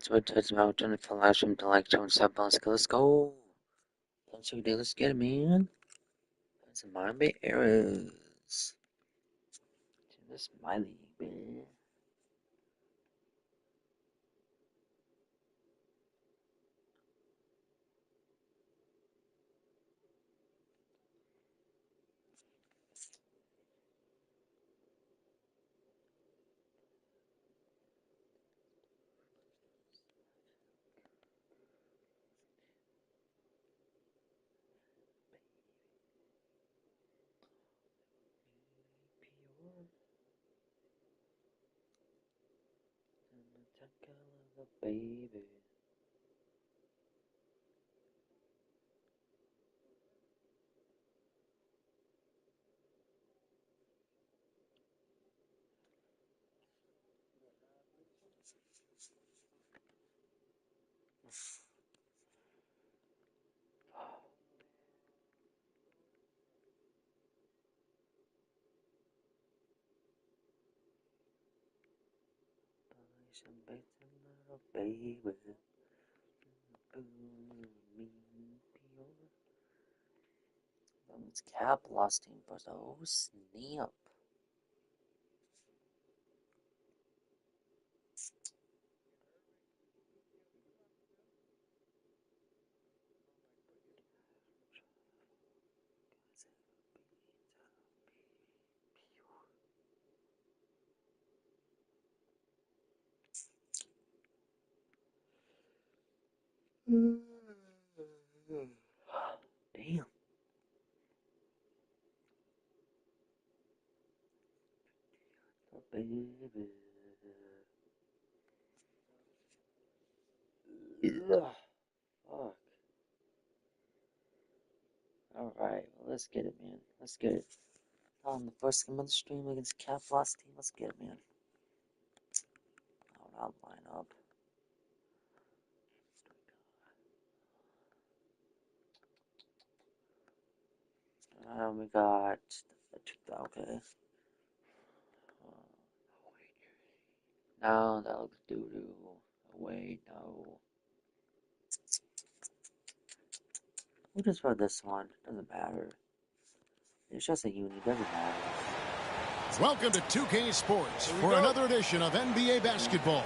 So it's about to flash intellectual and sub. Let's go. Let's get it, man. That's my big arrows. To the smiley, man. Baby. Some bitten little baby. It's cap lasting for the snap. Damn. Baby. Ugh. Fuck. Alright, well, let's get it, man. Let's get it. On the first game of the stream against Cap Lost team, let's get it, man. I'll line up. We got okay. No, that looks doo-doo. Wait, no. We'll just for this one. Doesn't matter. It's just a uni. Doesn't matter. Welcome to 2K Sports for another edition of NBA basketball.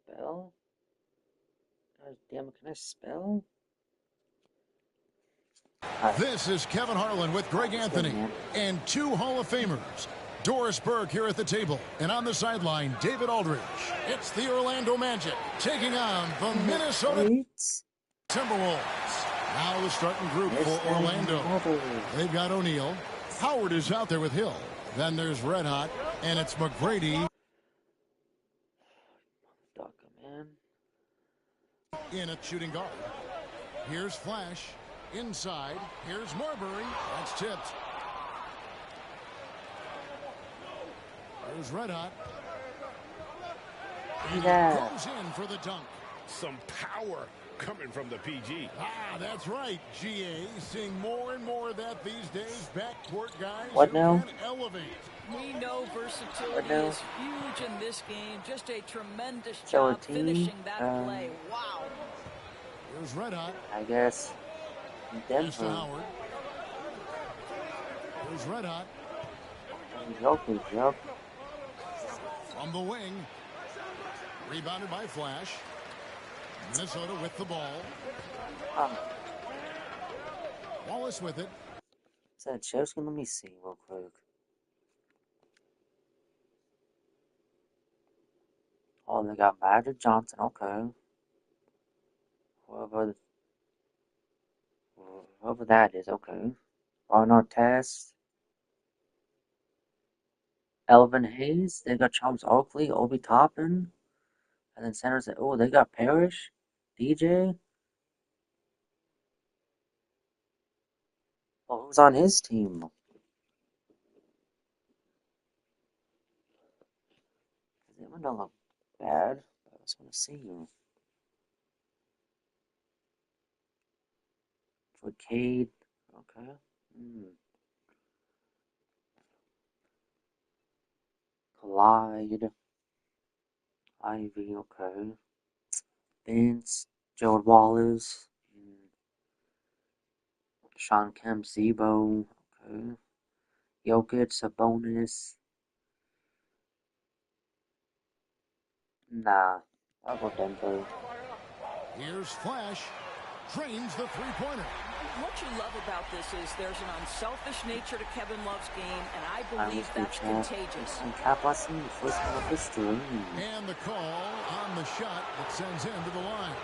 Spell? God damn it, can I spell? This is Kevin Harlan with Greg Anthony and two Hall of Famers. Doris Burke here at the table, and on the sideline, David Aldridge. It's the Orlando Magic taking on the Minnesota Timberwolves. Now the starting group for Orlando. They've got O'Neal. Howard is out there with Hill. Then there's Red Hot, and it's McGrady. In a shooting guard. Here's Flash. Inside. Here's Marbury. That's tipped. Here's Red Hot. And he goes in for the dunk. Some power coming from the PG. Ah, that's right, GA. Seeing more and more of that these days. Backcourt guys what now? Can elevate. We know versatility is huge in this game. Just a tremendous job finishing that play. Wow. Here's Red Hot. I guess. Denver. Howard. Here's Red Hot. Joke. From the wing. Rebounded by Flash. Minnesota with the ball. Wallace with it. Is that Chelsea? Let me see real quick. Oh, they got Magic Johnson. Okay. Whoever that is. Okay. Ron Artest. Elvin Hayes. They got Charles Oakley. Obi Toppin. And then centers. Oh, they got Parrish. DJ. Oh, who's on his team? It don't look bad. I just want to see you. For Cade. Okay. Clyde. Ivy, okay. Vince, Gerald Wallace, Sean Kemp, Zebo, okay. Jokic, Sabonis. Nah, I'll go Denver. Here's Flash. Drains the three-pointer. What you love about this is there's an unselfish nature to Kevin Love's game, and I believe that's contagious. And cap lesson, first one of history. And the call on the shot that sends him to the line.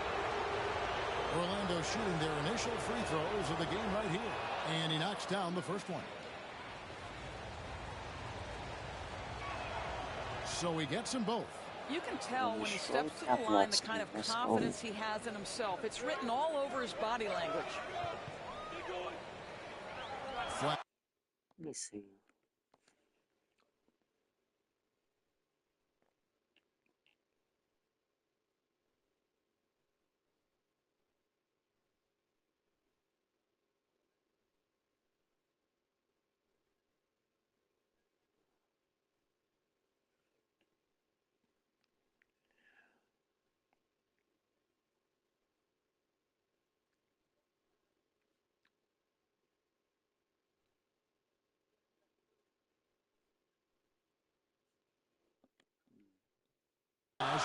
Orlando shooting their initial free throws of the game right here. And he knocks down the first one. So he gets them both. You can tell when he steps to the line the kind of confidence he has in himself. It's written all over his body language. Let me see.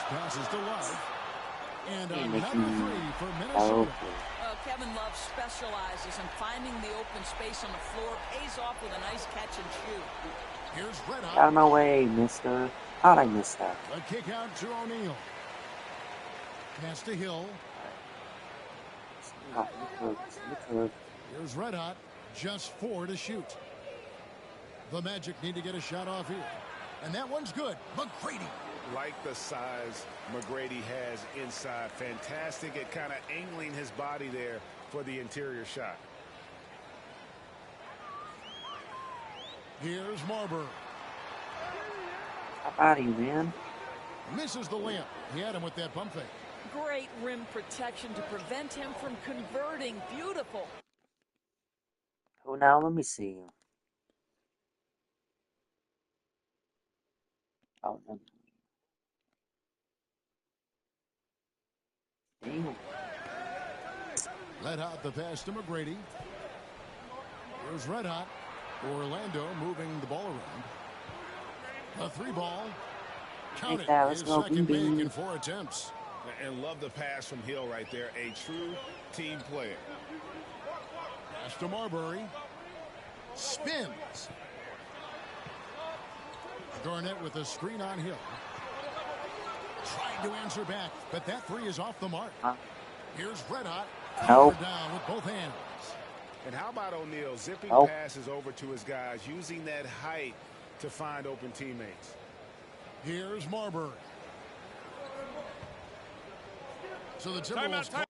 Passes to Love. And another three for Minnesota. Kevin Love specializes in finding the open space on the floor, pays off with a nice catch and shoot. Here's Red Hot. Out of my way, mister. How'd I miss that? A kick out to O'Neal. Pass to Hill. Here's Red Hot. Just 4 to shoot. The Magic need to get a shot off here. And that one's good. McGrady. Like the size McGrady has inside. Fantastic at kind of angling his body there for the interior shot. Here's Marbury. How about you, man? Misses the layup. He had him with that bump fake. Great rim protection to prevent him from converting. Beautiful. Oh, now let me see. Oh, no. Damn. Red Hot the pass to McGrady. Here's Red Hot. Orlando moving the ball around. A 3-ball. Count it. His second make in 4 attempts. And love the pass from Hill right there. A true team player. Pass to Marbury. Spins. Garnett with a screen on Hill. Trying to answer back, but that 3 is off the mark. Here's Red Hot. Nope. Down with both hands. And how about O'Neal zipping passes over to his guys, using that height to find open teammates. Here's Marbury. So the Timberwolves call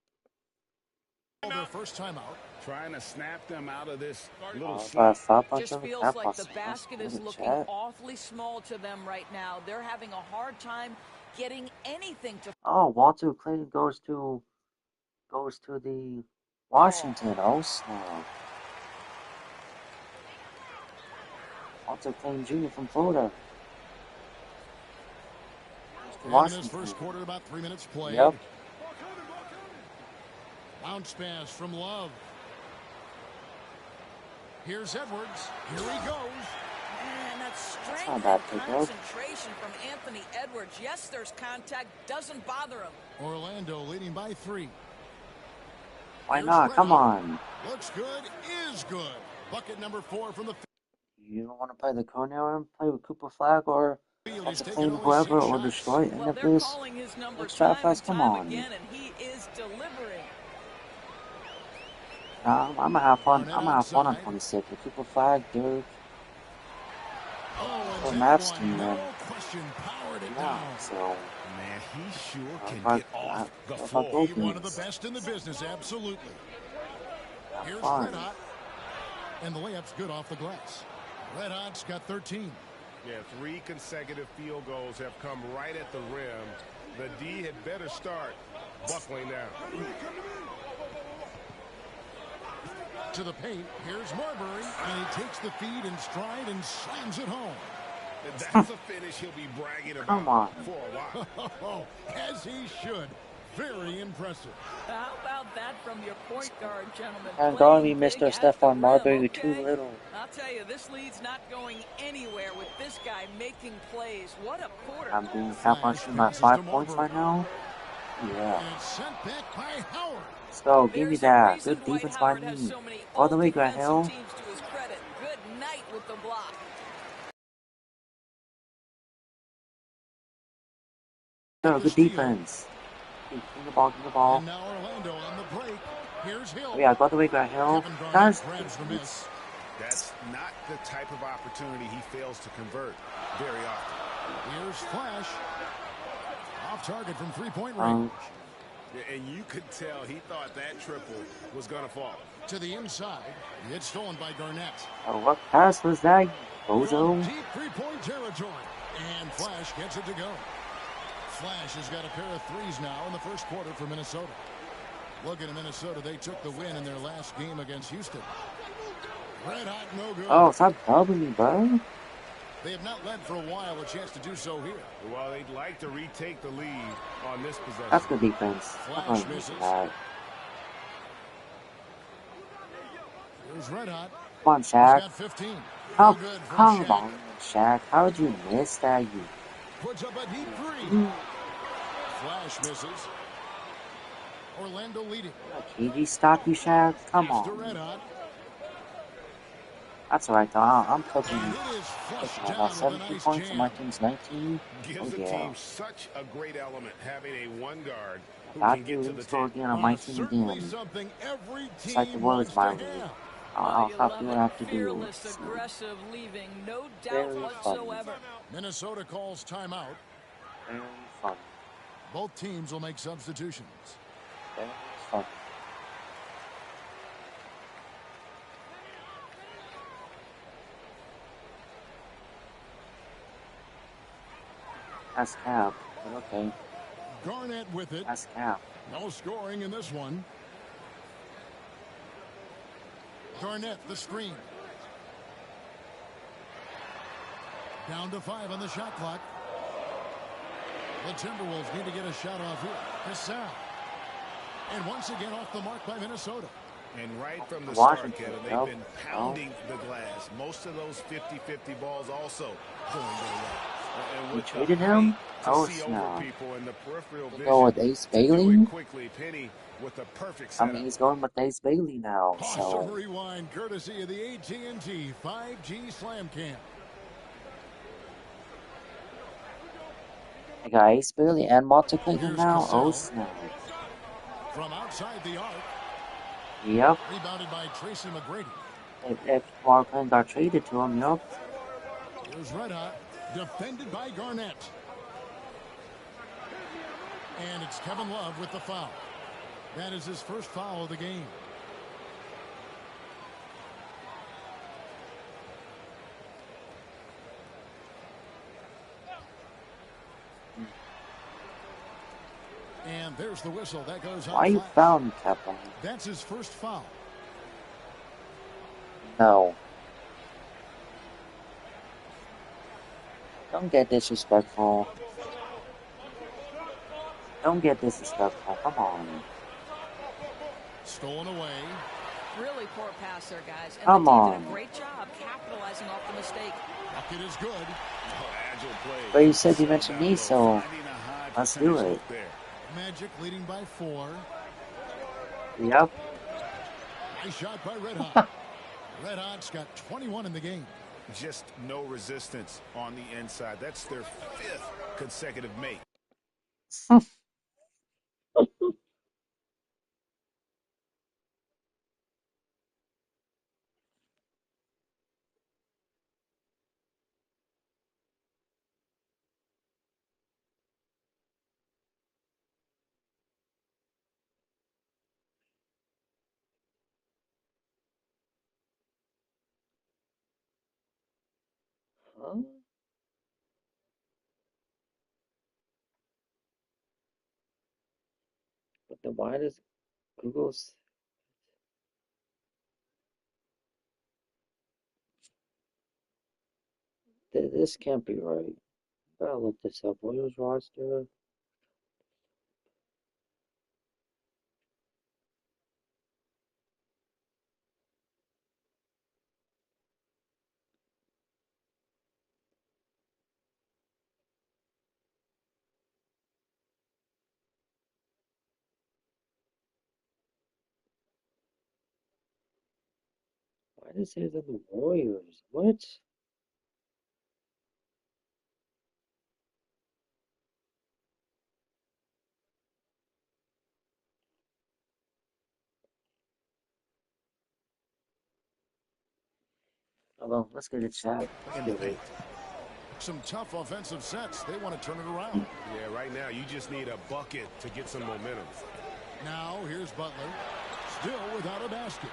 their first timeout. Trying to snap them out of this little Just feels like the basket is looking awfully small to them right now. They're having a hard time getting anything to. Oh, Walter Clayton goes to the Washington also. Walter Clayton Jr. from Florida. In his first quarter, about 3 minutes played. Yep. Bounce pass from Love. Here's Edwards. Here he goes. Man, that strength and concentration from Anthony Edwards. Yes, there's contact. Doesn't bother him. Orlando leading by 3. Why not? Come on. Looks good. Is good. Bucket number 4 from the. You don't want to play the corner and play with Cooper Flag or have to play whoever or destroy any of this? Extra fast, come on. Again, and he is delivering. I'm gonna have fun. I'm gonna have fun on 26 with Cooper Flag, Dirk, or Mavs team, man. Yeah, so. Man, he sure can get off the floor. One of the best in the business, absolutely. Here's Red Hot, and the layup's good off the glass. Red Hot's got 13. Yeah, 3 consecutive field goals have come right at the rim. The D had better start buckling down. To the paint, here's Marbury, and he takes the feed in stride and slams it home. That's a finish he'll be bragging Come about on. for a while. As he should. Very impressive. How about that from your point guard, gentlemen? I'm going to Playing be big Mr. at the Stephon rim, Marbury, you're too okay? little. I'll tell you, this lead's not going anywhere with this guy making plays. What a quarter. I'm being Flash punching my passes to 5 points Marbury. right now. Yeah. And it's sent back by Howard. Let's go. Give me There's a that. reason Good Dwight defense by Howard has me. so many All the way, all-defensive Graham. teams to his credit. Good night with the block. Go. Good Steal. defense. Give me the ball. Give me the ball. And now Orlando on the break. Here's Hill. Oh, yeah. Go all the way, Graham. Kevin Garnett Guys. grabs the miss. That's not the type of opportunity he fails to convert very often. Here's Flash. Off target from three-point range. And you could tell he thought that triple was going to fall. To the inside. It's stolen by Garnett. Oh, what pass was that, From bozo? deep three-point territory. And Flash gets it to go. Flash has got a pair of threes now in the first quarter for Minnesota. Looking at Minnesota, they took the win in their last game against Houston. Red hot, no good. Oh, stop helping me, bro. They have not led for a while. A chance to do so here. Well, they'd like to retake the lead on this possession. That's good defense. Flash misses. That. Here's Red Hot. Come on, He's Shaq. got 15. Oh, No good from come Shaq. on, Shaq. How did you miss that, you? Puts up a deep three. Flash misses. Orlando leading. KG stop you, Shaq? Come It's the on. Red Hot. That's alright, though. I'm cooking. And it is flushed About down with a 17 nice points and my jam. team's 19. Gives Oh, the yeah. team such a great element having a one guard who That can get to dude the score tip. again on my Well, team certainly again. something every It's like the team world wants is to my have. league. Oh, I'll you stop love doing what it. I have to do. Fearless, It's aggressive leaving. No doubt very fun. whatsoever. Minnesota calls timeout. Very fun. Both teams will make substitutions. Very fun. That's cap. But okay. Garnett with it. That's cap. No scoring in this one. Garnett, the screen. Down to 5 on the shot clock. The Timberwolves need to get a shot off here. Hassan. And once again off the mark by Minnesota. And right from the Washington, start, Kevin, they've nope. been pounding the glass. Most of those 50-50 balls also going their way. And You with the traded him? height to Oh, see over snap. people and the peripheral You vision go with Ace to do Bailey? it quickly. Penny with a perfect I setup. mean, he's going with Ace Bailey now, Awesome so... rewind courtesy of the AT&T 5G Slam Cam. I got Ace Bailey and Walter Clayton Here's now? Oh, Cassell. snap. From outside the arc. Yep. Rebounded by Tracy McGrady. If Walter Clayton got traded to him, yep. Here's Red Hot. Defended by Garnett. And it's Kevin Love with the foul. That is his first foul of the game. And there's the whistle. That goes on. Why you Flash. found Kevin? That's his first foul. No. Don't get disrespectful. Don't get disrespectful. Come on. Stolen away. Really poor pass there, guys. And Come the team on. did a great job capitalizing off the mistake. Bucket is good. Oh, agile play. But you said you mentioned me, so Finding a high let's do percentage it. look there. Magic leading by 4. Yep. Nice shot by Red Hot. Red Hot's got 21 in the game. Just no resistance on the inside. That's their 5th consecutive make. Huh? But then why does Google's... This can't be right. Gotta look this up. Warriors roster. Why does it say that the Warriors? What? Oh well, let's get a chat. Some tough offensive sets. They want to turn it around. Yeah, right now you just need a bucket to get some momentum. Now here's Butler. Still without a basket.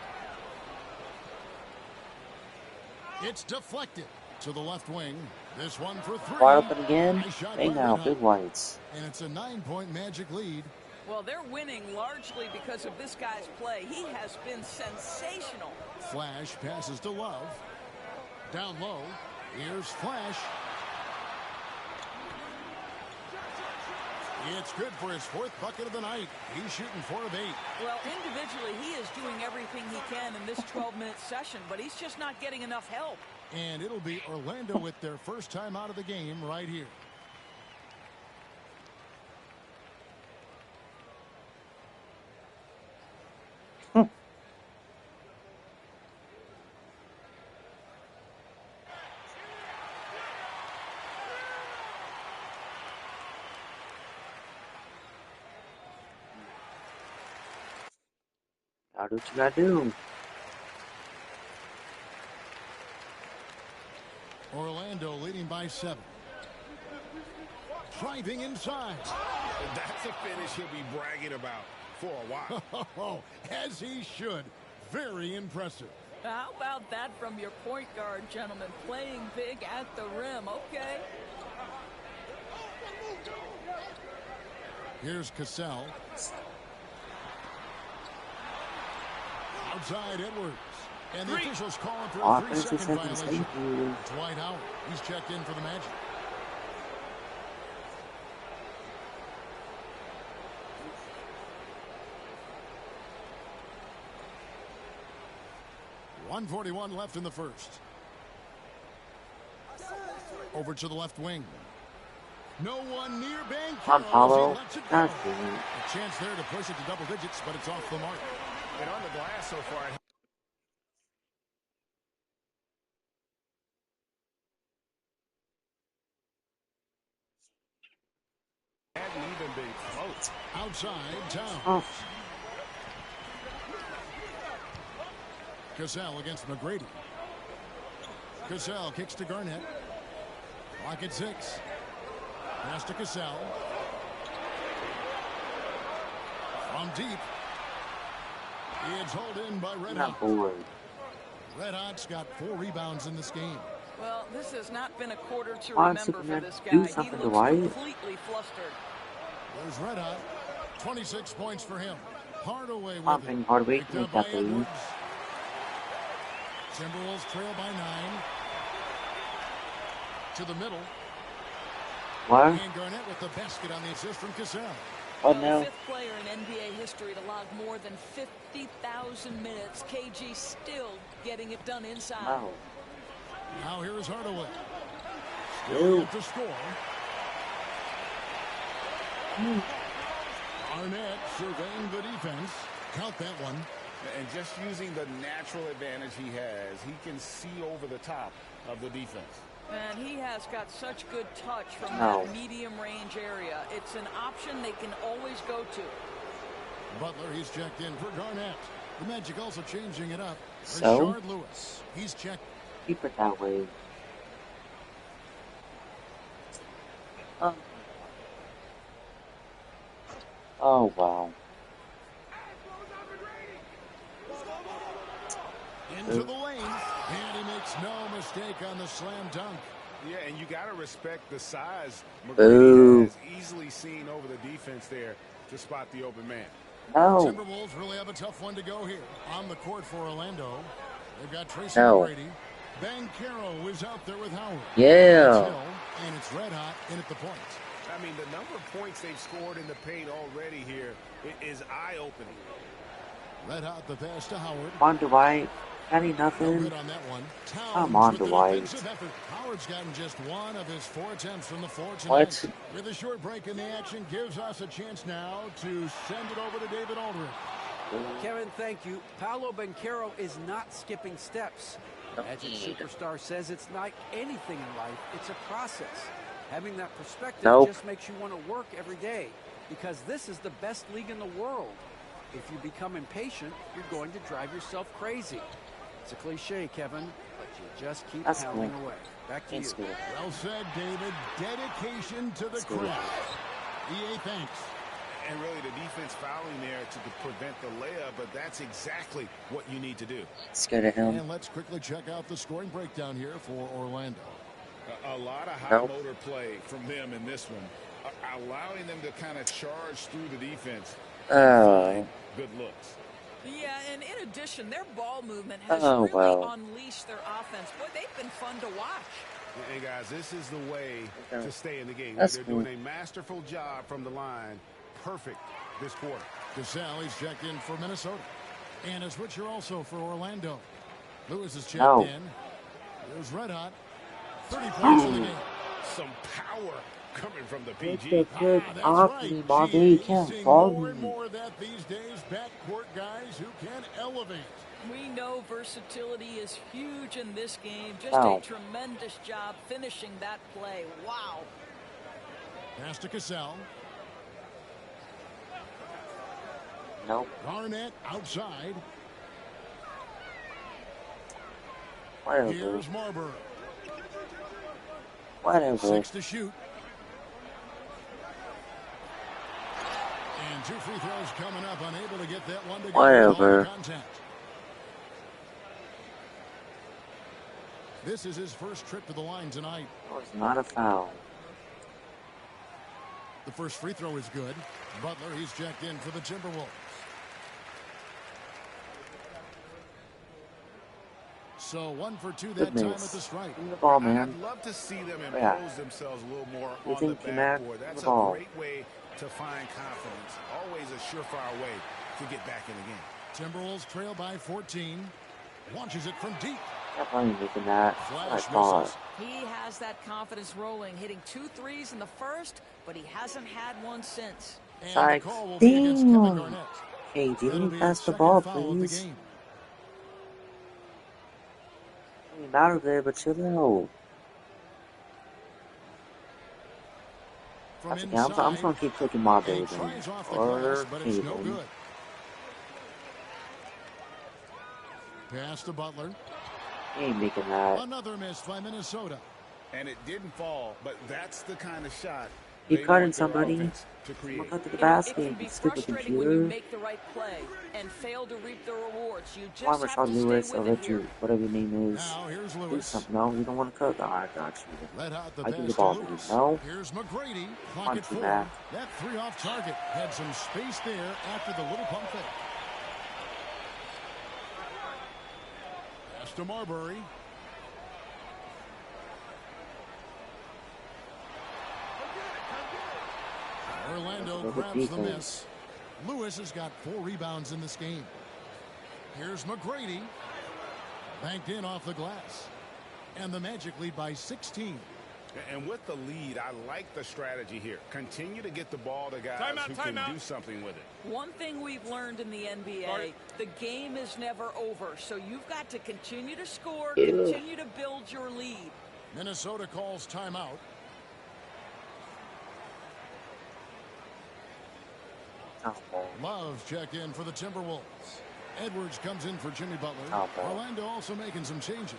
It's deflected to the left wing. This one for three. Wide open again. Nice shot Hey by now, Red big Hot. whites. And it's a 9-point Magic lead. Well, they're winning largely because of this guy's play. He has been sensational. Flash passes to Love. Down low. Here's Flash. It's good for his fourth bucket of the night. He's shooting 4 of 8. Well, individually, he is doing everything he can in this 12-minute session, but he's just not getting enough help. And it'll be Orlando with their first time out of the game right here. Gotta do what you gotta do. Orlando leading by 7. Driving inside. That's a finish he'll be bragging about for a while. As he should. Very impressive. How about that from your point guard, gentlemen? Playing big at the rim, okay? Here's Cassell. Outside Edwards. And the officials calling for a 3-second violation. Dwight Howard. He's checked in for the Magic. .141 left in the first. Over to the left wing. No one near Banchero. Lets it go. A chance there to push it to double digits, but it's off the mark. And on the glass so far, hadn't even been close. Outside Towns. Cassell against McGrady. Cassell kicks to Garnett. Clock at 6. Pass to Cassell. From deep. It's hauled in by Red Hot. Red Hot's got 4 rebounds in this game. Well, this has not been a quarter to remember for this guy. He looks completely flustered. There's Red Hot. 26 points for him. Hardaway with Pumping it. Hardaway. Picked up by Edwards. Timberwolves trail by 9. To the middle. What? And Garnett with the basket on the assist from Cassell. Oh no. The 5th player in NBA history to log more than 50,000 minutes. KG still getting it done inside. Wow. Now here is Hardaway. Still to score. Arnett surveying the defense. Count that one. And just using the natural advantage he has, he can see over the top of the defense. And he has got such good touch from that medium range area. It's an option they can always go to. Butler, he's checked in for Garnett. The Magic also changing it up. So? Rashard Lewis. He's checked. Keep it that way. Oh wow. Into the lane. And he makes no mistake on the slam dunk. Yeah, and you got to respect the size. Boo. McGrady has easily seen over the defense there to spot the open man. No. Timberwolves really have a tough one to go here. On the court for Orlando. They've got Tracy No. McGrady. Banchero is out there with Howard. Yeah. Hill, and it's red hot in at the point. I mean, the number of points they've scored in the paint already here is eye-opening. Red hot the pass to Howard. On Dwight. Any nothing. No good on that one. Come on, Dwight. Howard's gotten just one of his 4 attempts from the floor tonight. What? With a short break in the action, gives us a chance now to send it over to David Aldridge. Kevin, thank you. Paolo Banchero is not skipping steps. Magic Superstar says it's like anything in life. It's a process. Having that perspective just makes you want to work every day because this is the best league in the world. If you become impatient, you're going to drive yourself crazy. It's a cliche, Kevin, but you just keep pounding away. Back to you. Well said, David. Dedication to the craft. EA, thanks. And really, the defense fouling there to prevent the layup, but that's exactly what you need to do. Scared of him. And let's quickly check out the scoring breakdown here for Orlando. A lot of high motor play from them in this one, allowing them to kind of charge through the defense. Good looks. Yeah, and in addition, their ball movement has really unleashed their offense. Boy, they've been fun to watch. Hey, guys, this is the way to stay in the game. They're doing a masterful job from the line. Perfect this quarter. Cassell, he's checked in for Minnesota. And a switcher also for Orlando. Lewis is checked in. There's red hot. 30 points in the game. Some power coming from the PG. That's right. Bobby can't fall. More and more of that these days. Backcourt guys who can elevate. We know versatility is huge in this game. Just a tremendous job finishing that play. Wow. Pass to Cassell. Nope. Garnett outside. Whatever. Here's Marbury. Whatever. 6 to shoot. And 2 free throws coming up. Unable to get that one to go. Whatever. This is his first trip to the line tonight. It was not a foul. The first free throw is good. Butler, he's checked in for the Timberwolves. So 1 for 2 that time at the stripe. The ball, man. I'd love to see them impose themselves a little more on the backboard. That's a great way to find confidence. Always a surefire way to get back in the game. Timberwolves trail by 14. Launches it from deep. Definitely making that. Flash he has that confidence rolling, hitting 2 threes in the first, but he hasn't had one since. Sykes. Damn. Hey, didn't pass the ball, please? Out of there, but chill out. I'm just gonna keep clicking my baby. Or anything. Pass to Butler. He ain't making that. Another miss by Minnesota. And it didn't fall, but that's the kind of shot. He cutting somebody. Someone cut to the basket. Stupid computer. When you make the right play and fail to reap the rewards. You just Farmer have to Lewis, stay or with it here. whatever your name is. Now here's Do Lewis. something. No, you don't want to cook. Oh, I got you. I give the pass ball to to you. Lewis. No. Here's McGrady. Clock Punch it you forward. back. That 3 off target had some space there after the little pump fake. Pass to Marbury. Orlando grabs the miss. Lewis has got 4 rebounds in this game. Here's McGrady. Banked in off the glass. And the Magic lead by 16. And with the lead, I like the strategy here. Continue to get the ball to guys who can do something with it. One thing we've learned in the NBA, the game is never over. So you've got to continue to score, continue to build your lead. Minnesota calls timeout. Love checked in for the Timberwolves. Edwards comes in for Jimmy Butler. Orlando also making some changes.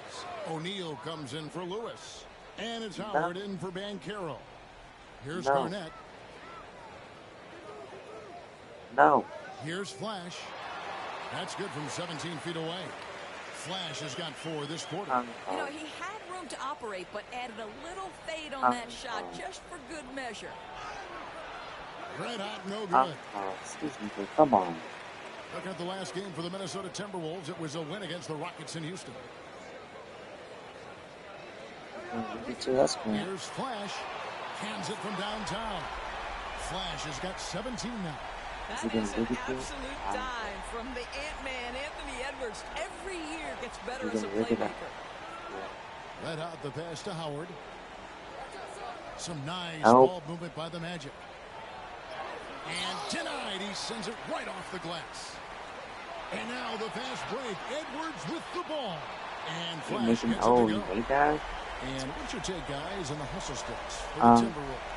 O'Neal comes in for Lewis. And it's Howard in for Banchero. Here's Garnett. No. Here's Flash. That's good from 17 feet away. Flash has got 4 this quarter. You know, he had room to operate, but added a little fade on that shot just for good measure. Red hot, no good. Excuse me, come on. Look at the last game for the Minnesota Timberwolves. It was a win against the Rockets in Houston. That's cool. Here's Flash. Hands it from downtown. Flash has got 17 now. That is an absolute dime from the Ant-Man, Anthony Edwards. Every year gets better as a playmaker. Let out the pass to Howard. Some nice ball movement by the Magic. And denied. He sends it right off the glass. And now the fast break. Edwards with the ball. And Flash gets it to go. And what's your take, guys, on the hustle sticks for the Timberwolves?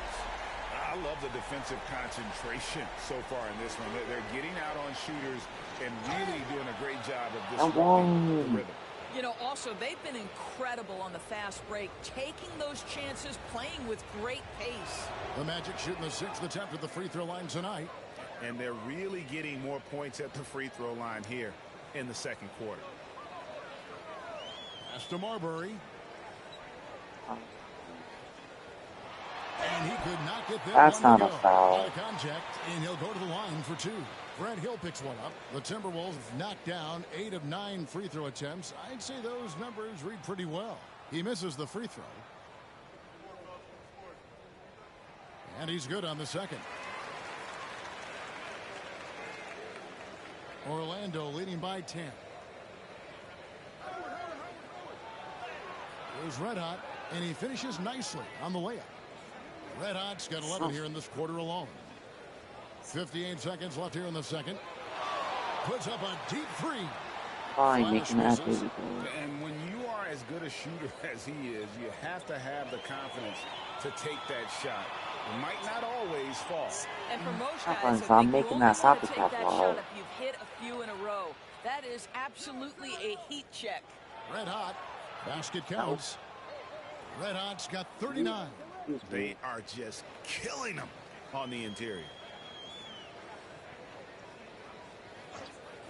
I love the defensive concentration so far in this one. They're getting out on shooters and really doing a great job of disrupting the rhythm. You know, also, they've been incredible on the fast break, taking those chances, playing with great pace. The Magic shooting the 6th attempt at the free throw line tonight. And they're really getting more points at the free throw line here in the second quarter. Pass to Marbury. And he could not get that. That's one not to a go. foul. Out of contact, and he'll go to the line for 2. Brad Hill picks one up. The Timberwolves knocked down 8 of 9 free throw attempts. I'd say those numbers read pretty well. He misses the free throw. And he's good on the second. Orlando leading by 10. Here's Red Hot, and he finishes nicely on the layup. Red Hot's got 11 here in this quarter alone. 58 seconds left here in the second. Puts up a deep 3. Fine, making that. And when you are as good a shooter as he is, you have to have the confidence to take that shot. It might not always fall. And for most guys, I think I'm you making only that want to soccer take cap that wall. shot if you've hit a few in a row. That is absolutely a heat check. Red Hot. Basket counts. Red Hot's got 39. They are just killing them on the interior.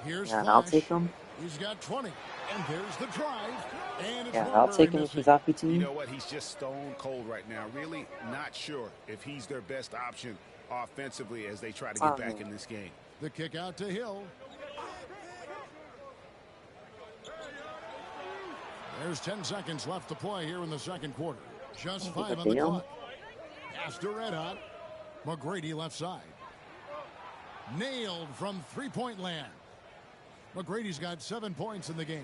Here's Yeah, Flash. I'll take him. He's got 20. And there's the drive. And it's I'll take him if he's off your team. You know what? He's just stone cold right now. Really not sure if he's their best option offensively as they try to get back in this game. The kick out to Hill. There's 10 seconds left to play here in the second quarter. Just 5 on the clock. Pass to Red Hot. McGrady left side. Nailed from three-point land. McGrady's got 7 points in the game.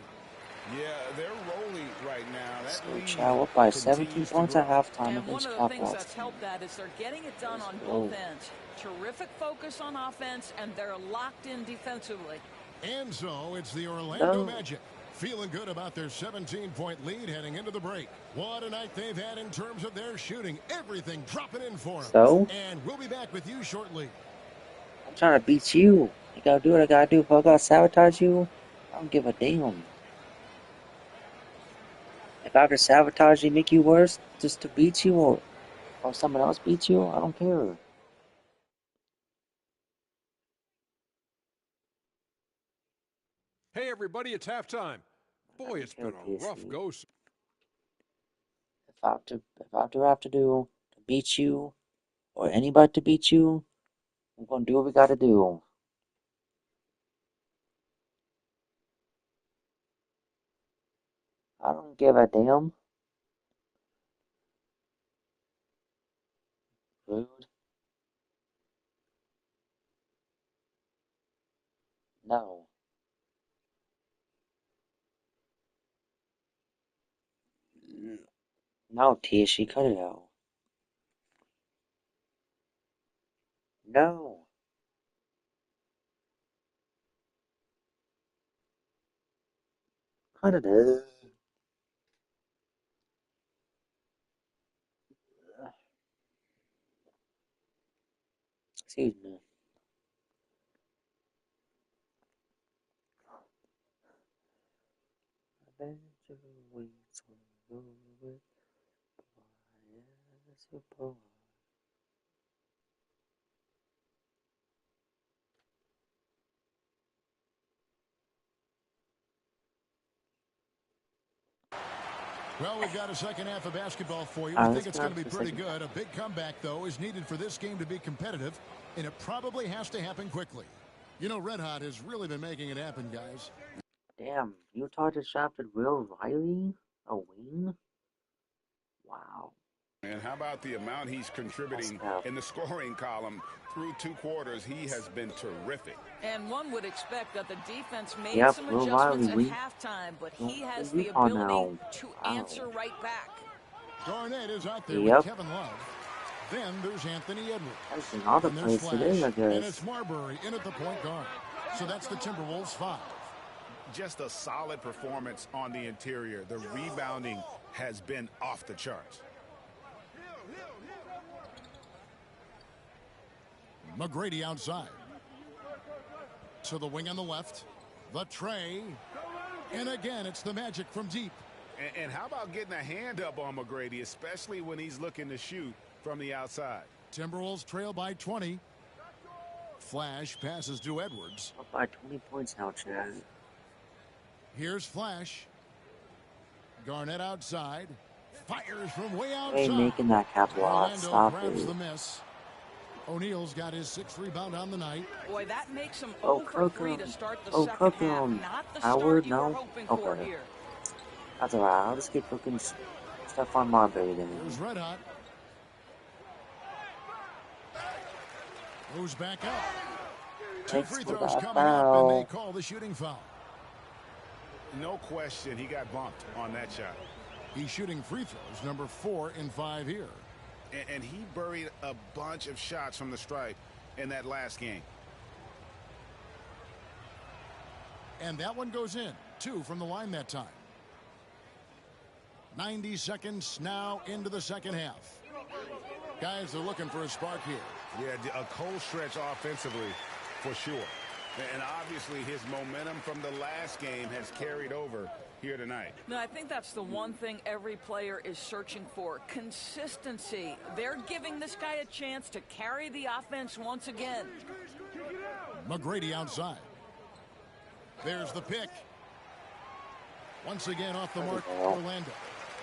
Yeah, they're rolling right now. That Chow up by 17 points at halftime And one against of the Pop things Walls. that's helped that is they're getting it done on both ends. Terrific focus on offense, and they're locked in defensively. And so it's the Orlando Magic. Feeling good about their 17-point lead heading into the break. What a night they've had in terms of their shooting. Everything dropping in for them. And we'll be back with you shortly. I'm trying to beat you. I gotta do what I gotta do. If I gotta sabotage you, I don't give a damn. If I have to sabotage you, make you worse, just to beat you, or someone else beat you, I don't care. Hey everybody, it's halftime. Boy, it's been a rough go. If I have to do to beat you, or anybody to beat you, I'm gonna do what we gotta do. I don't give a damn. Rude. No. No, Tishy, cut it out. No. Cut it out. Excuse me. Well, we've got a second half of basketball for you. I think it's going to be pretty good. A big comeback, though, is needed for this game to be competitive, and it probably has to happen quickly. You know, Red Hot has really been making it happen, guys. Damn, Utah just drafted Will Riley? A wing? And how about the amount he's contributing in the scoring column? Through 2 quarters, he has been terrific. And one would expect that the defense made some adjustments at halftime, but he has the ability to answer right back. Garnett is out there with Kevin Love. Then there's Anthony Edwards. And there's Flash, and it's Marbury in at the point guard. So that's the Timberwolves 5. Just a solid performance on the interior. The rebounding has been off the charts. McGrady outside. To the wing on the left. The tray. And again, it's the Magic from deep. And how about getting a hand up on McGrady, especially when he's looking to shoot from the outside? Timberwolves trail by 20. Flash passes to Edwards. Up by 20 points now, Chad. Here's Flash. Garnett outside. Fires from way outside. Hey, making that cap lot. Stop it. The miss. O'Neal's got his 6th rebound on the night. Boy, that makes him 0 for 3 to start the second half. Not the Howard, start you were hoping for here. That's alright. I'll just keep looking stuff on Marbury then. Here's Red Hot. Goes back up. 2 free throws coming up, and they call the shooting foul. No question, he got bumped on that shot. He's shooting free throws, number 4 in 5 here. And he buried a bunch of shots from the stripe in that last game. And that one goes in. 2 from the line that time. 90 seconds now into the second half. Guys are looking for a spark here. Yeah, a cold stretch offensively for sure. And obviously his momentum from the last game has carried over here tonight. No, I think that's the one thing every player is searching for. Consistency. They're giving this guy a chance to carry the offense once again. McGrady outside. There's the pick. Once again off the mark, Orlando.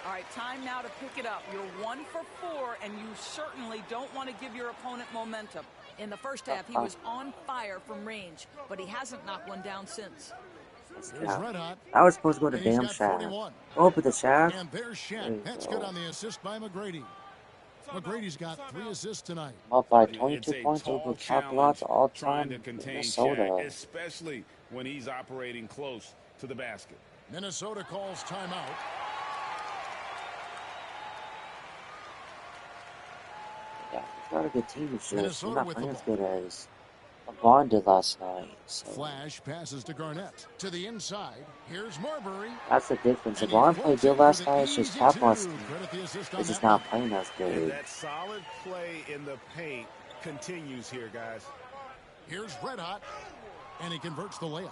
All right, time now to pick it up. You're 1 for 4, and you certainly don't want to give your opponent momentum. In the first half, he was on fire from range, but he hasn't knocked one down since. I was supposed to go to damn Shaq. Oh, but the Shaq. And there's Shaq. That's good on the assist by McGrady. McGrady's got 3 assists tonight. Up by 22 points over top lots all time. To contain Minnesota. Shaq, especially when he's operating close to the basket. Minnesota calls timeout. Yeah, he's got a good team. It's just he's not playing as good as LeBron did last night. So. Flash passes to Garnett. To the inside. Here's Marbury. That's the difference. LeBron played good last night. It's just top lost. He's just not playing as good. And that solid play in the paint continues here, guys. Here's Red Hot. And he converts the layup.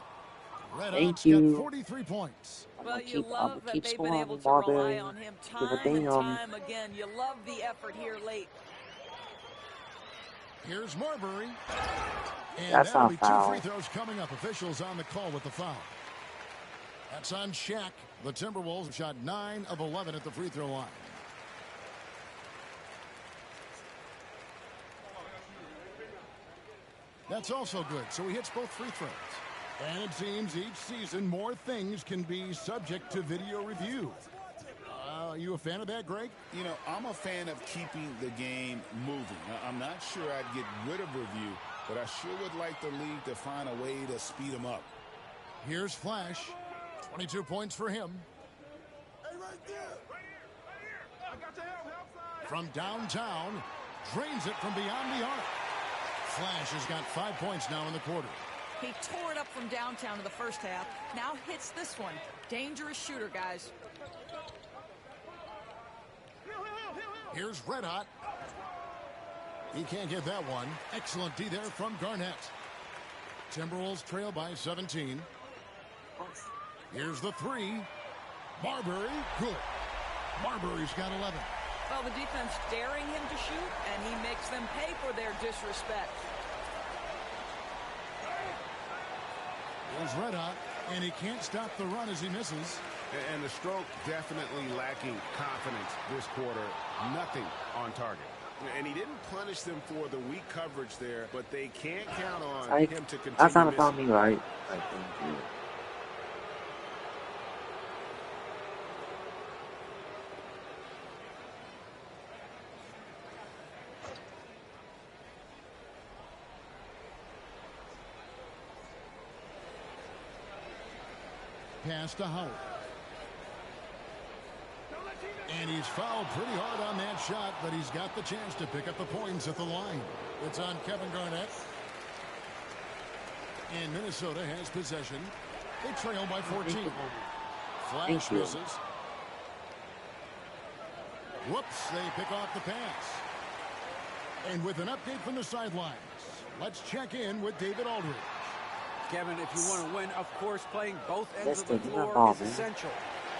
Red Thank Hot's you. got 43 points. Well, you love that they've been able to rely on him time and time again. You love the effort here late. Here's Marbury. And that's that'll not be foul. 2 free throws coming up. Officials on the call with the foul. That's on Shaq. The Timberwolves shot 9 of 11 at the free throw line. That's also good. So he hits both free throws. And it seems each season more things can be subject to video review. Are you a fan of that, Greg? You know, I'm a fan of keeping the game moving. I'm not sure I'd get rid of review, but I sure would like the league to find a way to speed them up. Here's Flash. 22 points for him. Hey, right there. I got your help. From downtown, drains it from beyond the arc. Flash has got 5 points now in the quarter. He tore it up from downtown in the first half. Now hits this one. Dangerous shooter, guys. Here's Red Hot. He can't get that one. Excellent D there from Garnett. Timberwolves trail by 17. Here's the 3. Marbury, good. Marbury's got 11. Well, the defense daring him to shoot, and he makes them pay for their disrespect. Here's Red Hot, and he can't stop the run as he misses. And the stroke definitely lacking confidence this quarter. Nothing on target. And he didn't punish them for the weak coverage there, but they can't count on him to continue. That's not about me, right? I think. pass to Howard. And he's fouled pretty hard on that shot, but he's got the chance to pick up the points at the line. It's on Kevin Garnett. And Minnesota has possession. They trail by 14. Flash misses. Whoops, they pick off the pass. And with an update from the sidelines, let's check in with David Aldridge. Kevin, if you want to win, of course, playing both ends of the Listen, floor is essential.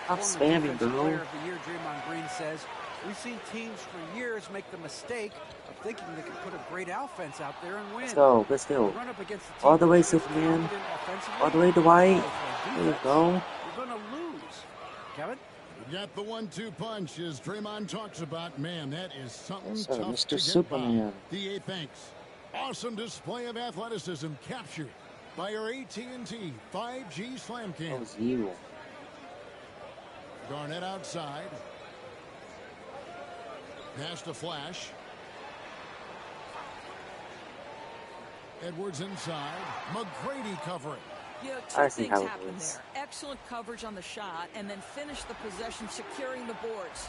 I'm Former spamming, Defensive bro. Player of the Year, Draymond Green says, we've seen teams for years make the mistake of thinking they can put a great offense out there and win. Let's go. Let's go. Run up against a team All the way, that's Superman. confident offensively, All the way, Dwight. defense, There you go. you're going to lose. Kevin? We got the 1-2 punch as Draymond talks about. Man, that is something Yes, sir, tough Mr. to get Superman. by. DA thanks. Awesome display of athleticism captured by our AT&T 5G Slam That Cam. was you. Garnett outside. Pass to Flash. Edwards inside. McGrady covering. Yeah, I two see things how it happened is. there. Excellent coverage on the shot, and then finish the possession securing the boards.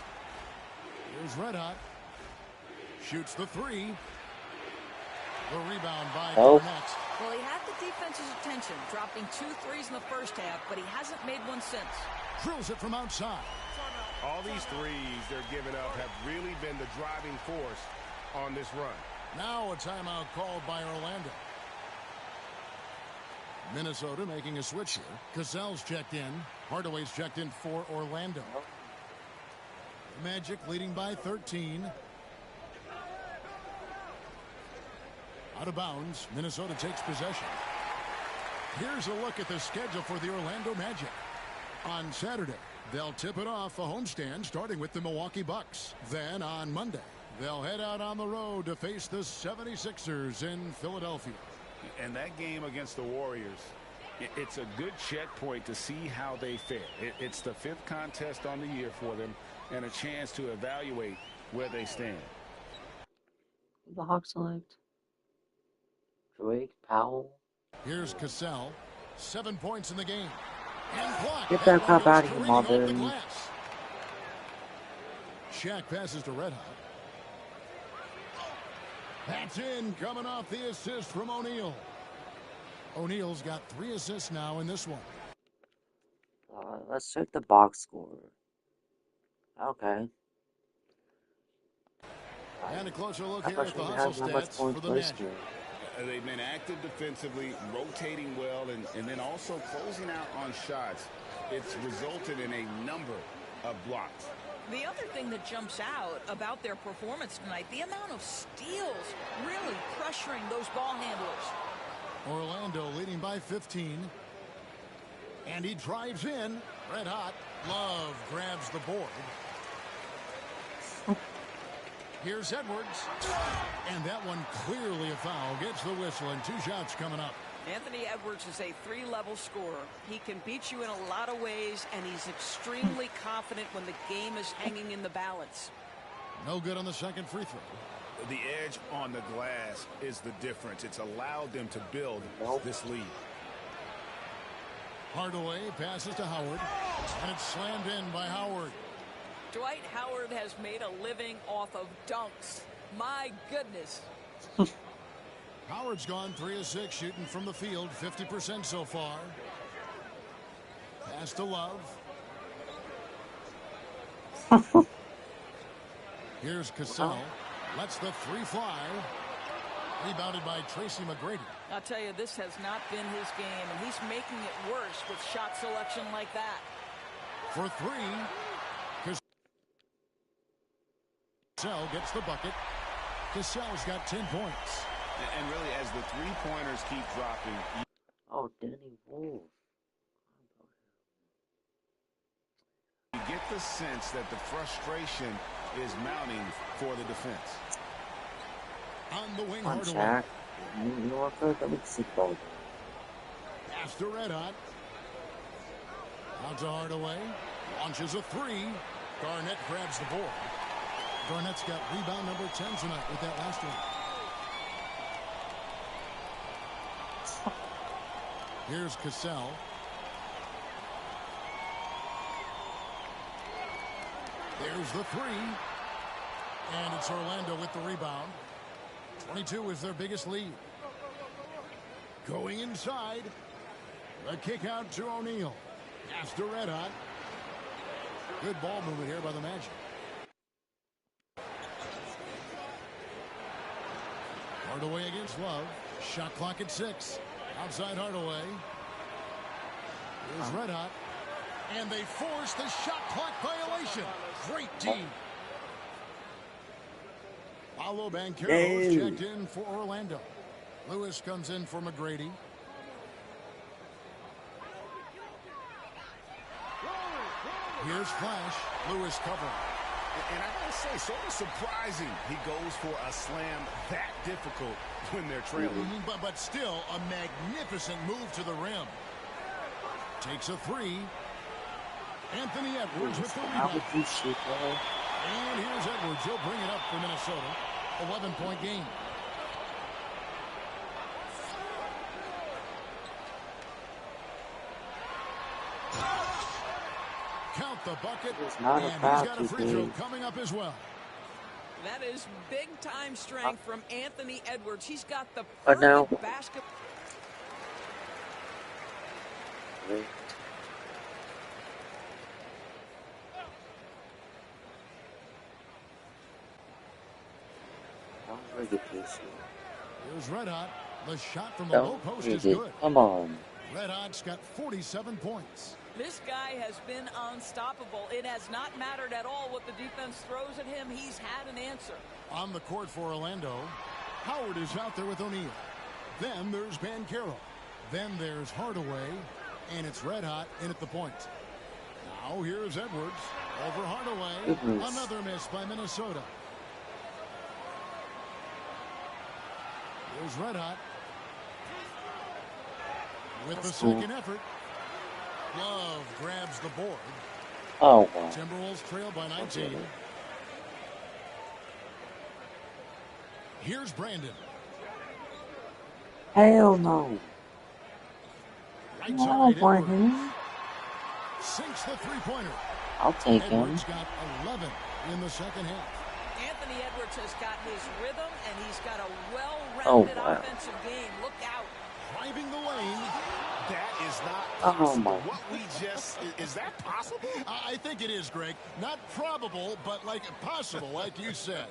Here's Red Hot. Shoots the three. The rebound by Oh. Garnett. Well, he had the defense's attention, dropping 2 threes in the first half, but he hasn't made one since. Drills it from outside. All these threes they're giving up have really been the driving force on this run. Now a timeout called by Orlando. Minnesota making a switch here. Cassell's checked in. Hardaway's checked in for Orlando. Magic leading by 13. Out of bounds. Minnesota takes possession. Here's a look at the schedule for the Orlando Magic. On Saturday, they'll tip it off a homestand starting with the Milwaukee Bucks. Then on Monday, they'll head out on the road to face the 76ers in Philadelphia. And that game against the Warriors, it's a good checkpoint to see how they fare. It's the 5th contest on the year for them and a chance to evaluate where they stand. The Hawks select. Drake, Powell. Here's Cassell. 7 points in the game. And blocked. Get that crap out of here, Careening off the Marvin. glass. Shaq passes to Red Hot. That's in, coming off the assist from O'Neal. O'Neal's got 3 assists now in this one. Let's check the box score. Okay. And a closer look I here thought at she the hustle has not much stats for points the last Magic. year. They've been active defensively, rotating well, and then also closing out on shots. It's resulted in a number of blocks. The other thing that jumps out about their performance tonight, the amount of steals, really pressuring those ball handlers. Orlando leading by 15. And he drives in. Red Hot. Love grabs the board. Here's Edwards. And that one clearly a foul. Gets the whistle and 2 shots coming up. Anthony Edwards is a 3-level scorer. He can beat you in a lot of ways, and he's extremely confident when the game is hanging in the balance. No good on the second free throw. The edge on the glass is the difference. It's allowed them to build this lead. Hardaway passes to Howard. And it's slammed in by Howard. Dwight Howard has made a living off of dunks. My goodness. Howard's gone 3 of 6 shooting from the field, 50% so far. Pass to Love. Here's Cassell. Lets the 3 fly. Rebounded by Tracy McGrady. I'll tell you, this has not been his game, and he's making it worse with shot selection like that. For 3. Cassell gets the bucket. Cassell's got 10 points. And really, as the 3-pointers keep dropping, Oh, Danny Wolf. you get the sense that the frustration is mounting for the defense. On the wing, Come on, Hardaway. Shaq. New Yorker, that we see both. Pass to Red Hot. Out to Hardaway. Launches a 3. Garnett grabs the board. Garnett's got rebound number 10 tonight with that last one. Here's Cassell. There's the three. And it's Orlando with the rebound. 22 is their biggest lead. Going inside. The kick out to O'Neal. Pass to Red Hot. Good ball movement here by the Magic. Hardaway against Love. Shot clock at 6. Outside Hardaway. Here's Red Hot. And they force the shot clock violation. Great team. Paolo Banchero checked in for Orlando. Lewis comes in for McGrady. Here's Flash. Lewis covering. And I gotta say, sort of surprising he goes for a slam that difficult when they're trailing. But still, a magnificent move to the rim. Takes a three. Anthony Edwards with the rebound. And here's Edwards. He'll bring it up for Minnesota. 11-point game. Count the bucket. And he's got a free throw coming up as well. That is big-time strength from Anthony Edwards. He's got the perfect basket. Here's Red Hot. The shot from the low post is good. Come on. Red Hot's got 47 points. This guy has been unstoppable. It has not mattered at all what the defense throws at him. He's had an answer. On the court for Orlando, Howard is out there with O'Neal. Then there's Banchero. Then there's Hardaway. And it's Red Hot in at the point. Now here's Edwards. Over Hardaway. Another miss by Minnesota. Here's Red Hot. With the second effort. Love grabs the board. Oh, wow. Timberwolves trail by 19. Here's Brandon. Hell no. Right side, Edwards. Sinks the three-pointer. I'll take him. Edwards got 11 in the second half. Anthony Edwards has got his rhythm, and he's got a well-rounded offensive game. Look out. Driving the lane. That is not possible. Oh, what we just, is that possible? I think it is, Greg. Not probable, but like possible, like you said.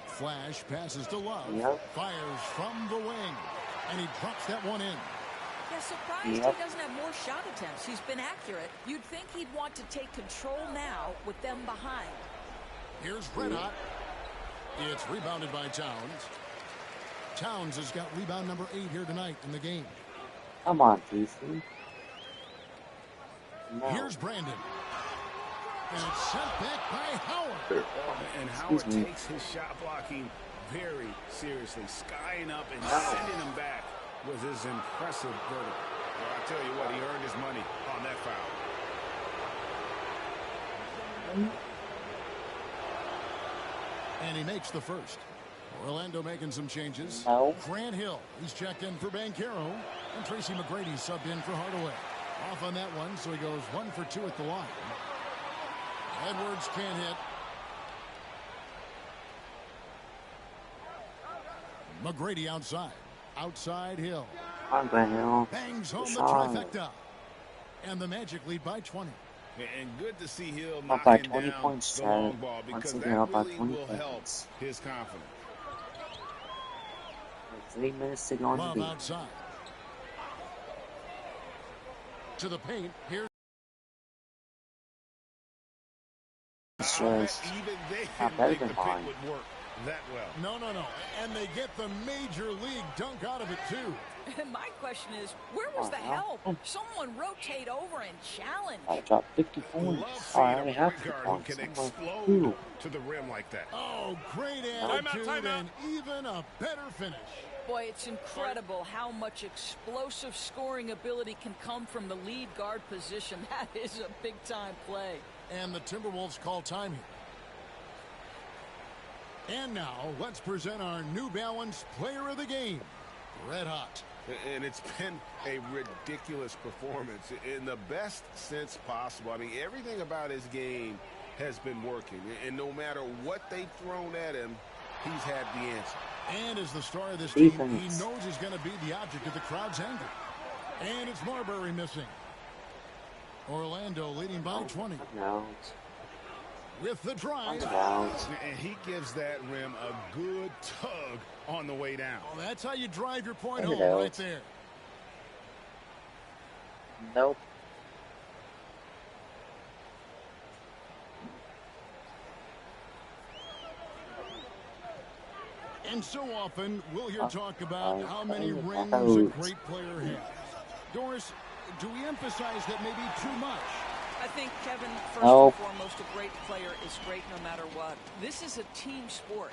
Flash passes to Love. Fires from the wing. And he drops that one in. Yeah, surprised he doesn't have more shot attempts. He's been accurate. You'd think he'd want to take control now with them behind. Here's Red Hot. It's rebounded by Towns. Towns has got rebound number 8 here tonight in the game. Come on, TC. No. Here's Brandon. And it's sent back by Howard. And Howard takes his shot blocking very seriously. Skying up and sending him back was his impressive verdict. Well, I tell you what, he earned his money on that foul. And he makes the first. Orlando making some changes. Grant Hill, he's checked in for Banchero. And Tracy McGrady subbed in for Hardaway. Off on that one, so he goes 1 for 2 at the line. Edwards can't hit. McGrady outside. Outside Hill. Bangs home the trifecta. And the Magic lead by 20. And good to see Hill knocking down the long ball, because that really will help his confidence. 3 minutes to go in the game. Outside. To the paint. Here's even they didn't think the pick would work that well. No. And they get the major league dunk out of it, too. And my question is, where was the help? Someone rotate over and challenge. I dropped 50 points. I only have 50 points. Can explode to the rim like that. Oh, great attitude and even a better finish. Boy, it's incredible how much explosive scoring ability can come from the lead guard position. That is a big-time play. And the Timberwolves call time here. And now, let's present our New Balance Player of the Game, Red Hot. And it's been a ridiculous performance in the best sense possible. I mean, everything about his game has been working. And no matter what they've thrown at him, he's had the answer. And as the star of this team, he Defense. knows he's going to be the object of the crowd's anger. And it's Marbury missing. Orlando leading by 20. Out. With the drive. Out. And he gives that rim a good tug on the way down. Well, that's how you drive your point Find it home out. right there. Nope. And so often, we'll hear talk about how many find it rings a out. great player has. Doris, do we emphasize that maybe too much? I think, Kevin, first Nope. and foremost, a great player is great no matter what. This is a team sport,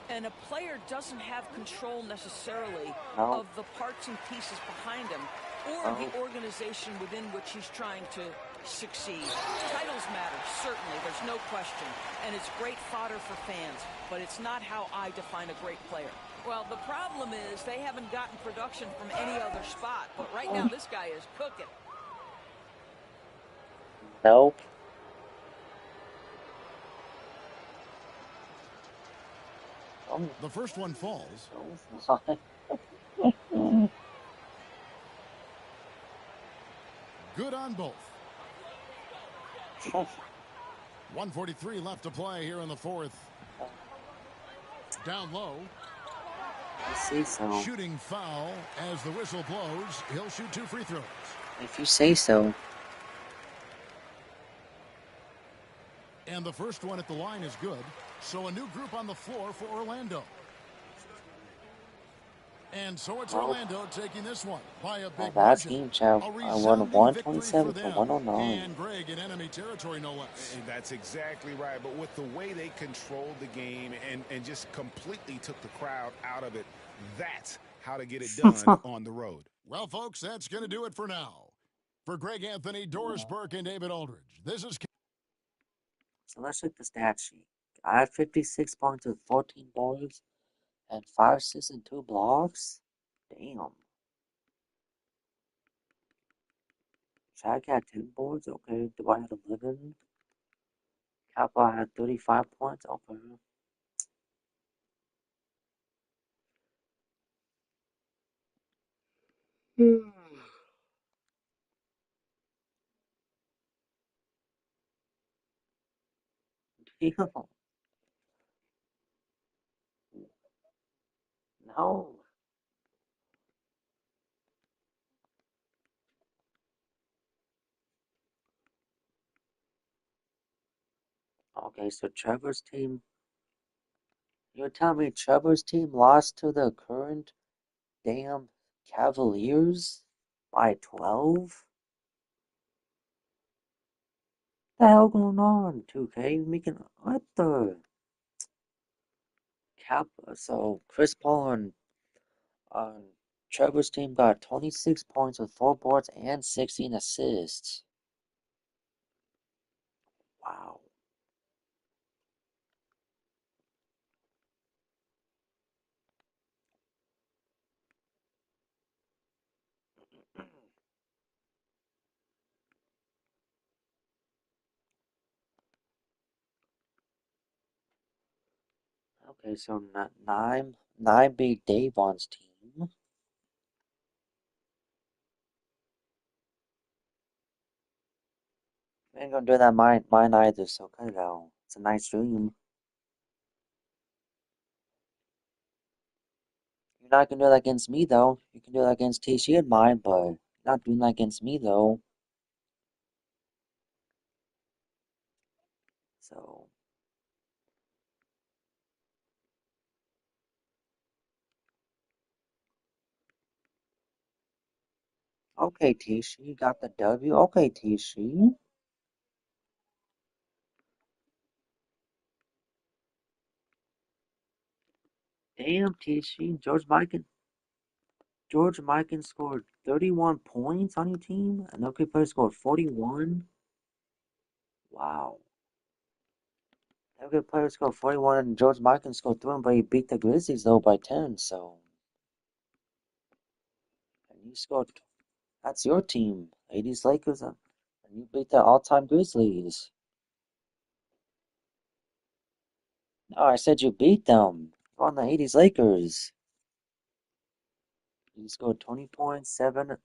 and a player doesn't have control necessarily Nope. of the parts and pieces behind him or Nope. the organization within which he's trying to succeed. Titles matter, certainly, there's no question, and it's great fodder for fans, but it's not how I define a great player. Well, the problem is they haven't gotten production from any other spot, but right now this guy is cooking. Nope. Oh, The first one falls. oh. Good on both. 1:43 left to play here in the fourth. Down low. I say so. Shooting foul as the whistle blows. He'll shoot 2 free throws. If you say so. And the first one at the line is good. So a new group on the floor for Orlando. And so it's Well, Orlando taking this one by a big that's margin. game, Chow. A I won resounding victory for 127 to them. 109. And Greg in enemy territory, no less. And that's exactly right. But with the way they controlled the game and just completely took the crowd out of it, that's how to get it done on the road. Well, folks, that's going to do it for now. For Greg Anthony, Doris Burke, and David Aldridge, this is... So let's check the stat sheet. I had 56 points with 14 boards and 5 assists and 2 blocks. Damn. Shaq had 10 boards. Okay. Dwight had 11. Kappa had 35 points. Okay. Damn. No. Okay, so Trevor's team. You're telling me Trevor's team lost to the current damn Cavaliers by 12? The hell going on, 2K? Making what the cap? So Chris Paul on Trevor's team got 26 points with 4 boards and 16 assists. Wow. Okay, so nine beat Davon's team. We ain't gonna do that mine either, so cut it out. It's a nice dream. You're not gonna do that against me though. You can do that against TC and mine, but you're not doing that against me though. So okay, TC, you got the W. Okay, TC. Damn, TC. George Mikan scored 31 points on your team, and OK player scored 41. Wow. OK player scored 41, and George Mikan scored 3, but he beat the Grizzlies though by 10. So You scored. That's your team, 80s Lakers, and you beat the all-time Grizzlies. No, I said you beat them. You're on the 80s Lakers. You scored 20 points, 7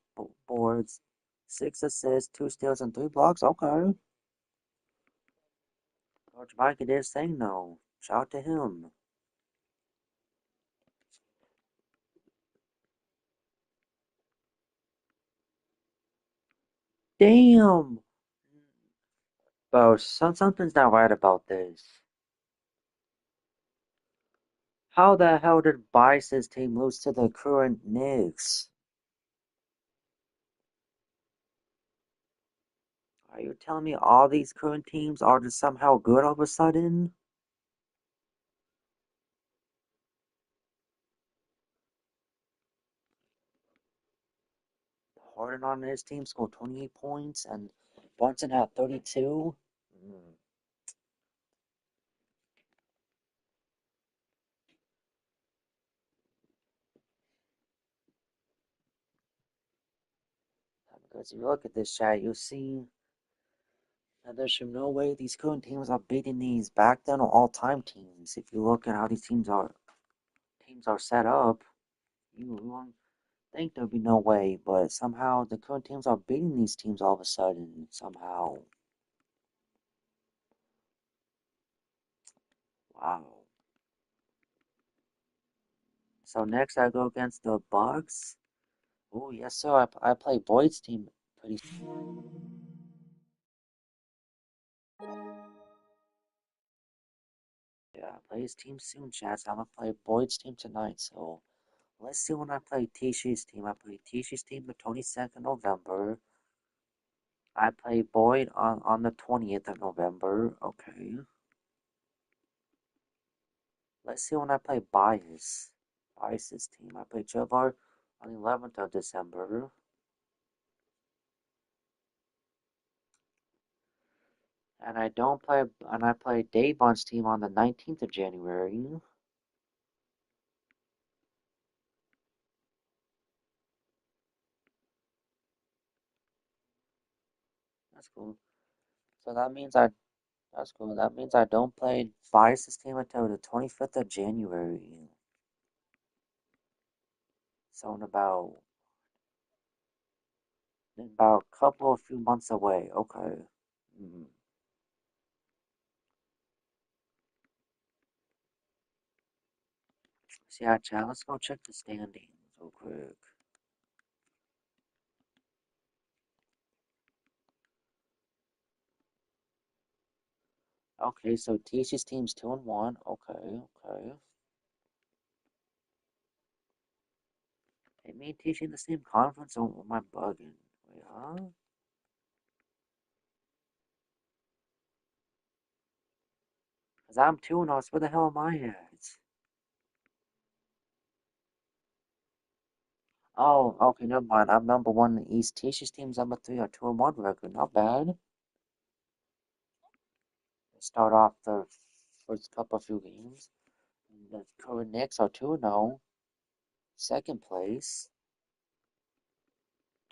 boards, 6 assists, 2 steals, and 3 blocks. Okay. Coach Mike did his thing, though. Shout out to him. Damn! Bro, something's not right about this. How the hell did Bice's team lose to the current Knicks? Are you telling me all these current teams are just somehow good all of a sudden? Harden on his team scored 28 points and Brunson had 32. Because if you look at this chat, you'll see that there's no way these current teams are beating these back then or all-time teams. If you look at how these teams are set up, you won't think there'd be no way, but somehow the current teams are beating these teams all of a sudden. Somehow. Wow. So next I go against the Bucks. Oh yes sir, I play Boyd's team pretty yeah, I play his team soon, chat. So I'm gonna play Boyd's team tonight, so let's see when I play Tishi's team. I play Tishi's team the 22nd November. I play Boyd on the 20th of November. Okay. Let's see when I play Bias. Bias's team. I play Jabbar on the 11th of December. And I play Davon's team on the 19th of January. That's cool. So that's cool. That means I don't play Bias's team until the 25th of January. So in about a couple of few months away. Okay. Mm. So yeah, chat, let's go check the standings real quick. Okay, so Tisha's team's 2-1. Okay, okay. Hey, me and Tisha in the same conference, or am I bugging? Wait, huh? Cause I'm 2-0, so where the hell am I at? Oh, okay, never mind. I'm number 1 in the East. Tisha's team's number 3, a 2-1 record. Not bad. Start off the first couple of few games. The current Knicks are 2-0. Second place.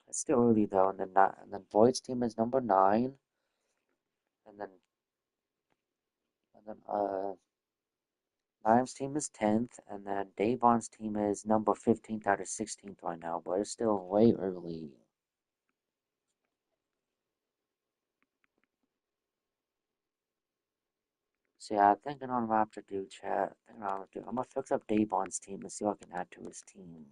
It's still early though, and then Boyd's team is number 9, and then Nimes' team is 10th, and then Davon's team is number 15th out of 16th right now, but it's still way early. So yeah, I think what I'm gonna have to do, chat. I'm gonna fix up Davon's team and see what I can add to his team.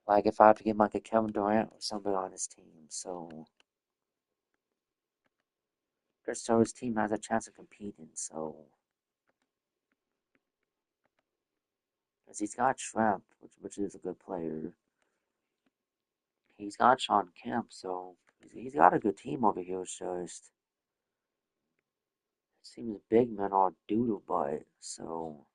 Like if I have to get like a Kevin Durant or somebody on his team, so just so his team has a chance of competing. So because he's got Shrimp, which is a good player. He's got Sean Kemp, so he's got a good team over here. It's just it seems big men are doodle butt. So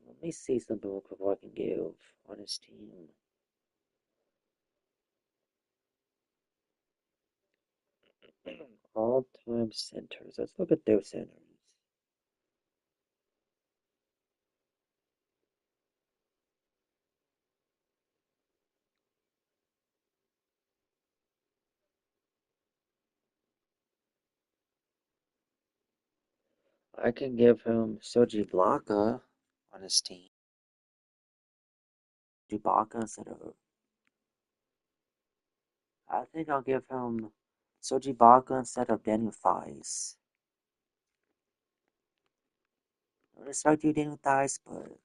let me see something real quick I can give on his team. All-time centers. Let's look at those centers. I can give him Soji Blaka on his team. Ibaka instead of. I think I'll give him Soji Blaka instead of Daniel Thies. I respect you, Daniel Thies, but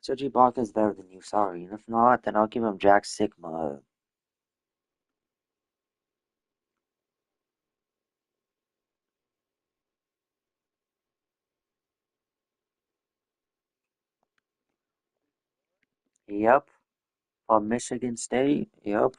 Soji Blaka is better than you. Sorry, and if not, then I'll give him Jack Sigma. Yep, from Michigan State. Yep.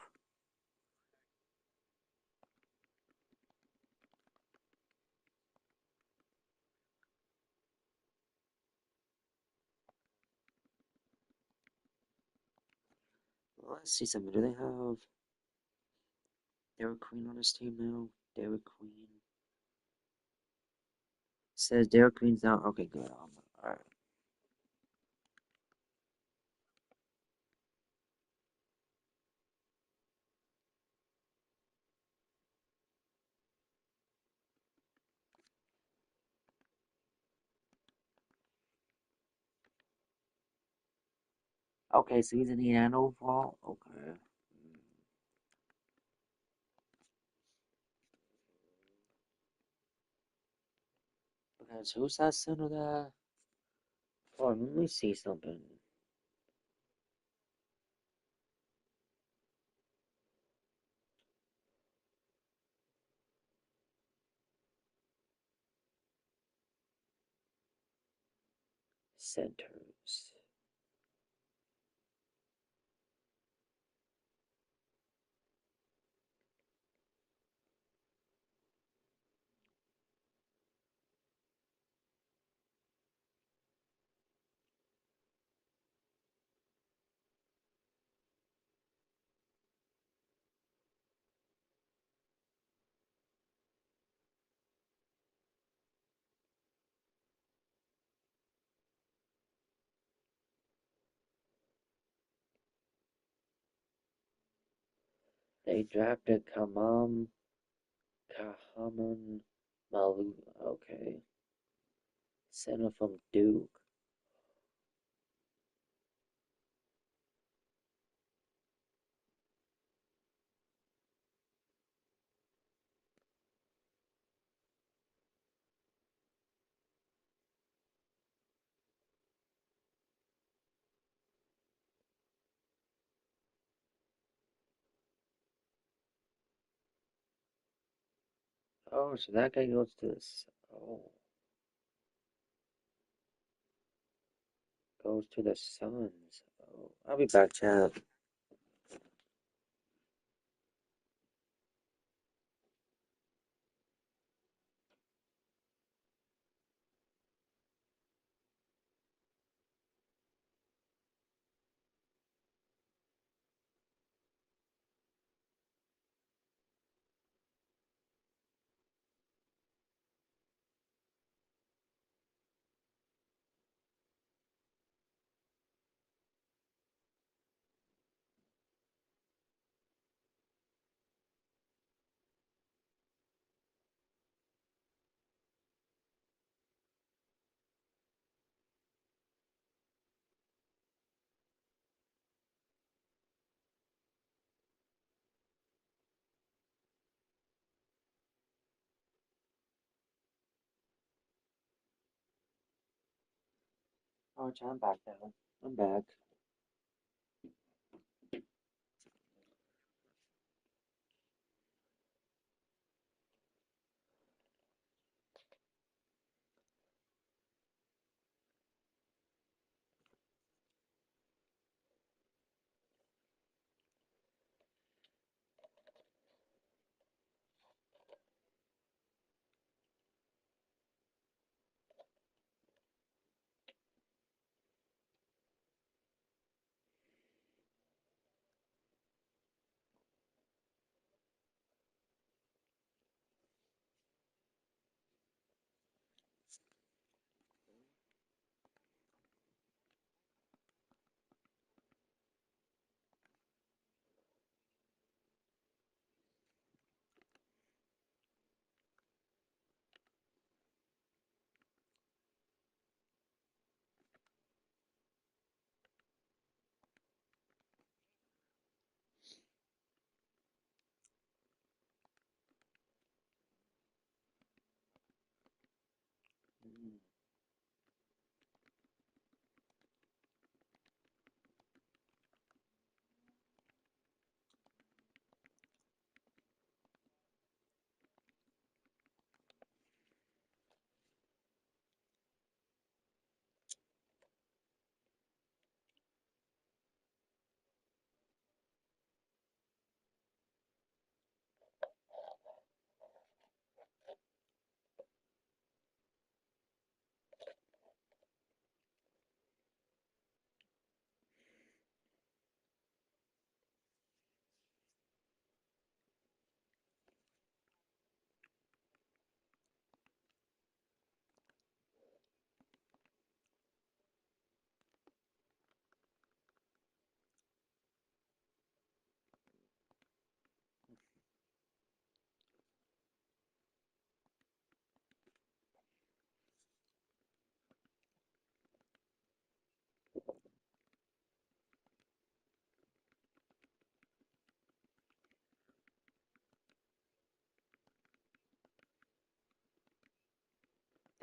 Let's see something. Do they have Derek Queen on his team now? Derek Queen. Says Derek Queen's now. Okay, good. Alright. Okay, so he's in the end overall? Okay. Because who's that center there? Oh, let me see something. Centers. They drafted Kahaman Malu. Okay. Center from Duke. Oh, so that guy goes to this. Oh, goes to the Suns. Oh, I'll be back, chat. Oh, chat, I'm back now. I'm back.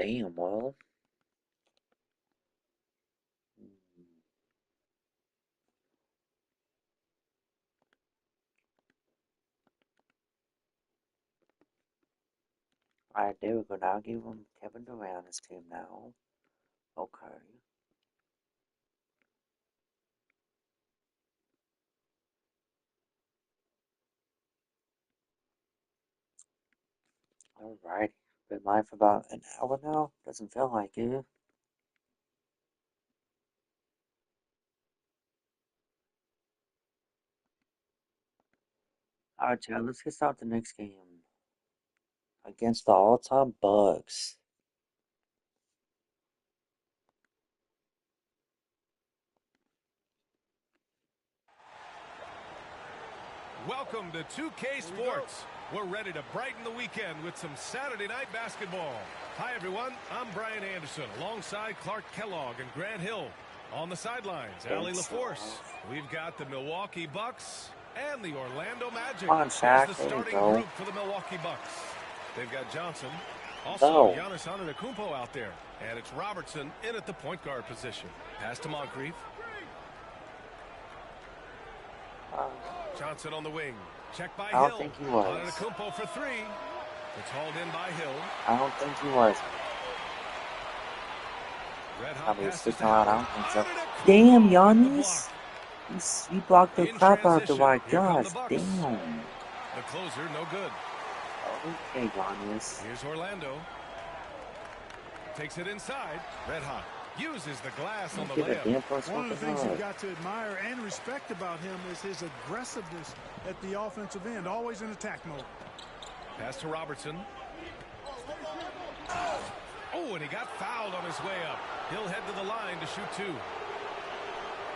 Damn, well. Alright, there we go. Now give him Kevin Durant his team now. Okay. Alright. Been live for about an hour now. Doesn't feel like it. Alright, Chad, let's get started the next game. Against the all-time Bucks. Welcome to 2K Sports. We're ready to brighten the weekend with some Saturday night basketball. Hi, everyone. I'm Brian Anderson alongside Clark Kellogg and Grant Hill. On the sidelines, Allie LaForce. We've got the Milwaukee Bucks and the Orlando Magic. Come on, Shaq. Here's the There you starting go. group for the Milwaukee Bucks. They've got Johnson. Also, Giannis Antetokounmpo out there. And it's Robertson in at the point guard position. Pass to Moncrief. Johnson on the wing. Check by Hill. I don't think he was. Antetokounmpo for three. It's hauled in by Hill. I don't think he was. Red hot Probably passes sticking to around. I Howard. don't think so. Antetokounmpo Damn, on the Giannis. block. He blocked the In crap out of the transition, white here come the gosh. Bucks. Damn. The closer, no good. Okay, Giannis. Here's Orlando. Takes it inside. Red hot. Uses the glass on the Give a layup. damn post One of the fucking things you've hard. got to admire and respect about him is his aggressiveness at the offensive end, always in attack mode. Pass to Robertson. Oh, and he got fouled on his way up. He'll head to the line to shoot two.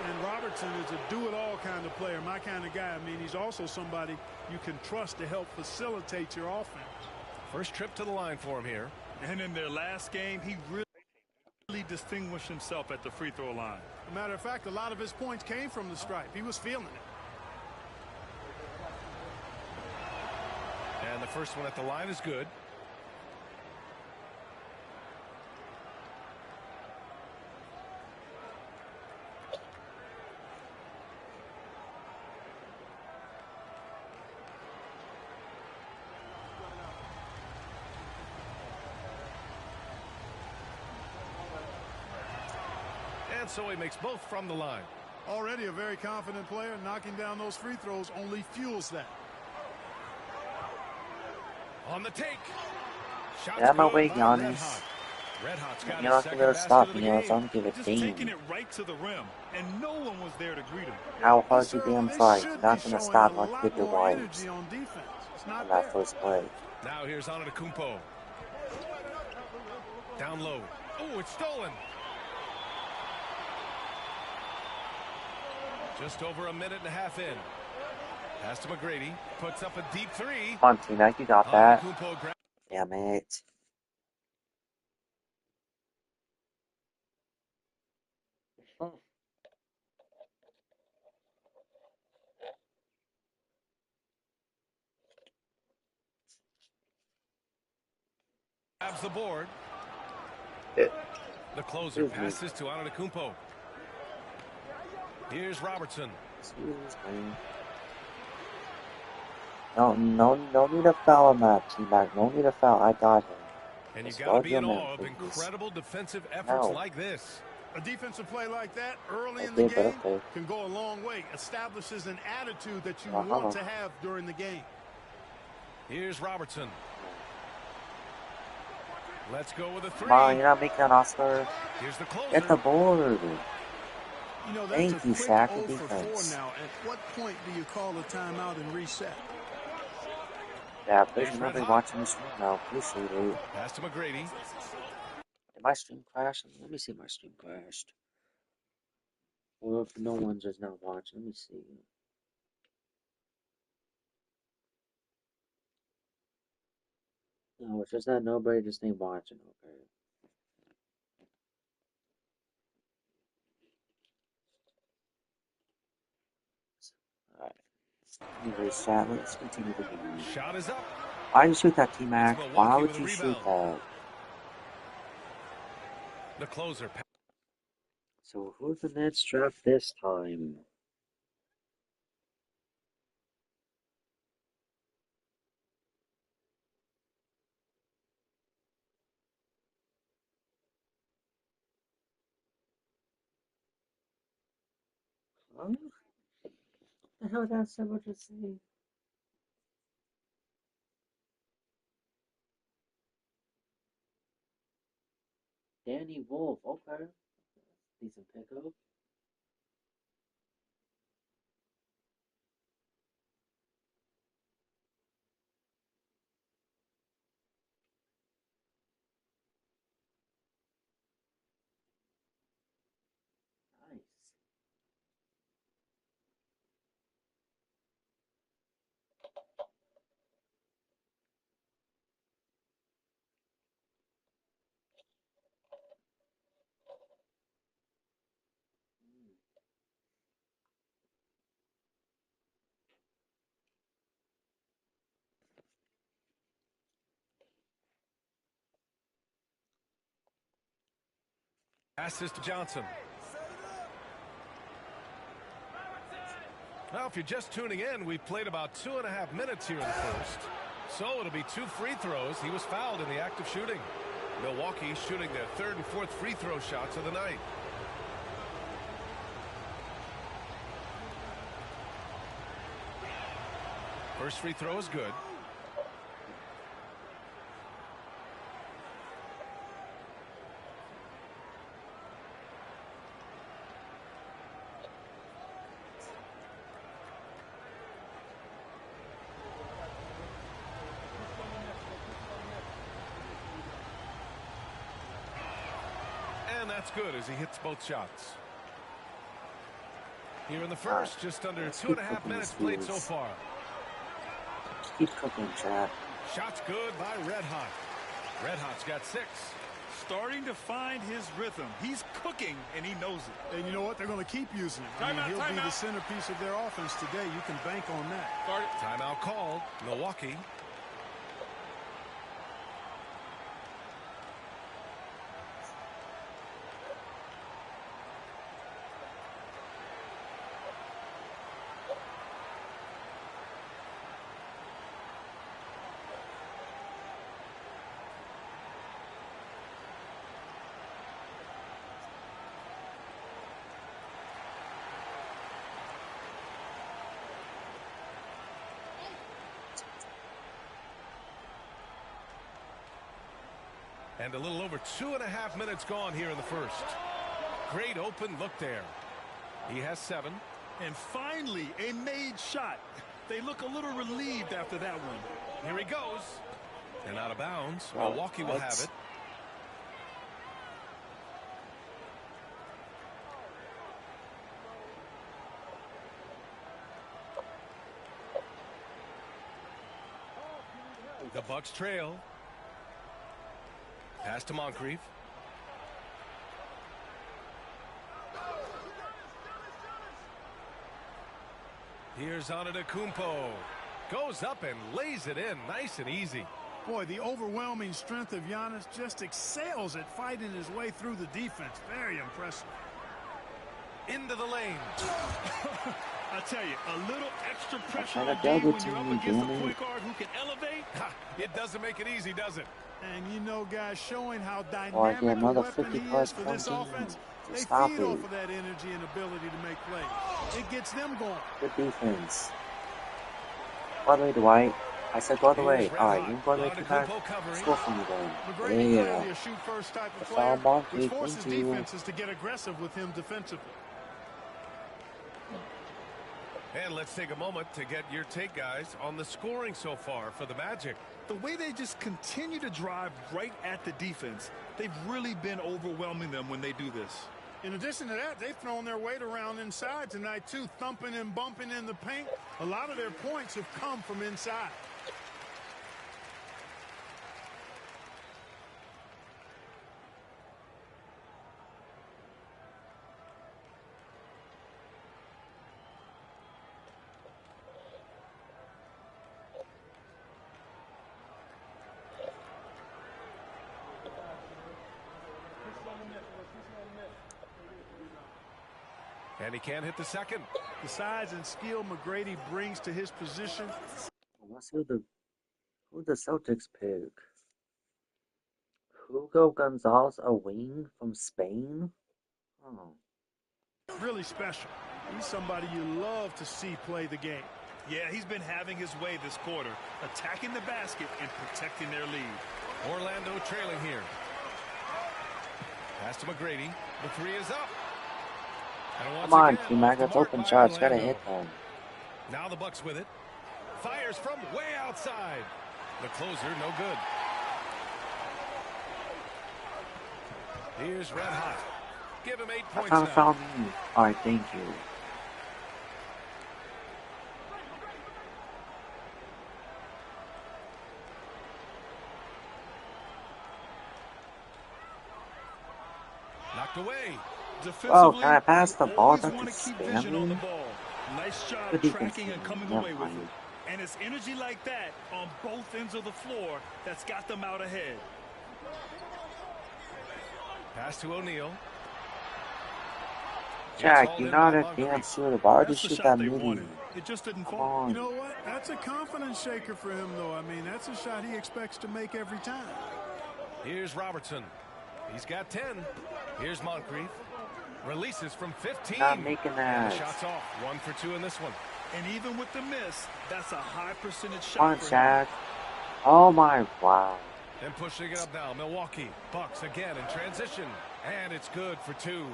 And Robertson is a do-it-all kind of player, my kind of guy. I mean, he's also somebody you can trust to help facilitate your offense. First trip to the line for him here. And in their last game, he really distinguished himself at the free throw line. As a matter of fact, a lot of his points came from the stripe. He was feeling it. And the first one at the line is good. And so he makes both from the line. Already a very confident player. Knocking down those free throws only fuels that. On the take. Shots Get out of my good way, by Giannis. Red Hot's got You're not his gonna be able to second stop basket me, of or the else I game. don't give a Just taking damn. it right to the rim, and no one was there to greet him. How hard Sir, you damn they try. should You're be not gonna showing stop a much lot with your more wives energy on defense. It's not on that there. first play. Now here's Antetokounmpo. Down low. Oh, it's stolen. Just over a minute and a half in. Pass to McGrady. Puts up a deep three. Come on, T-Mac, you got that. Antetokounmpo Damn it. grabs the board. Eh. The closer Excuse me. passes to Antetokounmpo. Here's Robertson. Excuse me. No need to foul on that, T-Mac. No need to foul. I got him. And you Just got to guard be your in man, awe of please. incredible defensive efforts No. like this. A defensive play like that early in the Okay, but game okay. can go a long way. Establishes an attitude that you Uh-huh. want to have during the game. Here's Robertson. Let's go with a three. Come on, you're not making an Oscar. Here's the closer. Get the board. You know, that's Thank a you, quick Shaq, 0 for for 4 defense. now. At what point do you call a timeout and reset? Yeah, please Here's remember Red watching the stream now. Appreciate it. Pass to McGrady. Did my stream crash? Let me see if my stream crashed. Or if no one's just not watching. Let me see. No, it's just that nobody just ain't watching, okay. Alright. Anyways, chat, let's continue the game. Shot is up. Why you shoot that, T-Mac? It's Why Milwaukee would with a you shoot rebound. that? The closer. So who's the Nets draft this time? Huh? What the hell that someone just say? Danny Wolf, okay. Decent pickup. Nice. Passes to Johnson. Now, if you're just tuning in, we've played about 2.5 minutes here in the first. So it'll be 2 free throws. He was fouled in the act of shooting. Milwaukee shooting their 3rd and 4th free throw shots of the night. First free throw is good. And that's good as he hits both shots. Here in the first, just under 2.5 minutes played so far. Keep cooking, chat. Shot's good by Red Hot. Red Hot's got 6. Starting to find his rhythm. He's cooking, and he knows it. And you know what? They're going to keep using him. He'll be the centerpiece of their offense today. You can bank on that. Timeout called. Milwaukee. And a little over 2.5 minutes gone here in the first. Great open look there. He has 7. And finally, a made shot. They look a little relieved after that one. Here he goes. And out of bounds. Milwaukee will have it. The Bucks trail. Pass to Moncrief. Here's Antetokounmpo. Goes up and lays it in nice and easy. Boy, the overwhelming strength of Giannis just excels at fighting his way through the defense. Very impressive. Into the lane. I tell you, a little extra pressure on D when you're up against a point guard who can elevate. It doesn't make it easy, does it? And you know, guys, showing how dynamic a weapon he is for this offense, they feed off of that energy and ability to make plays. It gets them going. Good defense. Go the way, Dwight. I said go the way. Alright, you can go the way tonight. Let's go from the game. Yeah. A shoot first type of player, which forces defenses to get aggressive with him defensively. And let's take a moment to get your take, guys, on the scoring so far for the Magic. The way they just continue to drive right at the defense, they've really been overwhelming them when they do this. In addition to that, they've thrown their weight around inside tonight, too, thumping and bumping in the paint. A lot of their points have come from inside. And he can't hit the second. The size and skill McGrady brings to his position. Let's see who the Celtics pick. Hugo Gonzalez, a wing from Spain? Oh. Really special. He's somebody you love to see play the game. Yeah, he's been having his way this quarter, attacking the basket and protecting their lead. Orlando trailing here. Pass to McGrady. The three is up. Come on, T-Mac, that's open shots. Gotta hit them. Now the Bucks with it. Fires from way outside. The closer, no good. Here's Red Hot. Give him 8 points now. Found me. Alright, thank you. Knocked away. Oh, can I pass the ball? That's Want to keep spamming? vision on the ball. Nice job Good tracking and coming away with mind. it. And it's energy like that on both ends of the floor that's got them out ahead. Pass to O'Neal. Jack, you're not a damn shooter. Why would you That's the shoot shot that they midi? wanted. It just didn't Come fall. on. You know what? That's a confidence shaker for him, though. I mean, that's a shot he expects to make every time. Here's Robertson. He's got 10. Here's Moncrief. Releases from 15. Not making And that. the shot's off. 1 for 2 in this one. And even with the miss, that's a high percentage Come on, shot for him. Shaq. Oh my, wow. And pushing it up now. Milwaukee. Bucks again in transition. And it's good for 2.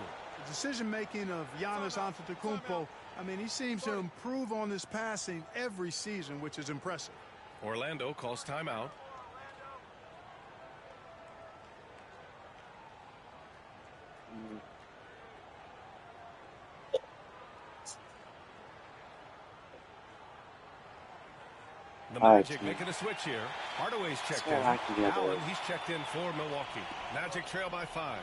The decision-making of Giannis Antetokounmpo, I mean, he seems to improve on his passing every season, which is impressive. Orlando calls timeout. The Magic making a switch here. Hardaway's checked in. Allen, he's checked in for Milwaukee. Magic trail by 5.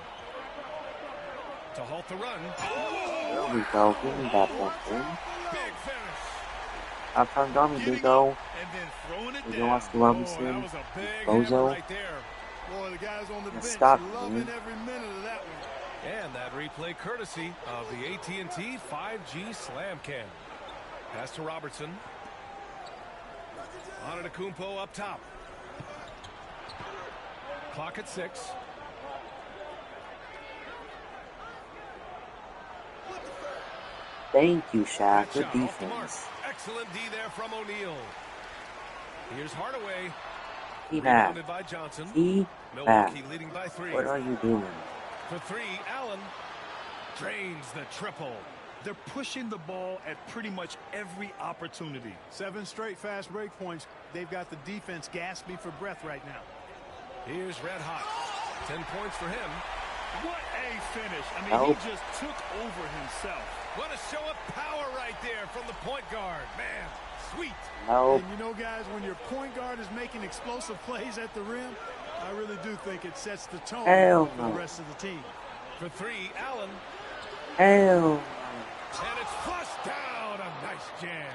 To halt the run. There we go. Give me that one thing. Big finish. I found Dummy, big O. And then throwing it You down. want to Robinson? That was a big Bozo. hammer right there. Boy, the guys on the bench Stop, loving man. every minute of that one. And that replay courtesy of the AT&T 5G Slam Cam. Pass to Robertson. Antetokounmpo up top. Clock at 6. Thank you, Shaq. Good Shot off the mark. defense. Excellent D there from O'Neal. Here's Hardaway. T-Mac. Rebounded by Johnson. T-Mac. Milwaukee leading by 3. What are you doing? For 3, Allen drains the triple. They're pushing the ball at pretty much every opportunity. 7 straight fast break points. They've got the defense gasping for breath right now. Here's Red Hot. 10 points for him. What a finish. I mean, Nope. he just took over himself. What a show of power right there from the point guard. Man, sweet. Nope. And you know, guys, when your point guard is making explosive plays at the rim, I really do think it sets the tone Hell for no. the rest of the team. For 3, Allen. Hell. And it's flushed down. A nice jam.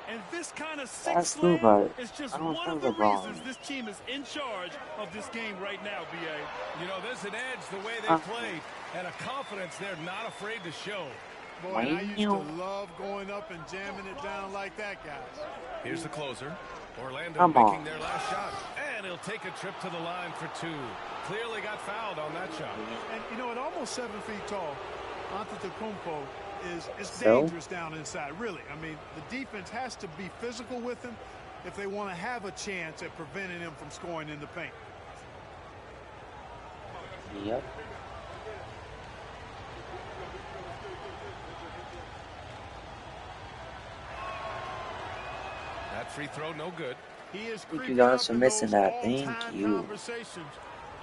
And this kind of That's six true, slam but is just I don't one think of the LeBron. reasons this team is in charge of this game right now, B.A. You know, there's an edge the way they played and a confidence they're not afraid to show. Boy, I used to love going up and jamming it down like that, guys. Here's the closer. Orlando Come making on. their last shot. And he'll take a trip to the line for 2. Clearly got fouled on that shot. And, you know, at almost 7 feet tall, Antetokounmpo is So? dangerous down inside, really. I mean, the defense has to be physical with him if they want to have a chance at preventing him from scoring in the paint. Yep. That free throw, no good. He is Thank you creeping guys up for in missing those that. Thank all-time you. conversations.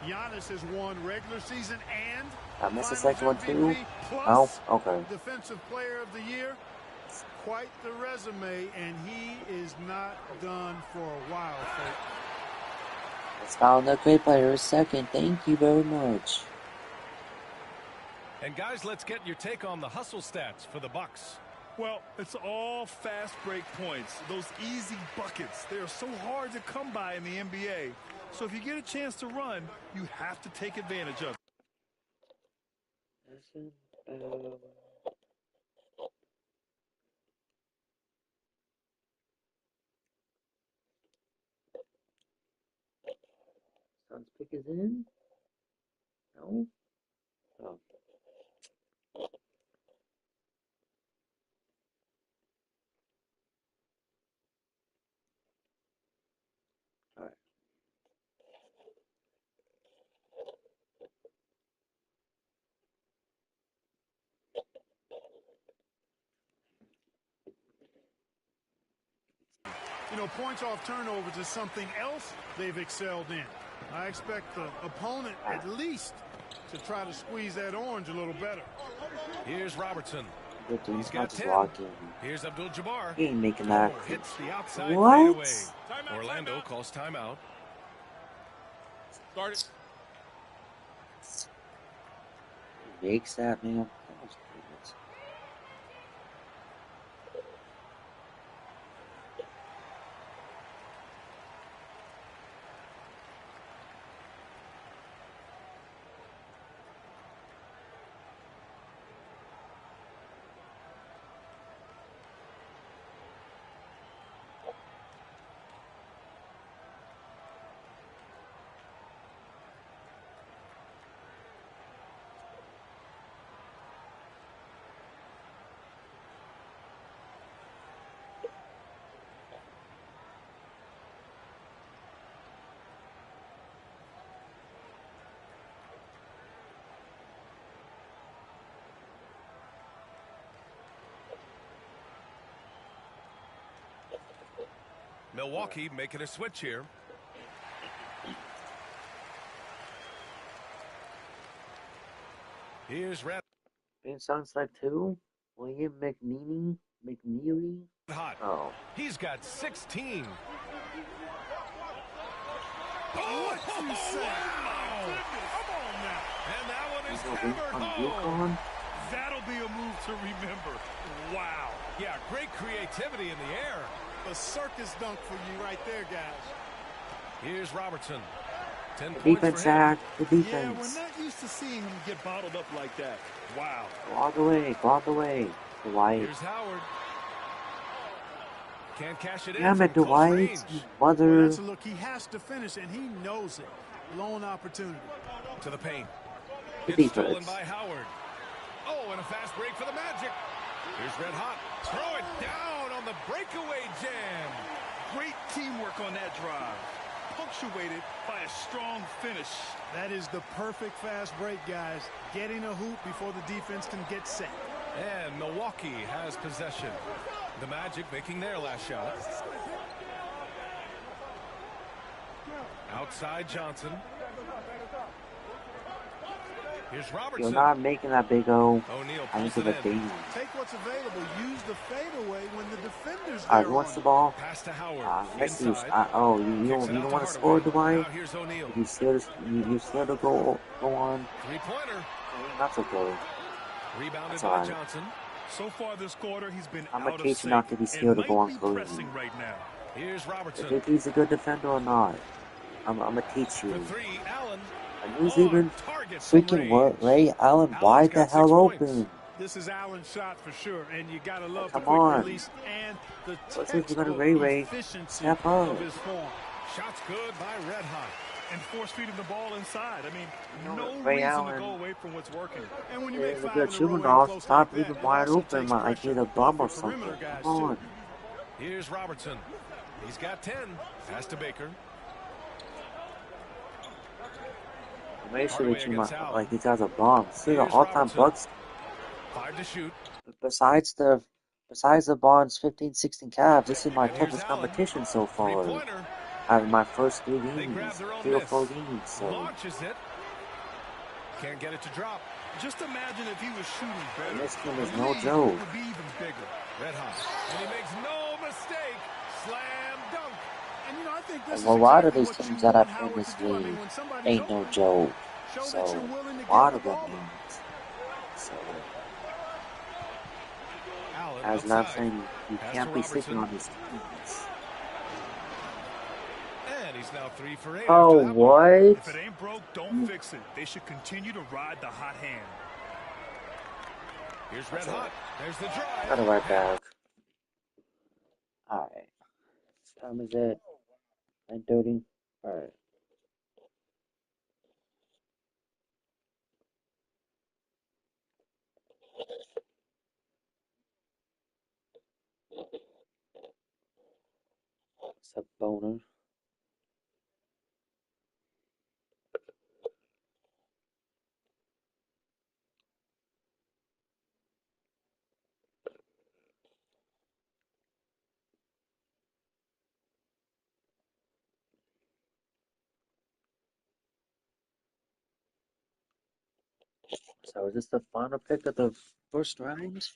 Giannis has won regular season and I missed the Finals second one too. MVP Oh, plus okay. Defensive Player of the Year. Quite the resume, and he is not done for a while, folks. Let's found the great player second. Thank you very much. And guys, let's get your take on the hustle stats for the Bucks. Well, it's all fast break points. Those easy buckets. They are so hard to come by in the NBA. So if you get a chance to run, you have to take advantage of it. Suns pick is in. No. Oh. Alright. You know, points off turnovers is something else they've excelled in. I expect the opponent at least to try to squeeze that orange a little better. Here's Robertson. He's got 10. Walking. Here's Abdul-Jabbar. He ain't making that. Hits the outside What? fadeaway. Orlando calls timeout. Start it. He makes that, man. Milwaukee making a switch here. Here's Red. It sounds like two. William McNeely. Hot. Oh. He's got 16. What you say? Wow. Come on now. And that one is He's hammered on home. Yukon. That'll be a move to remember. Wow. Yeah, great creativity in the air. A circus dunk for you right there, guys. Here's Robertson. 10 The points defense, for him. Zach. The Yeah, defense. we're not used to seeing him get bottled up like that. Wow. Go all the way. Go all the way. Dwight. Here's Howard. Can't cash it in Damn from it, close Dwight. range. You Well, mother. that's a look. He has to finish, and he knows it. Lone opportunity. To the paint. The It's stolen defense. by Howard. Oh, and a fast break for the Magic. Here's Red Hot. Throw it down on the breakaway jam. Great teamwork on that drive. Punctuated by a strong finish. That is the perfect fast break, guys. Getting a hoop before the defense can get set. And Milwaukee has possession. The Magic making their last shot. Outside Johnson. Here's Robertson. You're not making that big O. O'Neal I pulls think it of a in. thing. Take what's available. Use the fadeaway when the defender's there. Alright, what's the ball? Pass to Howard. Let's use. Inside. Oh, you Kicks don't, it you out don't to want to score, Hardaway. Dwight? Now here's O'Neal. You scared to go on? Three-pointer. That's okay. Rebounded That's by all right. Johnson. So far this quarter, he's been I'm out gonna of teach sync you not to be and scared to might go on be Kobe. pressing right now. Here's If Robertson. he's a good defender or not. I'm gonna teach For you. three, Allen. And who's On even target from freaking range. Ray Allen Allen's wide the got 6 hell points. open? This is Allen's shot for sure, and you gotta love the Come quick on. release and the Let's see if we're gonna textbook Ray. efficiency Step up. of his form. Shots good by Red Hot. And force feeding the ball inside. I mean, no Ray reason Allen to go away from what's working. And when you is make a five good in a shooting row off. close Stop like leaving that, it wide also open takes like pressure he's a off bum your or something. perimeter guys, Come too. on. Here's Robertson. He's got 10. Pass to Baker. Make sure Hardaway that you against might, Allen. like these guys are bums. See the Here's all-time Robertson. Bucks. 5 to shoot. Besides the Bonds 15-16 Cavs, this is my And here's toughest Allen. competition so far. Three-pointer. Out of my first 3 They games, grab their own 3 or miss. 4 games. So Launches it. Can't get it to drop. Just imagine if he was shooting better. and this team is The no lead joke. would be even bigger. Red Hot. And he makes no mistake. Slam dunk. And, you know, I think this And a is lot of exactly these what teams you that want I've played Howard this to do. I mean, league when somebody's ain't no open, joke. show So that you're willing to a lot get of the them ball. ain't. So Allen as I'm outside. saying, you Pass can't to be sleeping Robertson. on these teams. And he's now 3 for 8 Oh, after that one. what? If it ain't broke, don't fix it. They should continue to ride the hot hand. Here's Red Hot. There's the drive. Got it right back. Alright. What time is it? 9:30. Alright. What's up, boner? So is this the final pick of the first round?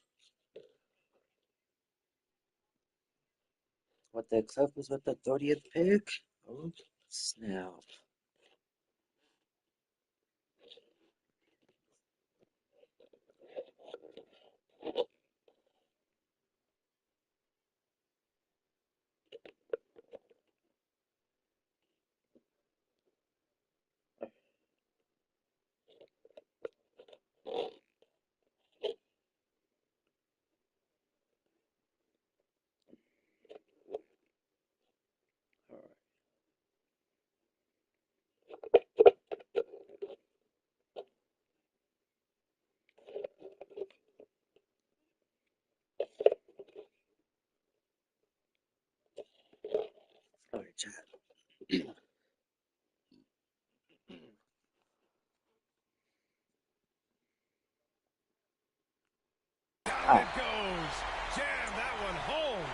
What the Clippers with the 30th pick? Oh, snap. Alright, chat. Down it goes. Jam that one home.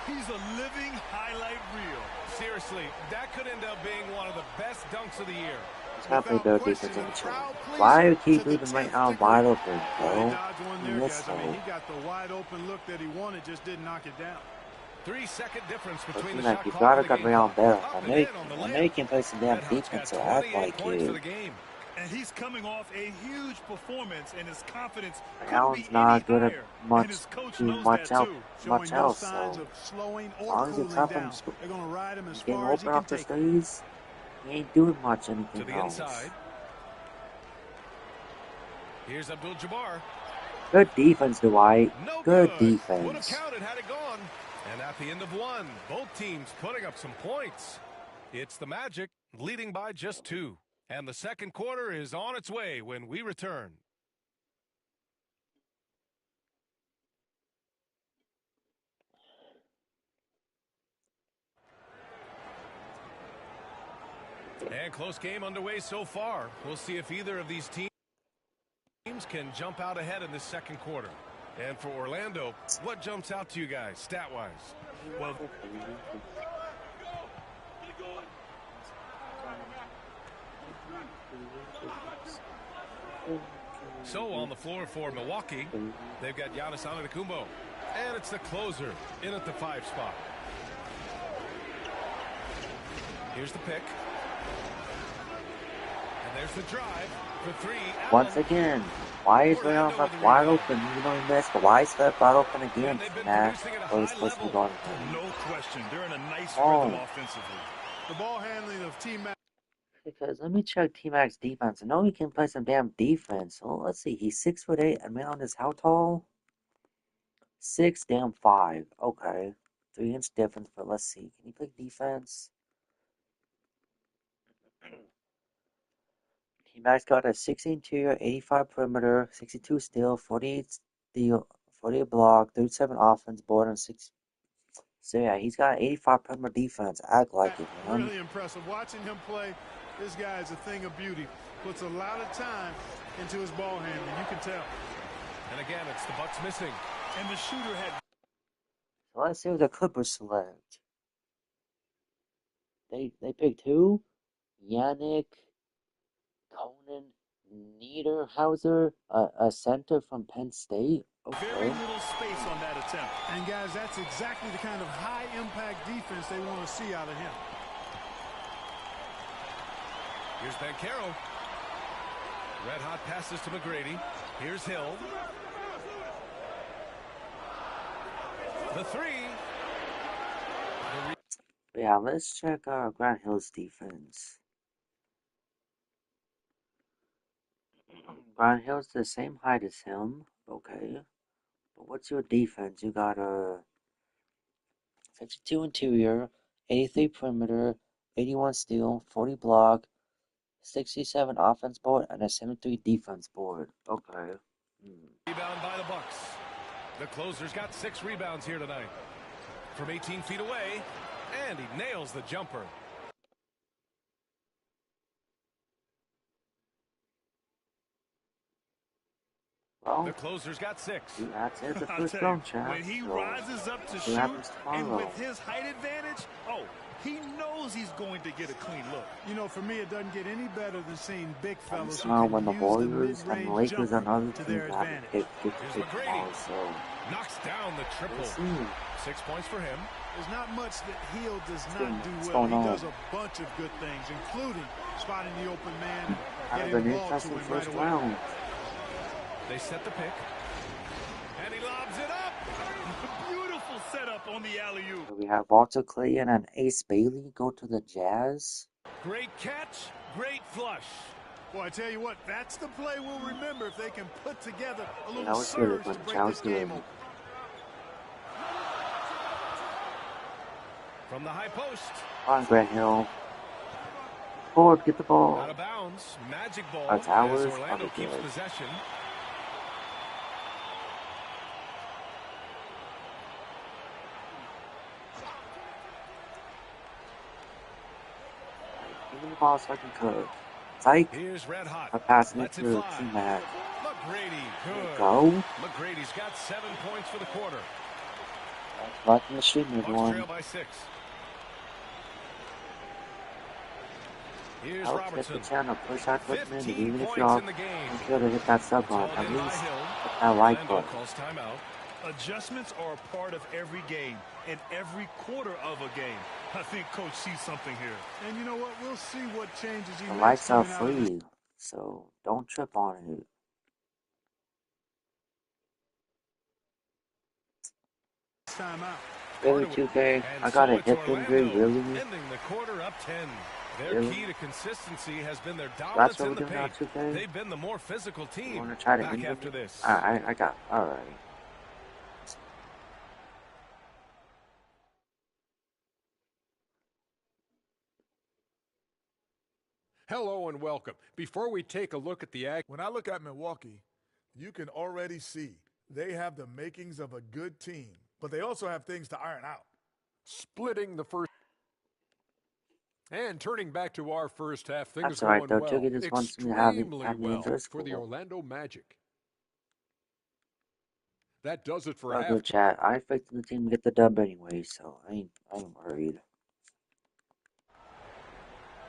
He's a living highlight reel. Seriously, that could end up being one of the best dunks of the year. He's not playing better defense in the show. Why do you keep leaving right now wide open, bro? He missed I mean, he got the wide open look that he wanted, just didn't knock it down. 3-second difference between the Like, shot you clock gotta and the cut game around clock. better. Up I and know, in on the I know you layup. can play some damn Red Hot's defense, got so act 28 like points for you. the game. And he's coming off a huge performance, and his confidence couldn't Allen's be not any good at higher. much, And his coach doing knows much that too. Showing no else, signs so of slowing as or long as you cooling cut him, down. They're going to ride him as getting far as he open can off the take him. threes, he ain't doing much To anything the else. inside. Here's Abdul-Jabbar. Good defense, Dwight. No Good good. Would have defense. counted had it gone. And at the end of one, both teams putting up some points. It's the Magic leading by just 2. And the second quarter is on its way when we return. And close game underway so far. We'll see if either of these teams can jump out ahead in this second quarter. And for Orlando, what jumps out to you guys stat-wise? Well, so on the floor for Milwaukee, they've got Giannis Antetokounmpo. And it's the closer in at the 5 spot. Here's the pick. And there's the drive for 3. Once again, why is Leon left wide open even though he missed? But why is left wide open again? Nah, or he's supposed to be going. no question. They're in a nice rhythm offensively. The ball handling of T-Mac. Because let me check T-Mac's defense. I know he can play some damn defense. Well, let's see. He's 6'8", and man is how tall? 6'5". Okay, 3-inch difference. But let's see. Can he play defense? T-Mac's got a 60 interior, 85 perimeter, 62 steal, 48 steal, 48 block, 37 offense board, and 6. So yeah, he's got 85 perimeter defense. Act like it, man. Really impressive. Watching him play, this guy is a thing of beauty. Puts a lot of time into his ball handling. You can tell. And again, it's the Bucks missing. And the shooter had... So let's see what the Clippers select. They picked who? Yannick Conan Niederhauser, a center from Penn State. Okay. Very little space on that attempt. And guys, that's exactly the kind of high-impact defense they want to see out of him. Here's Banchero. Red hot passes to McGrady. Here's Hill. The 3. Yeah, let's check Grant Hill's defense. Grant Hill's the same height as him. Okay. But what's your defense? You got a 52 interior, 83 perimeter, 81 steal, 40 block, 67 offense board, and a 73 defense board. Okay. Rebound by the Bucks. The closer's got 6 rebounds here tonight. From 18 feet away, and he nails the jumper. Well, the closer's got 6. That's it, the first round, chat. When he rises up to see shoot, and with his height advantage, he knows he's going to get a clean look. You know, for me, it doesn't get any better than seeing big fellas who when the can use Warriors the and the mid-range Lakers and jumper other to their teams have advantage. Here's McGrady. So knocks down the triple. 6 points for him. There's not much that Hill does not do what's well. going He on? does a bunch of good things, including spotting the open man, Kind getting of the an ball to interesting him right first away. round. They set the pick. And he lobs it up. Beautiful setup on the alley-oop. So we have Walter Clayton and Ace Bailey go to the Jazz. Great catch, great flush. Boy, I tell you what, that's the play we'll remember if they can put together a little that was good, surge to but break that this was good. game open. From the high post. On Grant Hill. Forward, get the ball. Out of bounds. Magic ball. That's ours. As Orlando keeps Good. possession. Give me the ball so I can cook. Psych. Here's Red Hot. I'm passing it Lets to fly. T-Mac. McGrady. There you Good. go. McGrady's got 7 points for the quarter. Watching the stream, Bucks everyone. trail by 6. Here's Alex, hit Robertson. the channel, push out with me, 15 even if points y'all in the game. make sure to hit that sub It's button, all at in by least Hill. hit that like Orlando button. calls timeout. Adjustments are a part of every game and every quarter of a game. I think Coach sees something here. And you know what? We'll see what changes he The makes likes are coming out of this free, so don't trip on it. timeout. Really, 2K? I got a hip injury, really? Ending the quarter up 10. Their Really? key to consistency has been their That's dominance what in we're the doing now, paint. 2K? They've been the more physical You team. wanna try to Back injure after me? this. I got, alright. Hello and welcome. Before we take a look at the act, When I look at Milwaukee, you can already see they have the makings of a good team, but they also have things to iron out. splitting the first and turning back to our first half, things That's are alright going though, well, 2K just wants me to have extremely me well injured for the school. Orlando Magic. That does it for Oh, half. good chat. I expected the team to get the dub anyway, so I ain't worried.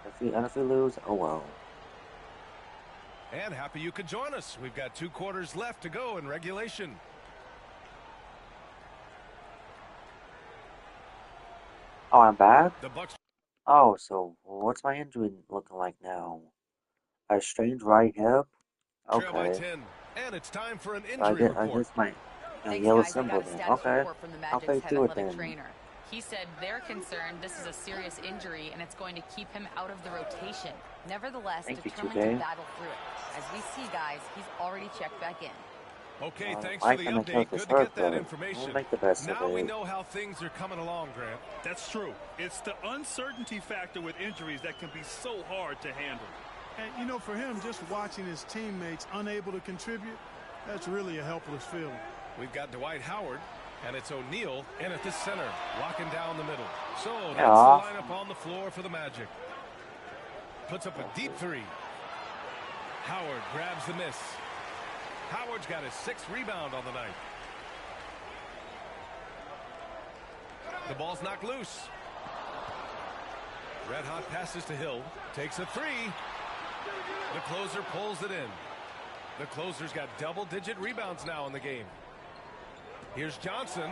If we lose, oh well. And happy you could join us. We've got 2 quarters left to go in regulation. Oh, I'm back? The Bucks Oh, so what's my injury looking like now? A strained right hip? trail by Okay. 10. And it's time for an So I injury guess report. my Thanks, yellow guys. I symbol got a then. status Okay. report from the I'll Magic's fade head through it athletic then. trainer. He said they're concerned this is a serious injury and it's going to keep him out of the rotation. Nevertheless, Thank you, determined 2K. to battle through it. As we see, guys, he's already checked back in. Okay, thanks I for the can make update. this Good to hurt, get that but information. we'll make the best Now of we it. know how things are coming along, Grant. That's true. It's the uncertainty factor with injuries that can be so hard to handle. And, you know, for him, just watching his teammates unable to contribute, that's really a helpless feeling. We've got Dwight Howard, and it's O'Neal in at the center, locking down the middle. So that's Yeah. the lineup on the floor for the Magic. Puts up a deep 3. Howard grabs the miss. Howard's got his 6th rebound on the night. The ball's knocked loose. Red Hot passes to Hill. Takes a 3. The closer pulls it in. The closer's got double-digit rebounds now in the game. Here's Johnson.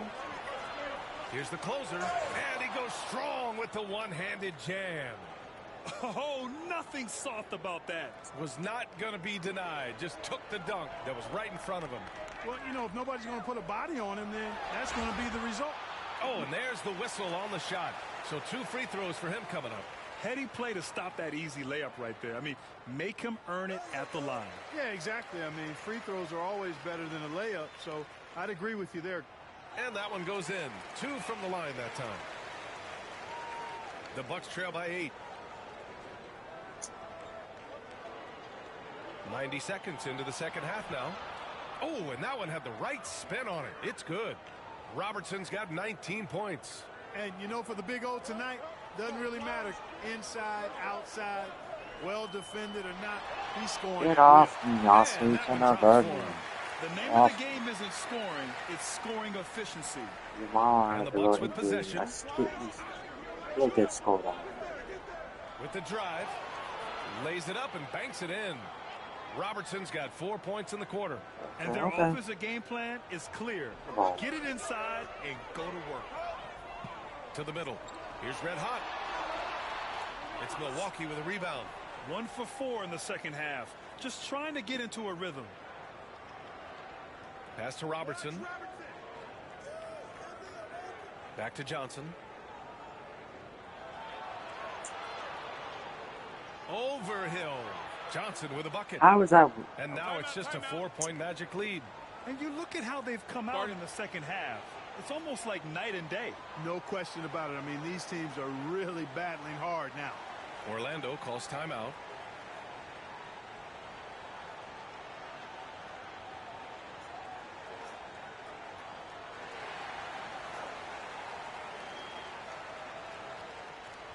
Here's the closer. And he goes strong with the one-handed jam. Oh, nothing soft about that. Was not going to be denied. Just took the dunk that was right in front of him. Well, you know, if nobody's going to put a body on him, then that's going to be the result. Oh, and there's the whistle on the shot. So 2 free throws for him coming up. Heady play to stop that easy layup right there. I mean, make him earn it at the line. Yeah, exactly. I mean, free throws are always better than a layup, so I'd agree with you there. And that one goes in. 2 from the line that time. The Bucks trail by 8. 90 seconds into the second half now. Oh, and that one had the right spin on it. It's good. Robertson's got 19 points. And, you know, for the Big O tonight, doesn't really matter inside, outside, well defended or not. He's scoring. Get off me, y'all. So you cannot guard me. The name of the game isn't scoring, it's scoring efficiency. And the Bucks with possession. He'll get scored on. With the drive, lays it up and banks it in. Robertson's got 4 points in the quarter. And their offensive game plan is clear. Get it inside and go to work. To the middle. Here's Red Hot. It's Milwaukee with a rebound. 1 for 4 in the second half. Just trying to get into a rhythm. Pass to Robertson. Back to Johnson. Overhill. Johnson with a bucket. How was that? And now it's just a 4-point Magic lead. And you look at how they've come out in the second half. It's almost like night and day. No question about it. I mean, these teams are really battling hard now. Orlando calls timeout.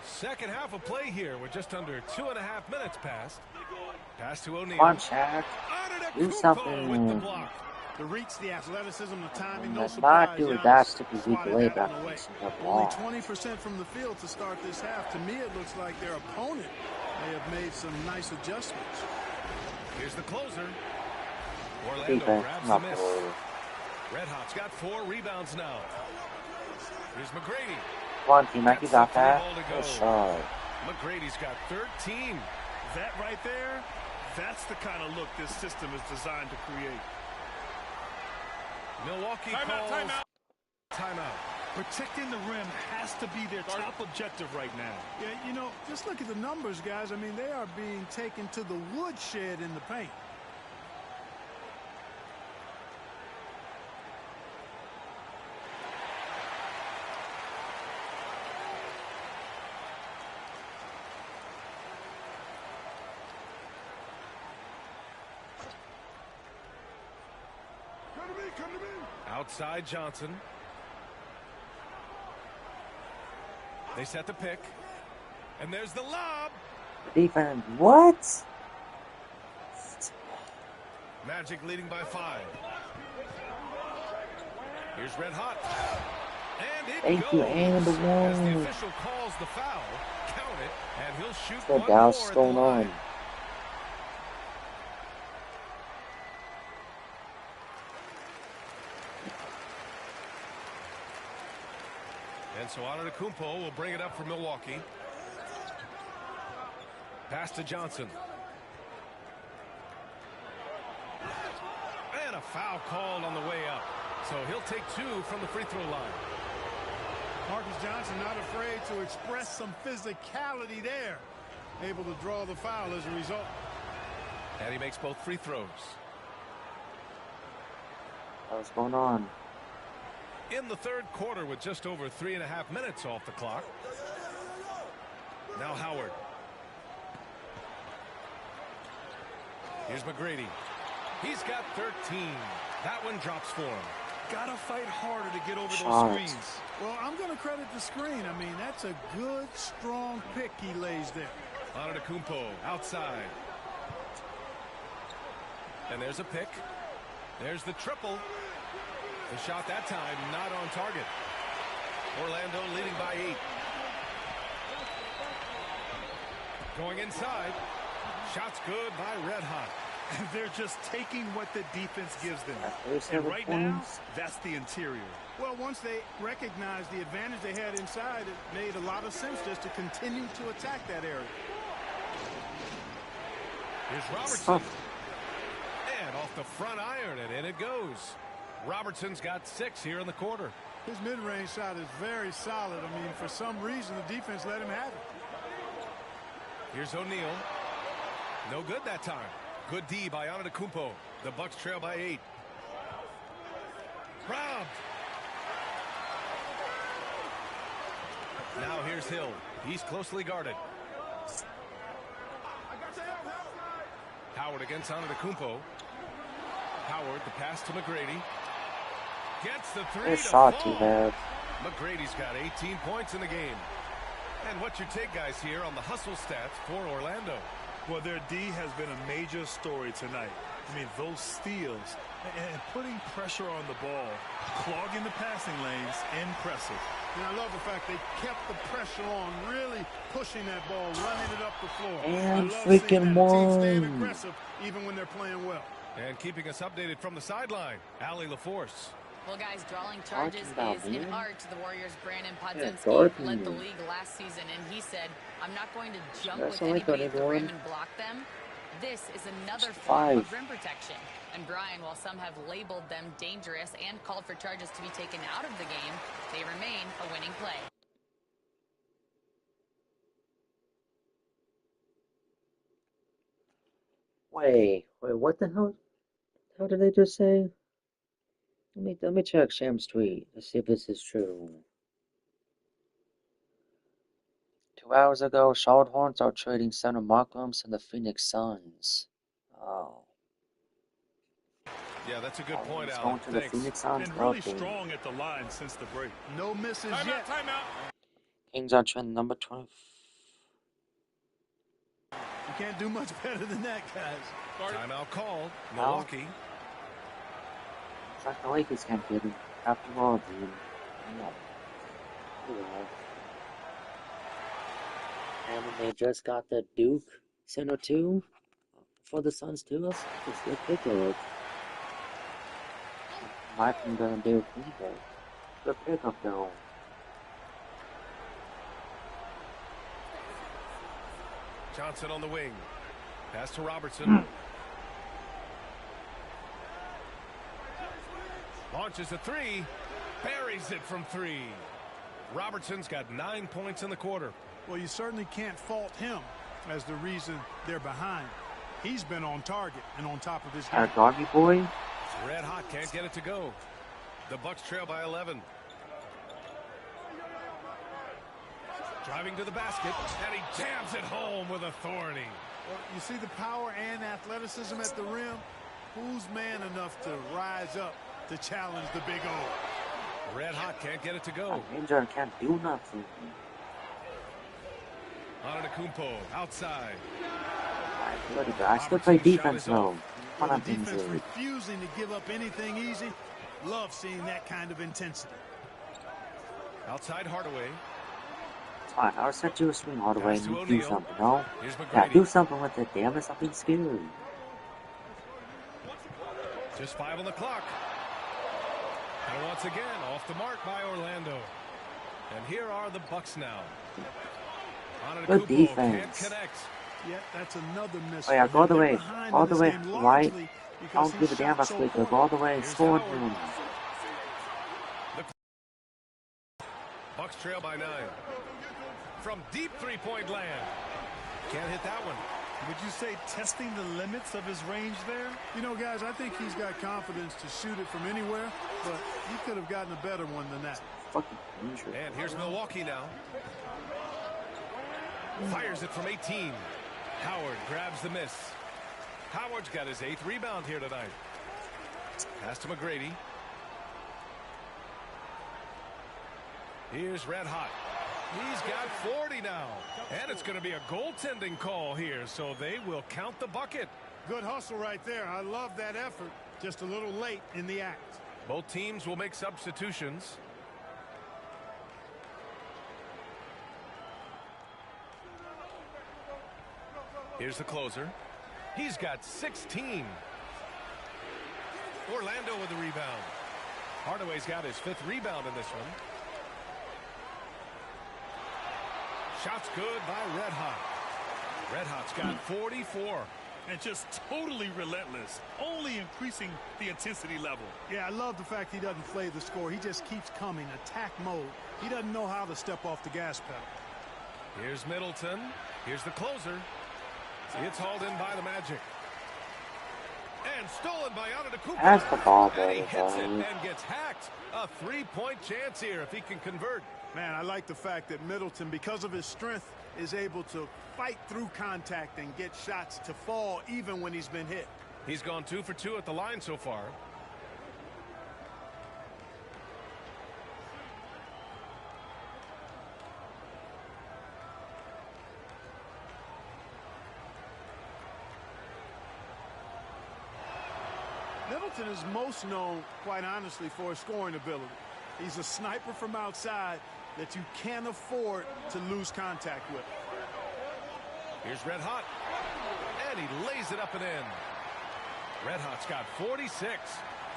Second half of play here with just under 2.5 minutes passed. Pass to O'Neal. Come on, Shaq. Do something. With the block. The reach, the athleticism, the timing, no Let's surprise. not do it. That's to be away back. Only 20% from the field to start this half. To me, it looks like their opponent may have made some nice adjustments. Here's the closer. Orlando grabs the miss. Red Hot's got 4 rebounds now. Here's McGrady. Come on, T-Mac, you got that. Good shot. McGrady's got 13. That right there, that's the kind of look this system is designed to create. Milwaukee calls timeout. Protecting the rim has to be their top objective right now. Yeah, you know, just look at the numbers, guys. I mean, they are being taken to the woodshed in the paint. Outside Johnson. They set the pick. And there's the lob. Defense. What? Magic leading by 5. Here's Red Hot. And it Thank you, and the one. As the official calls the foul, count it, and he'll shoot What one the hell's more going on? And so Antetokounmpo will bring it up for Milwaukee. Pass to Johnson. And a foul called on the way up. So he'll take 2 from the free throw line. Marcus Johnson not afraid to express some physicality there. Able to draw the foul as a result. And he makes both free throws. What's going on? In the third quarter with just over 3.5 minutes off the clock. Now Howard. Here's McGrady. He's got 13. That one drops for him. Gotta fight harder to get over those screens. Well, I'm going to credit the screen. I mean, that's a good, strong pick he lays there. Antetokounmpo outside. And there's a pick. There's the triple. The shot that time not on target. Orlando leading by 8. Going inside. Shots good by Red Hot. They're just taking what the defense gives them. And right now, that's the interior. Well, once they recognized the advantage they had inside, it made a lot of sense just to continue to attack that area. Here's Robertson. And off the front iron, and in it goes. Robertson's got 6 here in the quarter. His mid-range shot is very solid. I mean, for some reason, the defense let him have it. Here's O'Neal. No good that time. Good D by Antetokounmpo. The Bucks trail by 8. Robbed. Now here's Hill. He's closely guarded. Howard against Antetokounmpo. Howard, the pass to McGrady. Gets the three Nice to shot, fall. T-Bag. McGrady's got 18 points in the game. And what's your take, guys, here on the hustle stats for Orlando? Well, their D has been a major story tonight. I mean, those steals and putting pressure on the ball, clogging the passing lanes, impressive. And I love the fact they kept the pressure on, really pushing that ball, running it up the floor. And I love freaking seeing that. Team staying won. aggressive even when they're playing well. And keeping us updated from the sideline, Allie LaForce. Well, guys, drawing charges is an art. The Warriors' Brandon Podzinski led the league last season, and he said, I'm not going to jump with anybody at the rim and block them. This is another form of rim protection. And Brian, while some have labeled them dangerous and called for charges to be taken out of the game, they remain a winning play. Wait, what the hell? How did they just say? Let me check Sham's tweet to see if this is true. 2 hours ago, Charlotte Hornets are trading center Mark Williams to the Phoenix Suns. Oh. Yeah, that's a good point, He's Alan. going to the Phoenix Suns. Been really strong at the line since the break. No misses yet. Timeout. Kings are trending number 20. You can't do much better than that, guys. Timeout called. Milwaukee. It's like the Lakers can't get him. After all, dude. No. And they just got the Duke Center 2 for the Suns too. That's a good pickup. Might be gonna do it. Good pickup though. Johnson on the wing. Pass to Robertson. Launches a three. Buries it from three. Robertson's got 9 points in the quarter. Well, you certainly can't fault him as the reason they're behind. He's been on target and on top of his game. Doggy boy. Red hot, can't get it to go. The Bucks trail by 11. Driving to the basket, and he jams it home with authority. Well, you see the power and athleticism at the rim. Who's man enough to rise up to challenge the Big O? Red hot, can't get it to go. Ninja can't do nothing. Antetokounmpo outside. I still play defense though. Well, the defense refusing to give up anything easy. Love seeing that kind of intensity. Outside Hardaway. Fine, I'll set you a swing all the way and you do something, no? Yeah, do something with it, damn it, something scary. Just 5 on the clock. And once again, off the mark by Orlando. And here are the Bucks now. Good defense. Can't connect. Yeah, that's another miss. Oh yeah, go all the way right. I don't give a damn about split, go all the way, score him. Bucks trail by 9. From deep three-point land. Can't hit that one. Would you say testing the limits of his range there? You know, guys, I think he's got confidence to shoot it from anywhere, but he could have gotten a better one than that. Fucking injury. And here's Milwaukee now. Fires it from 18. Howard grabs the miss. Howard's got his 8th rebound here tonight. Pass to McGrady. Here's Red Hot. He's got 40 now. And it's going to be a goaltending call here, so they will count the bucket. Good hustle right there. I love that effort. Just a little late in the act. Both teams will make substitutions. Here's the closer. He's got 16. Orlando with the rebound. Hardaway's got his 5th rebound in this one. Shots good by Red Hot. Red Hot's got 44. And just totally relentless, only increasing the intensity level. Yeah, I love the fact he doesn't play the score. He just keeps coming, attack mode. He doesn't know how to step off the gas pedal. Here's Middleton. Here's the closer. It's hauled in by the Magic. And stolen by Antetokounmpo. That's the ball, and he hits it and gets hacked. A 3-point chance here if he can convert. Man, I like the fact that Middleton, because of his strength, is able to fight through contact and get shots to fall even when he's been hit. He's gone 2 for 2 at the line so far. Middleton is most known, quite honestly, for his scoring ability. He's a sniper from outside that you can't afford to lose contact with. Here's Red Hot. And he lays it up and in. Red Hot's got 46.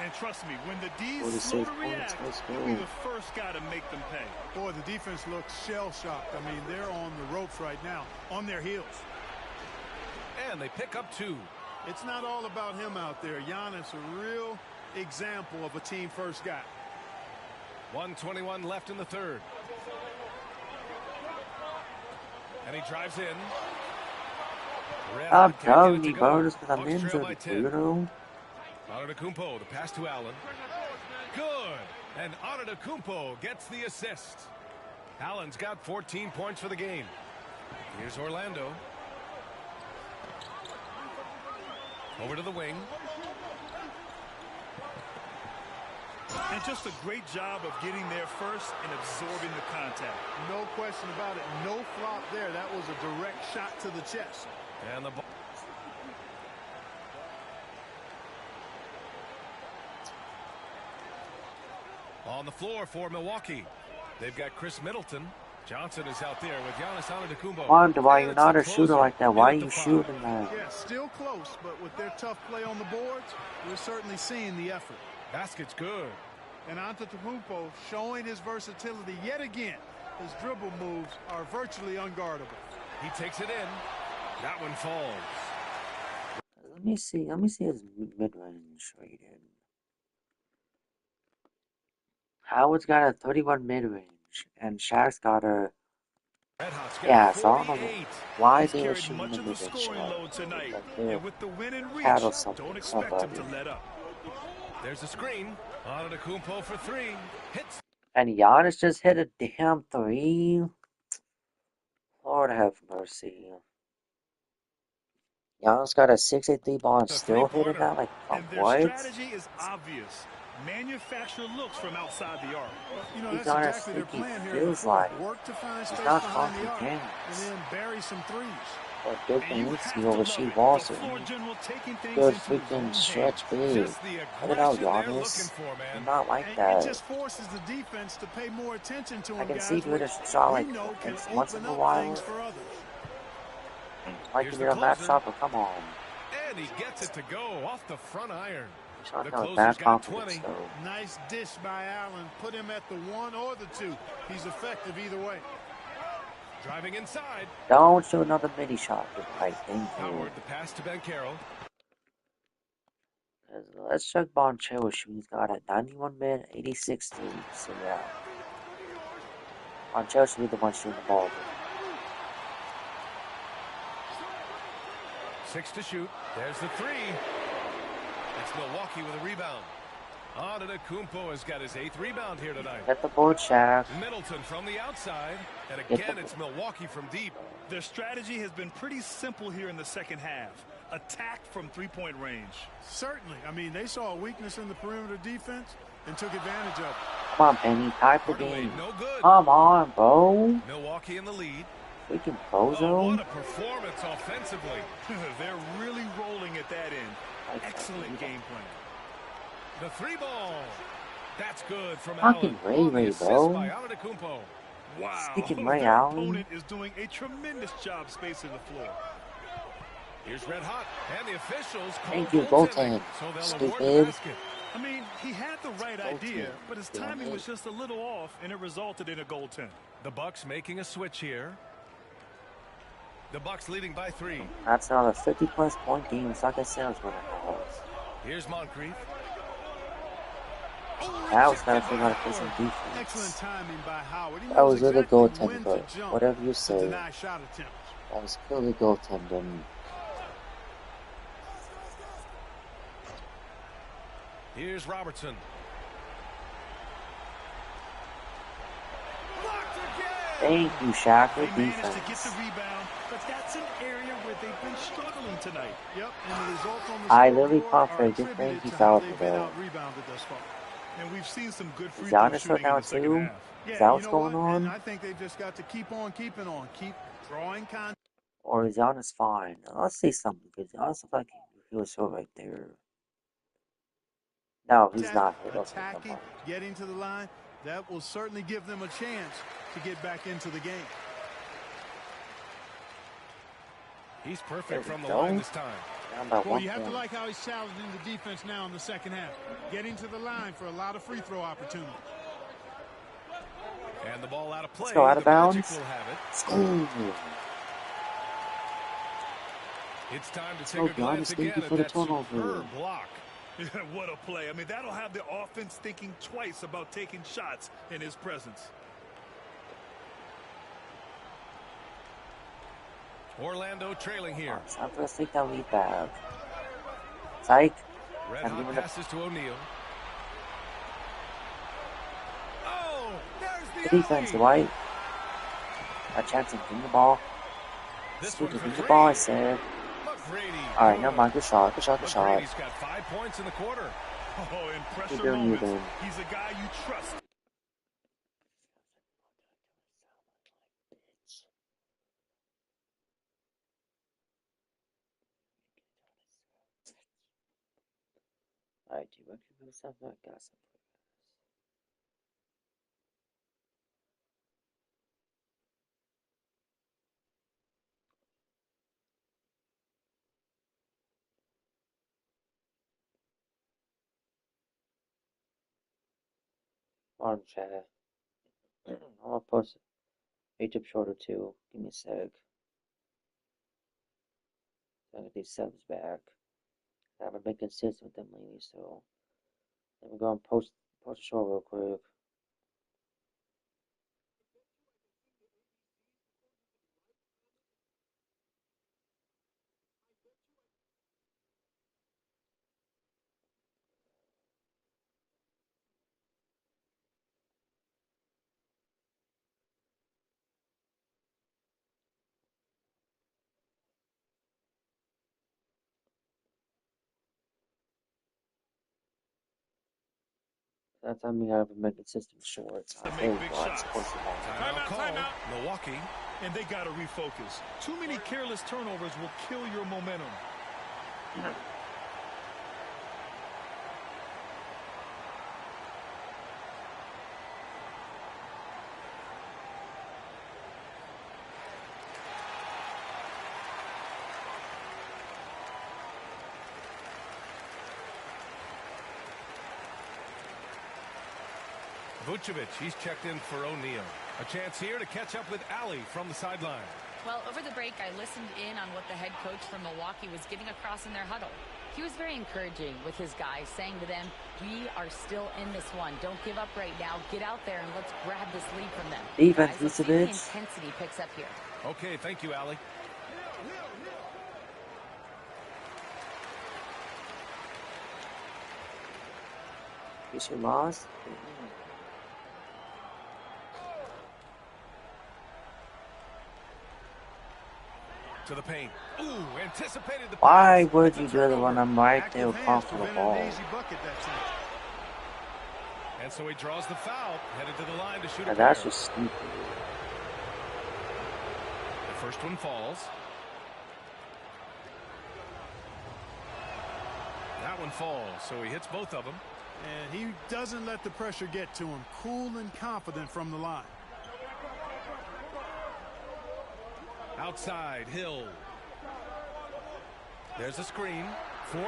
And trust me, when the D's slow to react, he'll be the first guy to make them pay. Boy, the defense looks shell-shocked. I mean, they're on the ropes right now, on their heels. And they pick up 2. It's not all about him out there. Giannis, a real example of a team-first guy. 1:21 left in the third. And he drives in. I'm telling you, bonus because I'm injured, weirdo. Antetokounmpo, the pass to Allen. Good. And Antetokounmpo gets the assist. Allen's got 14 points for the game. Here's Orlando. Over to the wing. And just a great job of getting there first and absorbing the contact. No question about it. No flop there. That was a direct shot to the chest. And the ball. On the floor for Milwaukee. They've got Chris Middleton. Johnson is out there with Giannis Antetokounmpo. Wonder why you're not a shooter like that. Why are you shooting that? Yeah, still close, but with their tough play on the boards, we're certainly seeing the effort. Basket's good. And Antetokounmpo showing his versatility yet again. His dribble moves are virtually unguardable. He takes it in. That one falls. Let me see his mid-range rated. Howard's got a 31 mid-range, and Shaq's got a... Yeah, so I don't know why they were shooting the mid-range shot. Tonight. Like and with the win and reach, cattle something. don't expect him to let up. There's a screen. Antetokounmpo for 3. Hits. And Giannis just hit a damn 3. Lord have mercy. Giannis got a 6-8 ball and still hitting that? Like, and their what? strategy is obvious. Manufacture looks from outside the arc. You know, He's that's not exactly their plan here. Feels like work to find space he's not behind the talking arc, games. and then bury some threes. But Dirk Nowitzki over Steve Walter. Good freaking stretch big. Look at how Giannis. I'm not like that. It just forces the defense to pay more attention to him. I can see doing a shot like once in a while. Like to be on that shot, but come on. And he gets it to go off the front iron. Shot got bad confidence, though. Nice dish by Allen. Put him at the 1 or the 2. He's effective either way. Driving inside. Don't show another mini shot. Right, thank you. Howard, the pass to Ben Carroll. Let's check Bonchero's shoot. He's got a 91 mid, 86 3. So yeah. Bonchero should be the one shooting the ball. 6 to shoot. There's the 3. It's Milwaukee with a rebound. Antetokounmpo has got his 8th rebound here tonight. Hit the board, Shaq. Middleton from the outside. And again, it's Milwaukee from deep. Their strategy has been pretty simple here in the second half. Attack from three-point range. Certainly. I mean, they saw a weakness in the perimeter defense and took advantage of it. Come on, Penny. Tie the game. No good. Come on, bro. Milwaukee in the lead. Freaking bozo. Oh, what a performance offensively. They're really rolling at that end. Excellent game plan. The 3 ball. That's good from fucking Allen. Ray, bro. By Antetokounmpo. Wow. Speaking Ray Their Allen. opponent is doing a tremendous job spacing the floor. Here's Red Hot, and the officials call Thank you, goaltend. So they'll Stupid. award the basket. I mean, he had the right idea, but his timing was just a little off, and it resulted in a goaltend. The Bucks making a switch here. The Bucks leading by 3. That's another 50-plus point game. It's like I said I was going to have. Here's Moncrief. That was gotta figure out to play some defense. Excellent timing by Howard. That was really goaltending, but whatever you say, deny shot attempts. that was clearly goaltending. Here's Robertson. Blocked again! Thank you, Shaq, for They managed defense. to get the rebound, but that's an area where they've been struggling tonight. Yep, and the results on the I literally scoreboard pop are faked it. attributed Thank you, to how foul they've for been that. out-rebounded thus far. And we've seen some good free Is throw Giannis shooting in now the second too? half. Is Yeah, that you what's know going what? on? And I think they've just got to keep on keeping on. Keep drawing contact. Or is Giannis fine? Let's say something, because Giannis looks like he was so right there. No, he's not. Attacking, getting to the line. That will certainly give them a chance to get back into the game. He's perfect from the line this time. Well, you have to like how he's challenging the defense now in the second half. Getting to the line for a lot of free throw opportunities. And the ball out of play. Let's go out of bounds. Will have it. Ooh. It's time to take a glance again at that superb block. What a play. I mean, that'll have the offense thinking twice about taking shots in his presence. Orlando trailing here. I'm going to take that lead back. Psych. Red hot passes to O'Neal. Oh, there's the defense, White. A chance to win the ball. Speaking of the ball, I said. Alright, never mind. Good shot. Good shot. Good shot. He's got 5 points in the quarter. Oh, in pressure moments, he's a guy you trust. Alright, do you recognize something? I got something. On chat. I'm gonna post YouTube short or two. Give me a sec. I get these subs back. I haven't been consistent with them lately, so let me go and post a short real quick. That time we haven't been consistent shorts. There we go. That's close to that. Timeout. Milwaukee, and they got to refocus. Too many careless turnovers will kill your momentum. Vucevic, he's checked in for O'Neal. A chance here to catch up with Ali from the sideline. Well, over the break, I listened in on what the head coach from Milwaukee was getting across in their huddle. He was very encouraging with his guys, saying to them, we are still in this one. Don't give up right now. Get out there and let's grab this lead from them. Defense, guys, let's see if the Vucevic. intensity picks up here. Okay, thank you, Ali. Guess you lost? To the paint. Ooh, anticipated the pass. Why would you do it when I'm right there across the ball? And so he draws the foul, headed to the line to shoot a That's pair. just stupid. The first one falls. That one falls, so he hits both of them. And he doesn't let the pressure get to him. Cool and confident from the line. Outside, Hill. There's a screen. 4-3.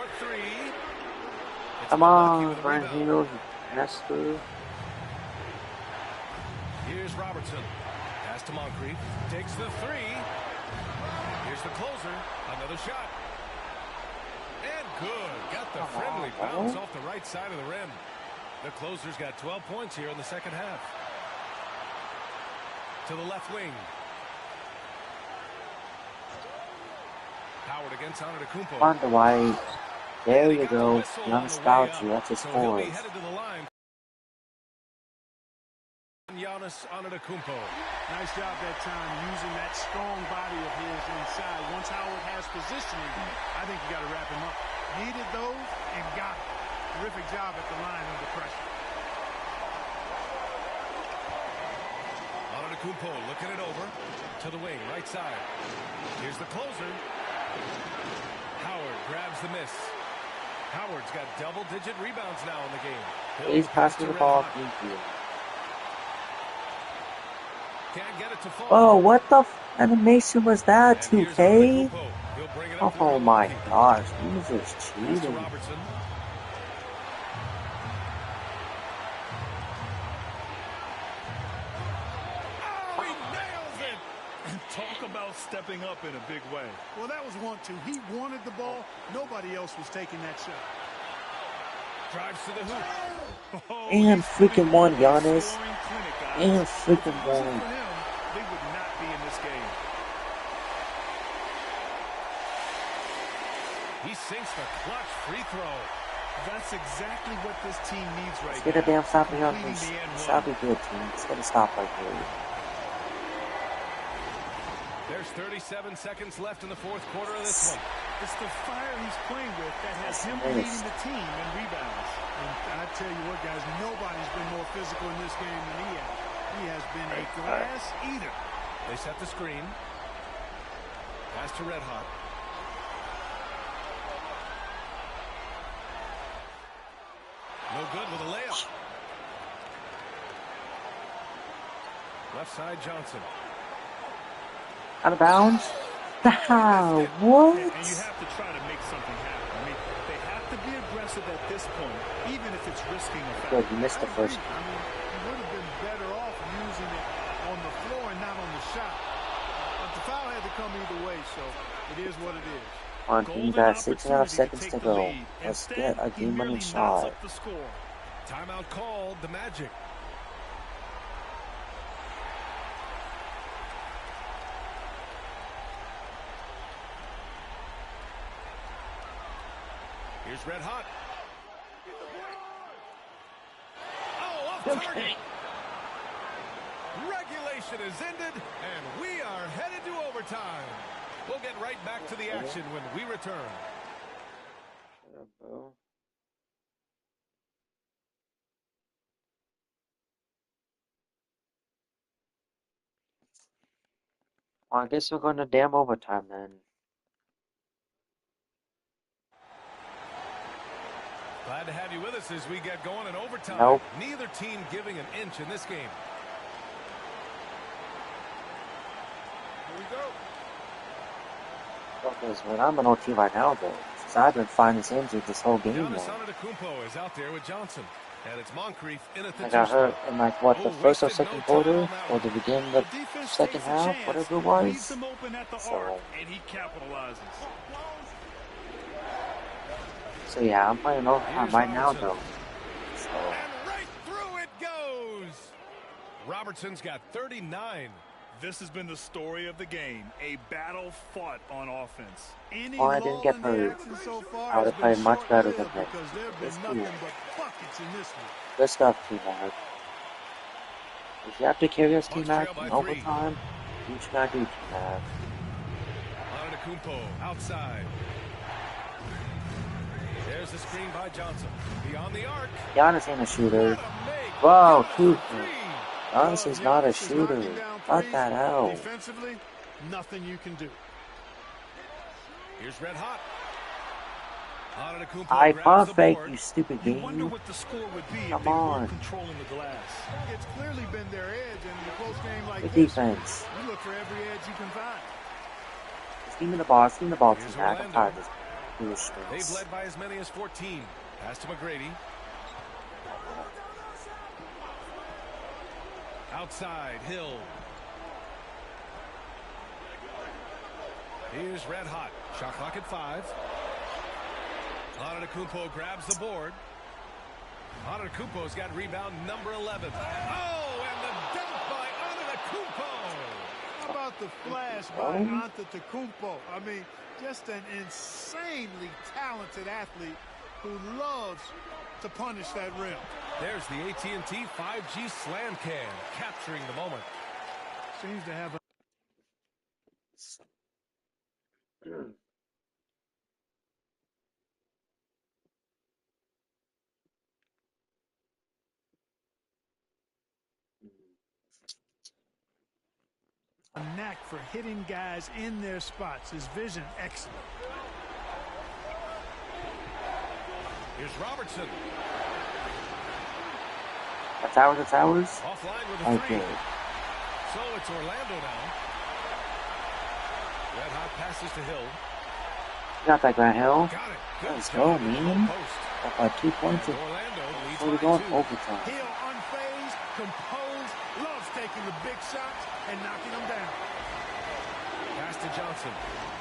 Come on, Brian Hill. Pass through. Here's Robertson. Pass to Moncrief. Takes the three. Here's the closer. Another shot. And good. Got the friendly bounce off the right side of the rim. The closer's got 12 points here in the second half. To the left wing. Howard against Antetokounmpo. On the white. There you go. Young Spouchy. That's his fourth. Giannis Antetokounmpo. Nice job that time using that strong body of his inside. Once Howard has positioning, I think you got to wrap him up. Needed those and got it. Terrific job at the line under pressure. Antetokounmpo looking it over to the wing, right side. Here's the closer. Howard grabs the miss. Howard's got double-digit rebounds now in the game. He's passing the ball. Can't get it to fall. Oh, what the animation was that, 2K? Oh my gosh, these is cheating. Talk about stepping up in a big way. Well, that was 1-2. He wanted the ball. Nobody else was taking that shot. Drives to the hoop. Oh, And freaking one, Giannis. And freaking one. They would not be in this game. He sinks the clutch free throw. That's exactly what this team needs right now. Let's get a damn stop here. Stop be good, team. Let's get a stop right here. There's 37 seconds left in the fourth quarter of this one. It's the fire he's playing with that has him leading the team in rebounds. And I tell you what, guys, nobody's been more physical in this game than he has. He has been a glass eater. They set the screen. Pass to Red Hot. No good with a layup. Left side Johnson. Out of bounds? Wow, what? And you have to try to make something happen. I mean, they have to be aggressive at this point, even if it's risking a foul. Good, you missed the first. I mean, you would have been better off using it on the floor and not on the shot. But the foul had to come either way, so it is what it is. On, you got 6.5 seconds to go. Let's get a game-winning shot. Timeout called, the Magic. Here's Red Hot. Oh, off target. Regulation is ended, and we are headed to overtime. We'll get right back to the action when we return. Well, I guess we're going to damn overtime then. Glad to have you with us as we get going in overtime. Nope. Neither team giving an inch in this game. Here we go. Because when I'm an OT right now, though, since I've been finding this injured this whole game. Giannis Antetokounmpo is out there with Johnson, and it's Moncrief in at the I got hurt in like what, the first or second quarter, or the beginning of the second half, whatever it was. So yeah, I'm playing overtime right now, though. So. And right through it goes. Robertson's got 39. This has been the story of the game, a battle fought on offense. Oh, I didn't get hurt. I would have played much better than that. Good stuff, T-Mac. If you have to carry us, T-Mac, in overtime, do what you gotta do, T-Mac. Antetokounmpo outside. There's the screen by Johnson. Beyond the arc. Giannis ain't a shooter. Whoa, Giannis is not a shooter. Cut that out. Defensively, nothing you can do. Here's Red Hot. I pump fake, you stupid game. Wonder what the score would be if Come they on. were controlling the glass. It's clearly been their edge, and in a close game like Good this, defense. you look for every edge you can find. Just give me the ball, T-Mac. I'm tired of this foolishness. They've led by as many as 14. Pass to McGrady. Outside, Hill. Here's Red Hot. Shot clock at 5. Antetokounmpo grabs the board. Antetokounmpo's got rebound number 11. Oh, and the dunk by Antetokounmpo. How about the flash by Antetokounmpo? I mean, just an insanely talented athlete who loves to punish that rim. There's the AT&T 5G slam can, capturing the moment. Seems to have a knack for hitting guys in their spots. His vision, excellent. Here's Robertson. That's ours. Offline with a three. Okay. So it's Orlando now. Red hot passes to Hill. Got that, Grant Hill. Got it. Let's go, man. Up by 2 points. Orlando leads We're by going 2. overtime. Hill unfazed, composed, loves taking the big shots and knocking them down. Pass to Johnson.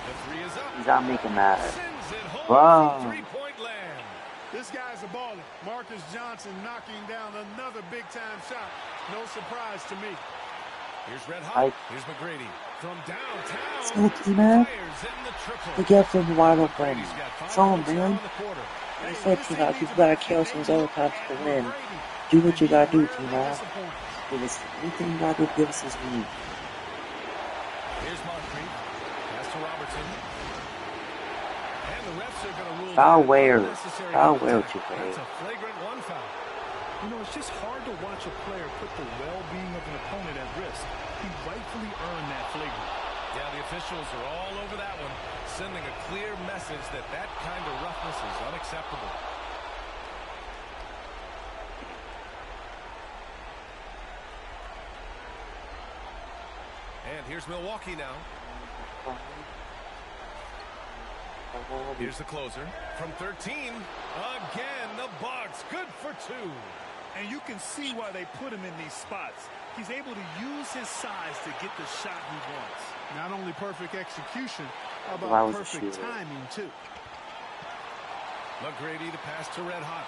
The three is up. He's not making that. Sends it home. Wow. Three-point land. This guy's a baller. Marcus Johnson knocking down another big-time shot. No surprise to me. Here's Red Hot. Here's McGrady. From downtown. Sneaky, man. Fires in the triple. To get from wide open. McGrady's got 5 Show him, points now man. in the quarter. I said, T-Mac, you gotta kill some overtime to win. Do what you gotta do, T-Mac. Give us anything you gotta do to give us this lead. Here's Moncrief. Pass to Robertson. And the refs are going to rule Foul that where? unnecessary Foul contact. where, Chief? That's a flagrant 1 foul. You know, it's just hard to watch a player put the well-being of an opponent at risk. He rightfully earned that flagrant. Yeah, the officials are all over that one, sending a clear message that that kind of roughness is unacceptable. And here's Milwaukee now. Here's the closer from 13. Again, the Bucks. Good for 2. And you can see why they put him in these spots. He's able to use his size to get the shot he wants. Not only perfect execution, how about perfect timing, too. McGrady to pass to Red Hot.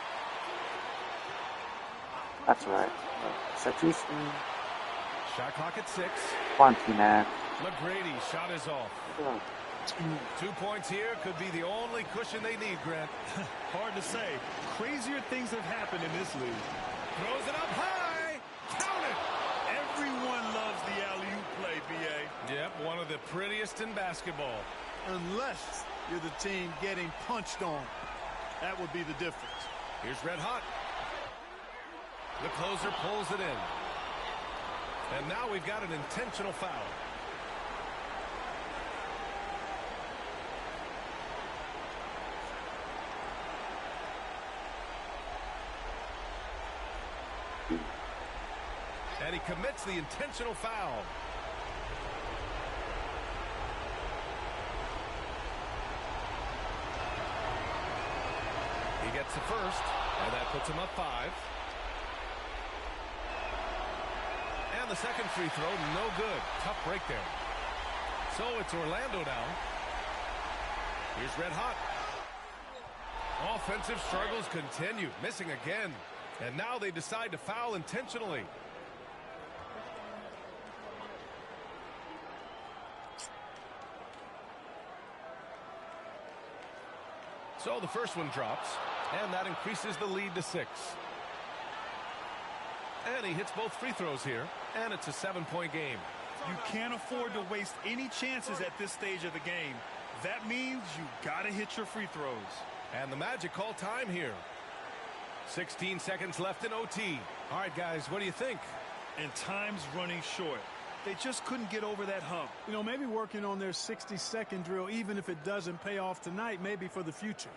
That's right. Such a Shot clock at 6. Come on, T-Mac. McGrady shot is off. 2 points here could be the only cushion they need, Grant. Hard to say. Crazier things have happened in this league. Throws it up high. Count it. Everyone loves the alley-oop play, B.A. Yep, one of the prettiest in basketball. Unless you're the team getting punched on. That would be the difference. Here's Red Hot. The closer pulls it in. And now we've got an intentional foul. And he commits the intentional foul. He gets the first, and that puts him up 5. And the second free throw, no good. Tough break there. So it's Orlando now. Here's Red Hot. Offensive struggles continue, missing again. And now they decide to foul intentionally. So the first one drops, and that increases the lead to 6. And he hits both free throws here, and it's a 7-point game. You can't afford to waste any chances at this stage of the game. That means you got to hit your free throws. And the Magic call time here. 16 seconds left in OT. All right, guys, what do you think? And time's running short. They just couldn't get over that hump. You know, maybe working on their 60-second drill, even if it doesn't pay off tonight, maybe for the future.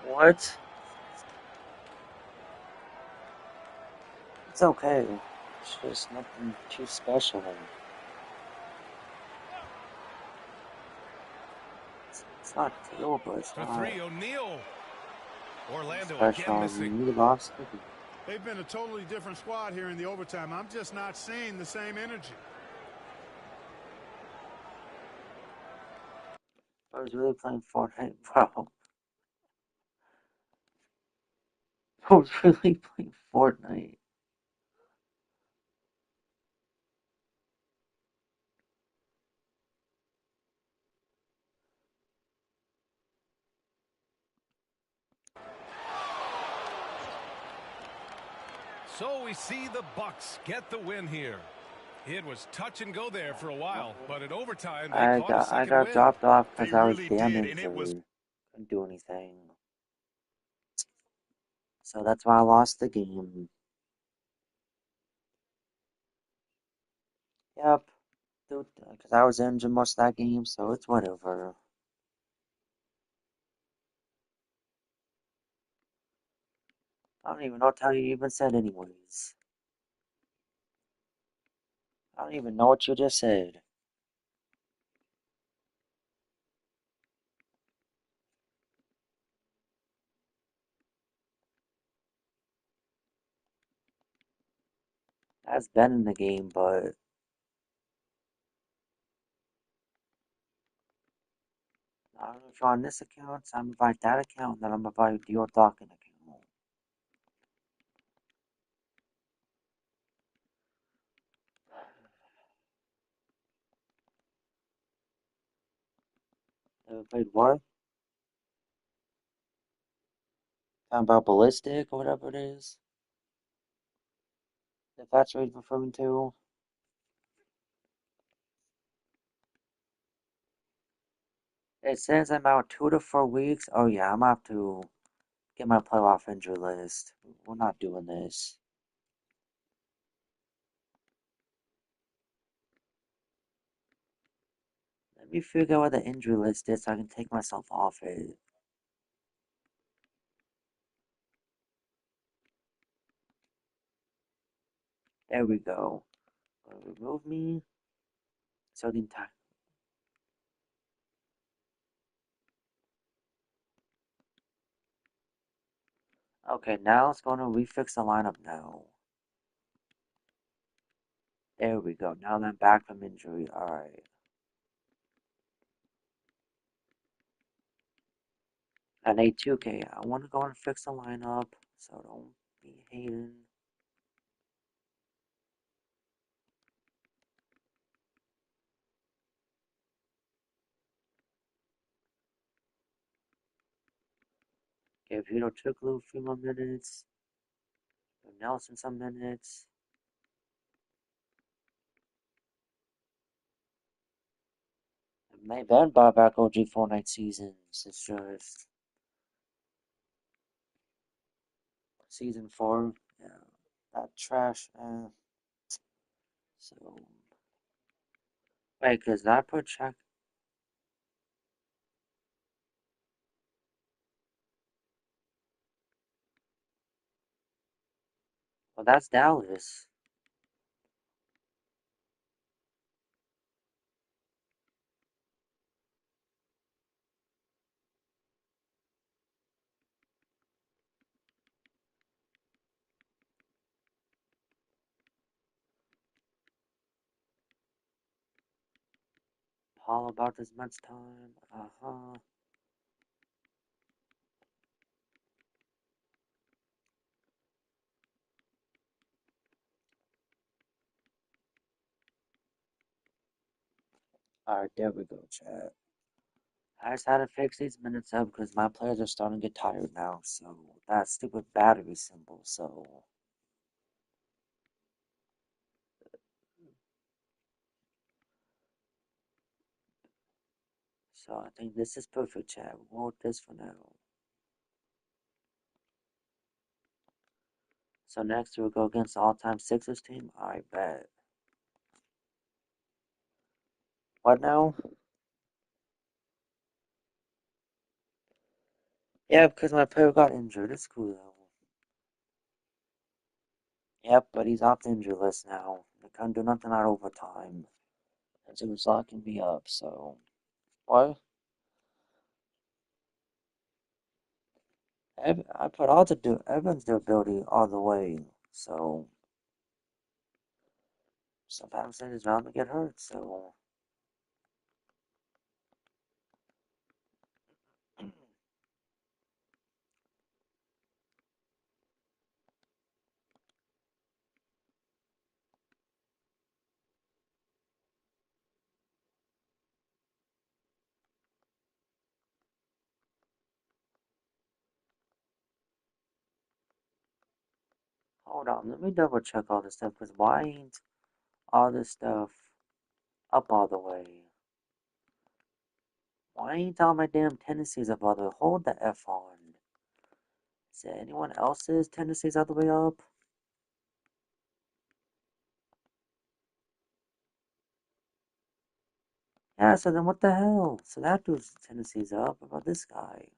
What? It's okay. It's just nothing too special. It's not terrible, but it's For not 3, O'Neal. Orlando special. again missing. We lost. They've been a totally different squad here in the overtime. I'm just not seeing the same energy. I was really playing Fortnite, bro. I was really playing Fortnite. So we see the Bucks get the win here. It was touch and go there for a while, but in overtime they caught a I second got win. dropped off because They I was really damn did, and it injured. was Couldn't do anything. So that's why I lost the game. Yep. Because I was injured most of that game, so it's whatever. I don't even know what you even said anyways. I don't even know what you just said. That's been in the game, but I don't know if you're on this account, so I'm gonna invite that account, and then I'm gonna invite your talking account. Played what? Talking about ballistic or whatever it is. If that's what you're referring to. It says I'm out 2 to 4 weeks. Oh yeah, I'm gonna have to get my playoff injury list. We're not doing this. Let me figure out what the injury list is so I can take myself off it. There we go. Remove me. So the entire. Okay, now it's going to refix the lineup now. There we go. Now that I'm back from injury. Alright. And A2K. I want to go and fix the lineup. So don't be hating. Give Vito Chuklu a few more minutes. Give Nelson some minutes. And they've been brought back OG Fortnite seasons. It's just season 4. Yeah. That trash. So. Wait, because I put check. Well, that's Dallas. All about this much time. Uh-huh. Alright, there we go, chat. I just had to fix these minutes up because my players are starting to get tired now. So, that stupid battery symbol. So I think this is perfect, chat. We'll hold this for now. So next we'll go against the all-time Sixers team. I bet. What now? Yeah, because my player got injured. It's cool though. Yep, but he's off the injury list now. They can't do nothing out overtime. And so he's locking me up, so. What? I put all to do Evans' ability all the way, so sometimes he's bound to get hurt, so Hold on, let me double check all this stuff, because why ain't all this stuff up all the way? Why ain't all my damn tendencies up all the way? Hold the F on. Is it anyone else's tendencies all the way up? Yeah, so then what the hell? So that dude's tendencies up. What about this guy?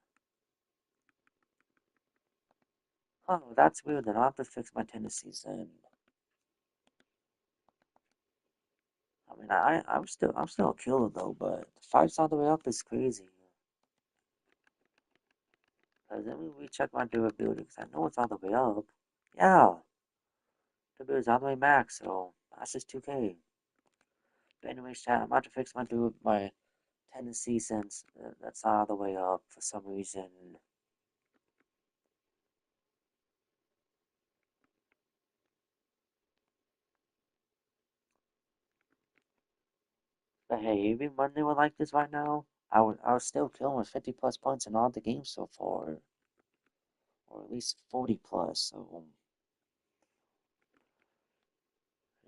Oh, that's weird. Then I'll have to fix my tendencies then. I mean, I'm still a killer though, but 5's all the way up is crazy. Cause let me recheck my durability, because I know it's all the way up. Yeah, durability is all the way max, so that's just 2K. But anyways, chat, I'm about to fix my tendency since that's all the way up for some reason. But hey, even when they were like this right now, I was still killing with 50 plus points in all the games so far, or at least 40 plus. So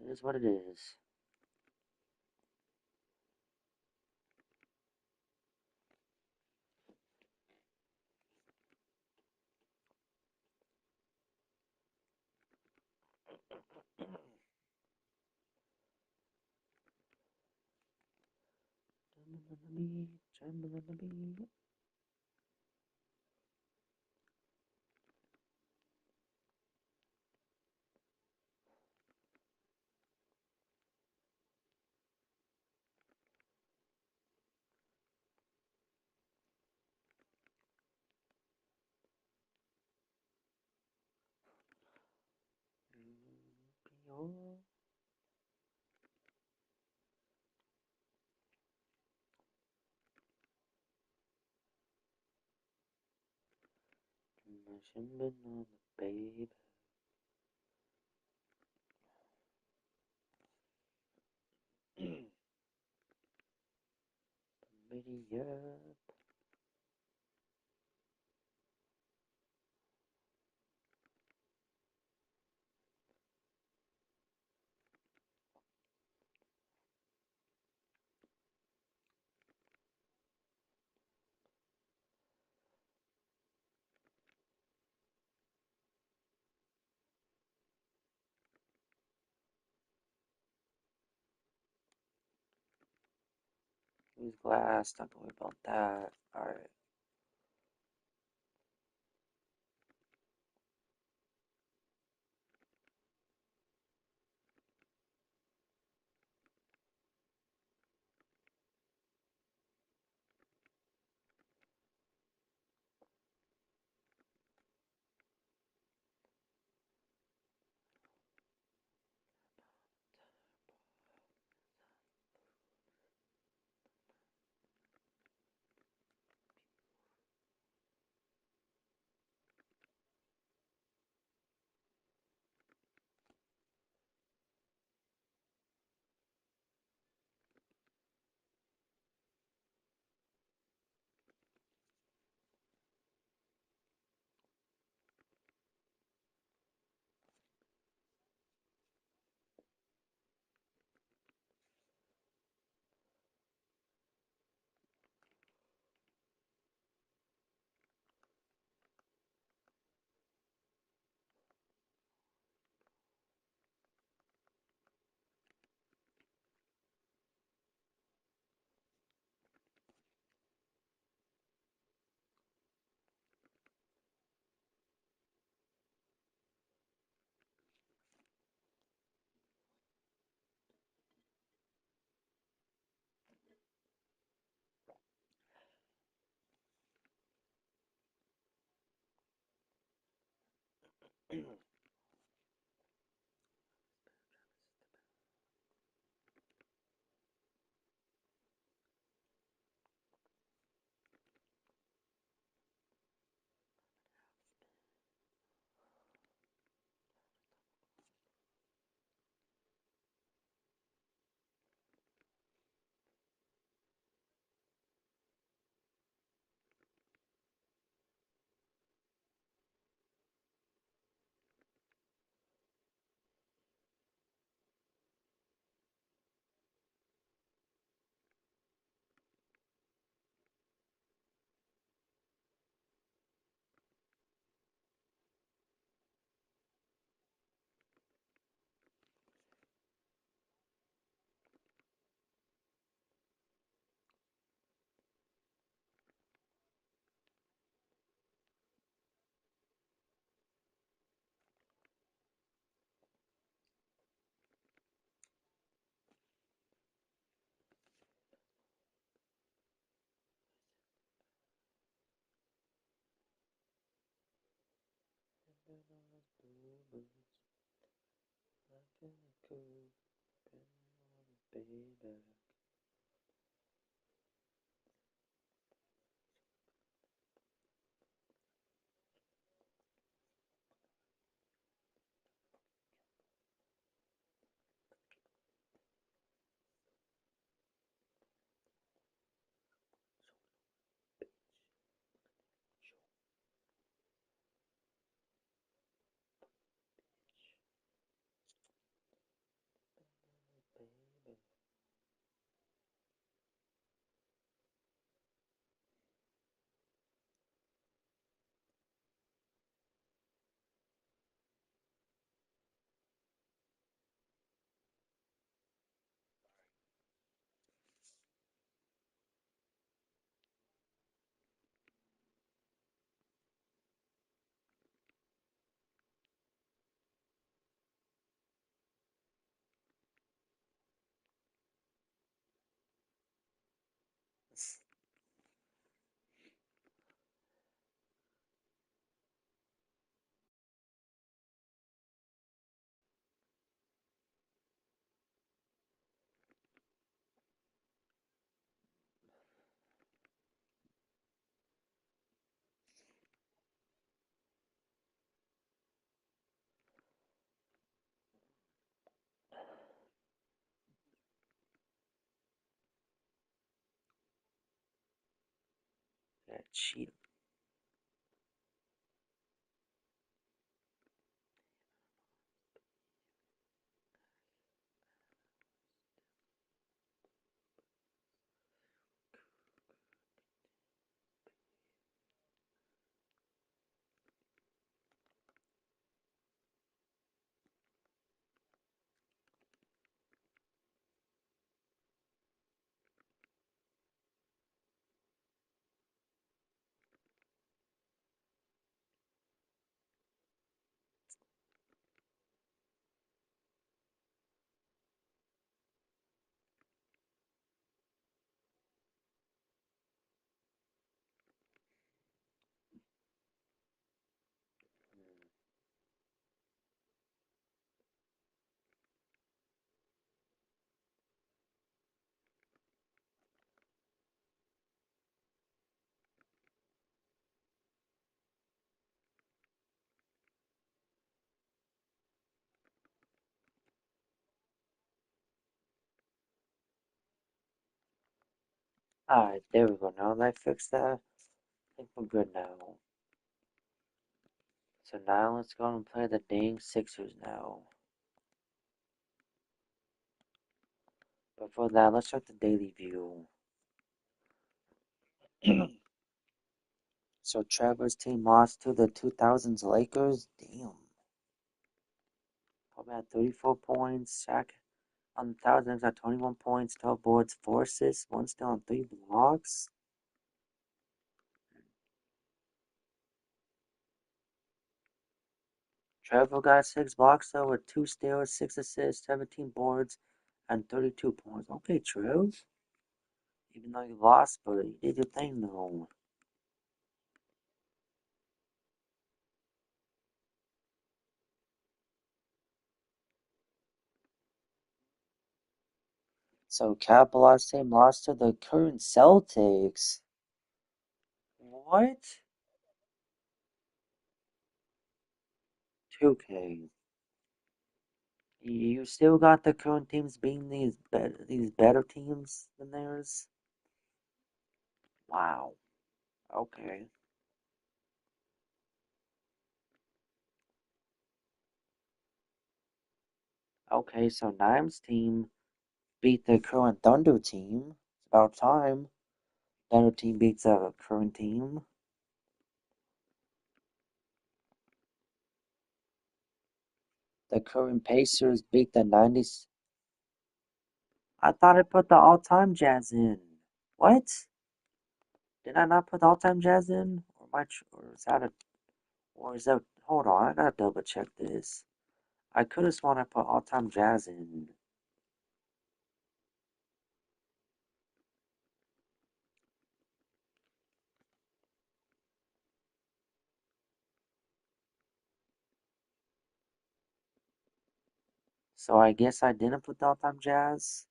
it is what it is. Tremble on the beat. Trembling on the baby. Media. Use glass, not gonna worry about that. Alright. Baby. That cheat. Alright, there we go. Now that I fixed that, I think we're good now. So now let's go and play the dang Sixers now. Before that, let's start the daily view. So Trevor's team lost to the 2000s Lakers. Damn. Probably had 34 points. Shaq on the Thousands at 21 points, 12 boards, 4 assists, 1 steal, and 3 blocks. Trevor got 6 blocks though with 2 steals, 6 assists, 17 boards, and 32 points. Okay, Trev. Even though you lost, but you did your thing though. So Capitals team lost to the current Celtics. What? 2K. You still got the current teams being these better teams than theirs? Wow. Okay. Okay, so Nime's team beat the current Thunder team. It's about time. Thunder team beats a current team. The current Pacers beat the 90s. I thought I put the all-time Jazz in. What? Did I not put the all-time Jazz in? Or is that, hold on, I gotta double check this. I could have sworn I put all-time Jazz in. So I guess I didn't put the all-time Jazz.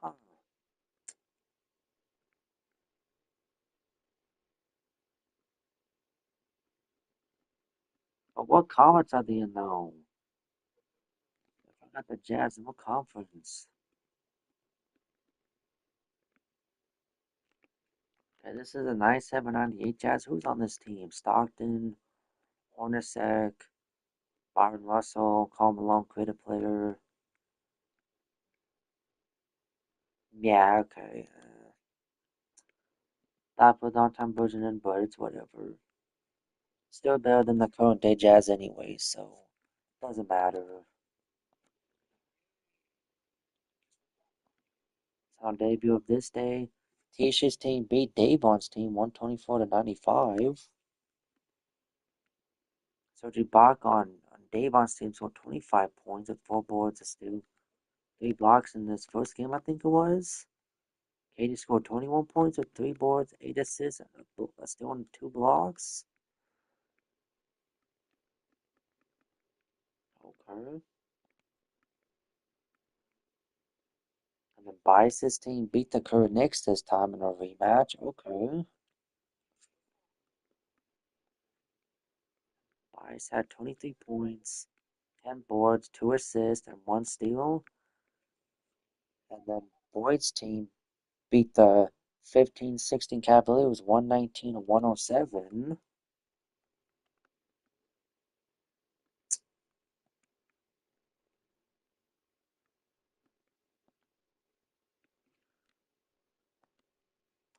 Huh. But what conference are they in though? If I got the Jazz in what conference? Okay, this is a 97-98 Jazz. Who's on this team? Stockton, Hornacek, Byron Russell, Karl Malone, creative player. Yeah, okay. I put the all-time version in, but it's whatever. Still better than the current day Jazz anyway, so doesn't matter. So on debut of this day, Tisha's team beat Davon's team 124-95. Serge Ibaka on Davon's team scored 25 points with 4 boards, a steal, 3 blocks in this first game, I think it was. Katie scored 21 points with 3 boards, 8 assists, a steal, and 2 blocks. Okay. And then Bias's team beat the current Knicks this time in a rematch. Okay. Bias had 23 points, 10 boards, 2 assists, and 1 steal. And then Boyd's team beat the 15-16 Cavaliers 119-107.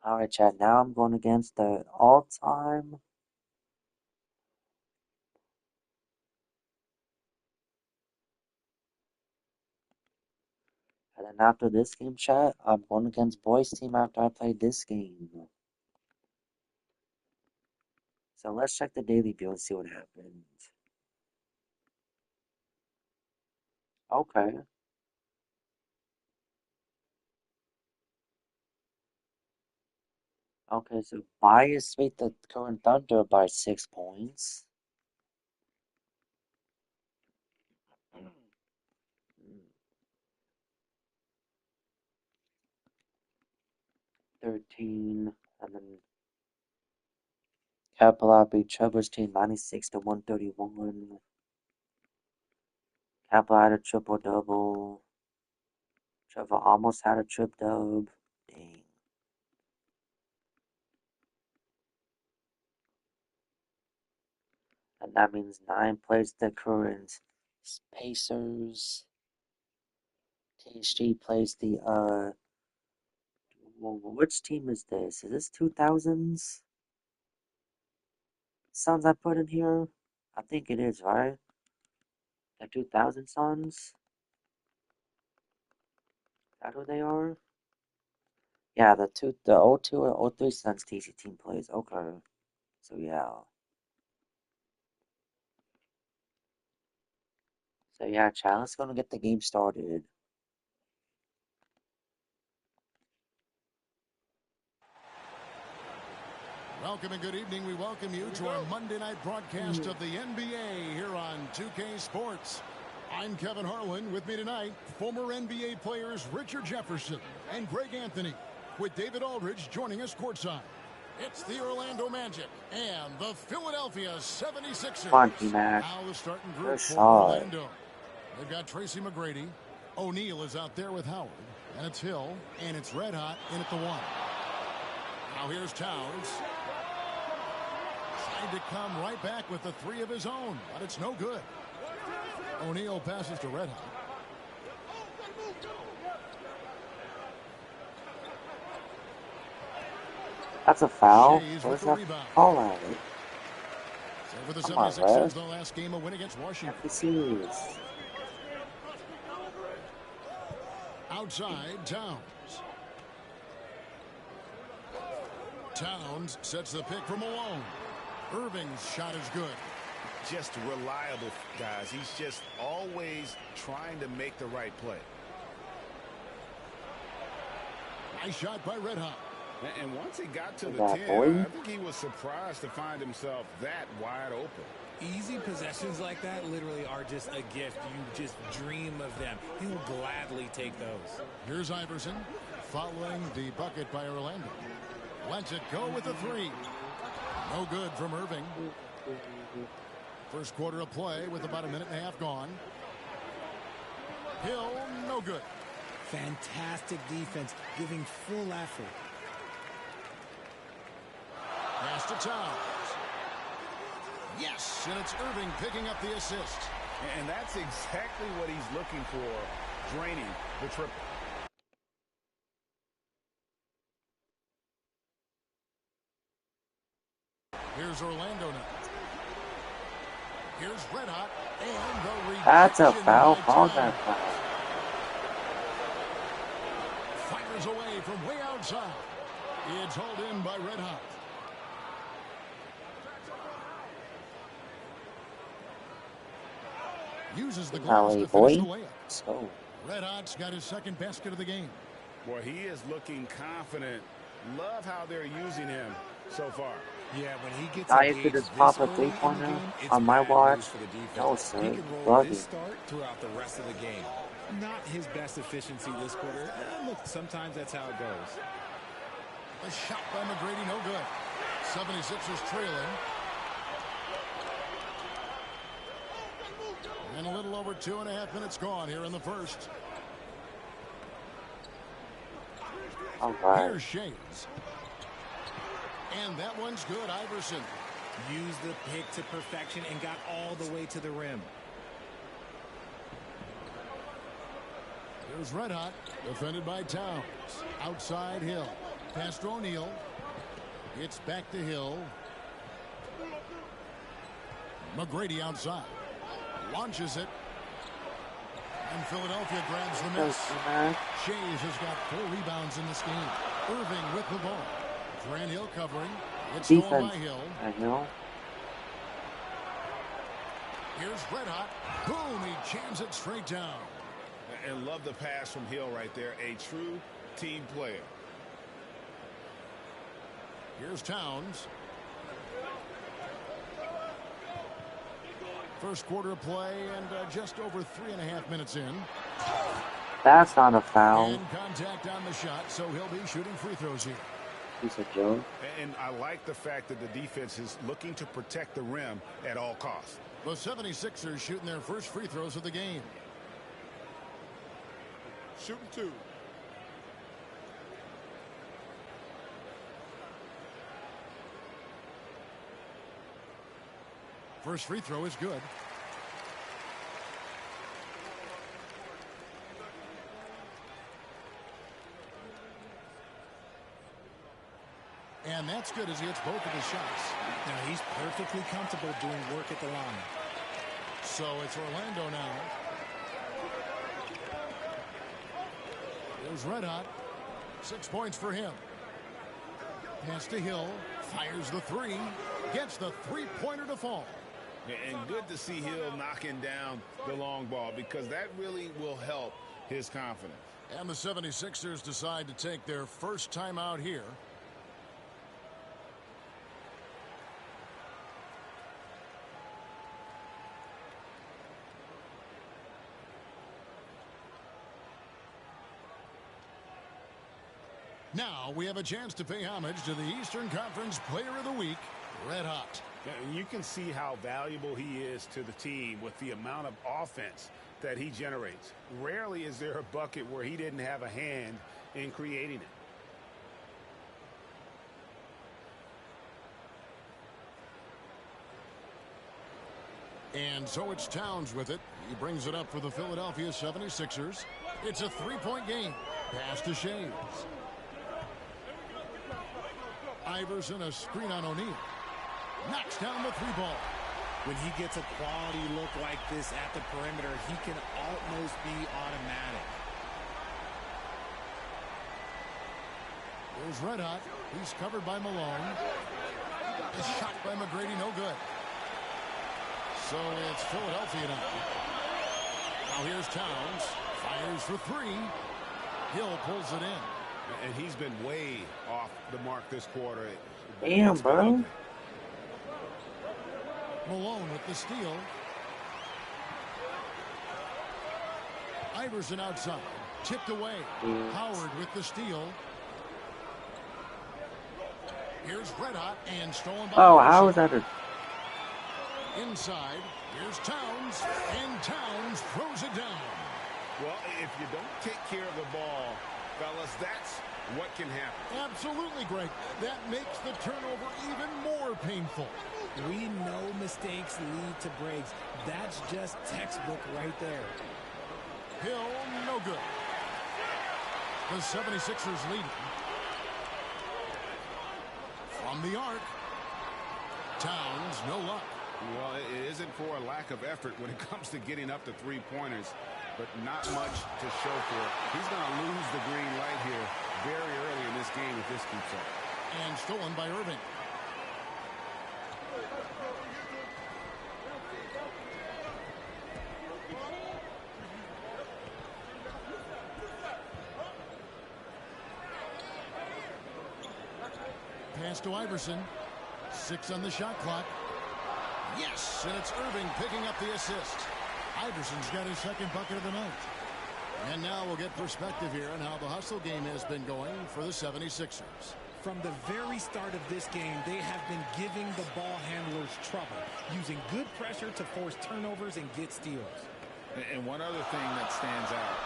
Alright, Chad, now I'm going against the all-time. And then after this game, Chad, I'm going against Boyd's team after I played this game. So let's check the daily view and see what happened. Okay. Okay, so Bias beat the current Thunder by 6 points. 13, and then Capella beat Trevor's team 96-131. Capella had a triple-double. Trevor almost had a trip-dub. Dang. And that means 9 plays the current Pacers. THG plays the, which team is this? Is this 2000s? Suns I put in here? I think it is, right? The 2000 Suns? Is that who they are? Yeah, the 02 or 03 Suns TC team plays. Okay. So yeah. So yeah, Chad, let's go and get the game started. Welcome and good evening. We welcome you to our Monday night broadcast of the NBA here on 2K Sports. I'm Kevin Harlan. With me tonight, former NBA players Richard Jefferson and Greg Anthony, with David Aldridge joining us courtside. It's the Orlando Magic and the Philadelphia 76ers. Mac. Now the starting group for shot. Orlando. They've got Tracy McGrady. O'Neal is out there with Howard. And it's Hill. And it's red hot in at the 1. Now here's Towns. Tried to come right back with the 3 of his own, but it's no good. O'Neal passes to Red Hot. That's a foul. Shays Where's with the that rebound. call at it? So for the Come on, 76ers, Red. the last game a win against Washington. Be serious. Outside, Towns. Towns sets the pick for Malone. Irving's shot is good. Just reliable, guys. He's just always trying to make the right play. Nice shot by Red Hot. And once he got to the That 10, boy. I think he was surprised to find himself that wide open. Easy possessions like that literally are just a gift. You just dream of them. He will gladly take those. Here's Iverson following the bucket by Orlando. Lets it go with a three. No good from Irving. First quarter of play with about a minute and a half gone. Hill, no good. Fantastic defense, giving full effort. Pass to Towns. Yes, and it's Irving picking up the assist. And that's exactly what he's looking for, draining the triple. Here's Orlando now. Here's Red Hot, and the rejection. That's a foul. Call that foul. Fires away from way outside. It's hauled in by Red Hot. Uses the glass to finish the layup. So. Red Hot's got his second basket of the game. Boy, he is looking confident. Love how they're using him so far. Yeah, when he gets I could just pop a 3-pointer on my watch. That was sick. He can roll this start throughout the rest of the game. Not his best efficiency this quarter. Look, sometimes that's how it goes. A shot by McGrady, no good. 76ers trailing. And a little over 2.5 minutes gone here in the first. All right. Here's Shays. And that one's good. Iverson used the pick to perfection and got all the way to the rim. There's Red Hot, defended by Towns. Outside Hill. Pass to O'Neal. It's back to Hill. McGrady outside. Launches it. And Philadelphia grabs the miss. Shays has got 4 rebounds in this game. Irving with the ball. Grant Hill covering. It's defense. Going by Hill. I know. Here's Red Hot. Boom, he jams it straight down. And love the pass from Hill right there. A true team player. Here's Towns. First quarter of play and just over 3.5 minutes in. That's not a foul. And contact on the shot, so he'll be shooting free throws here. He's a joke. And I like the fact that the defense is looking to protect the rim at all costs. The 76ers shooting their first free throws of the game. Shooting 2. First free throw is good. And that's good as he hits both of his shots. Now he's perfectly comfortable doing work at the line. So it's Orlando now. There's Red Hot. 6 points for him. Pass to Hill. Fires the 3. Gets the 3-pointer to fall. And good to see Hill knocking down the long ball because that really will help his confidence. And the 76ers decide to take their first time out here. Now we have a chance to pay homage to the Eastern Conference Player of the Week, Red Hot. You can see how valuable he is to the team with the amount of offense that he generates. Rarely is there a bucket where he didn't have a hand in creating it. And so it's Towns with it. He brings it up for the Philadelphia 76ers. It's a 3-point game. Pass to Shays. Iverson, a screen on O'Neal. Knocks down the 3-ball. When he gets a quality look like this at the perimeter, he can almost be automatic. There's Red Hot. He's covered by Malone. A shot by McGrady, no good. So it's Philadelphia now. Now here's Towns. Fires for 3. Hill pulls it in. And he's been way off the mark this quarter. Damn, bro. Malone with the steal. Iverson outside. Tipped away. Howard with the steal. Here's Red Hot and stolen by Oh, how is that a... Inside. Here's Towns. And Towns throws it down. Well, if you don't take care of the ball, fellas, that's what can happen. Absolutely, Greg. That makes the turnover even more painful. We know mistakes lead to breaks. That's just textbook right there. Hill, no good. The 76ers lead. From the arc. Towns, no luck. Well, it isn't for a lack of effort when it comes to getting up to three-pointers, but not much to show for it. He's going to lose the green light here very early in this game if this keeps up. And stolen by Irving. Pass to Iverson. 6 on the shot clock. Yes, and it's Irving picking up the assist. Iverson's got his second bucket of the night. And now we'll get perspective here on how the hustle game has been going for the 76ers. From the very start of this game, they have been giving the ball handlers trouble, using good pressure to force turnovers and get steals. And one other thing that stands out,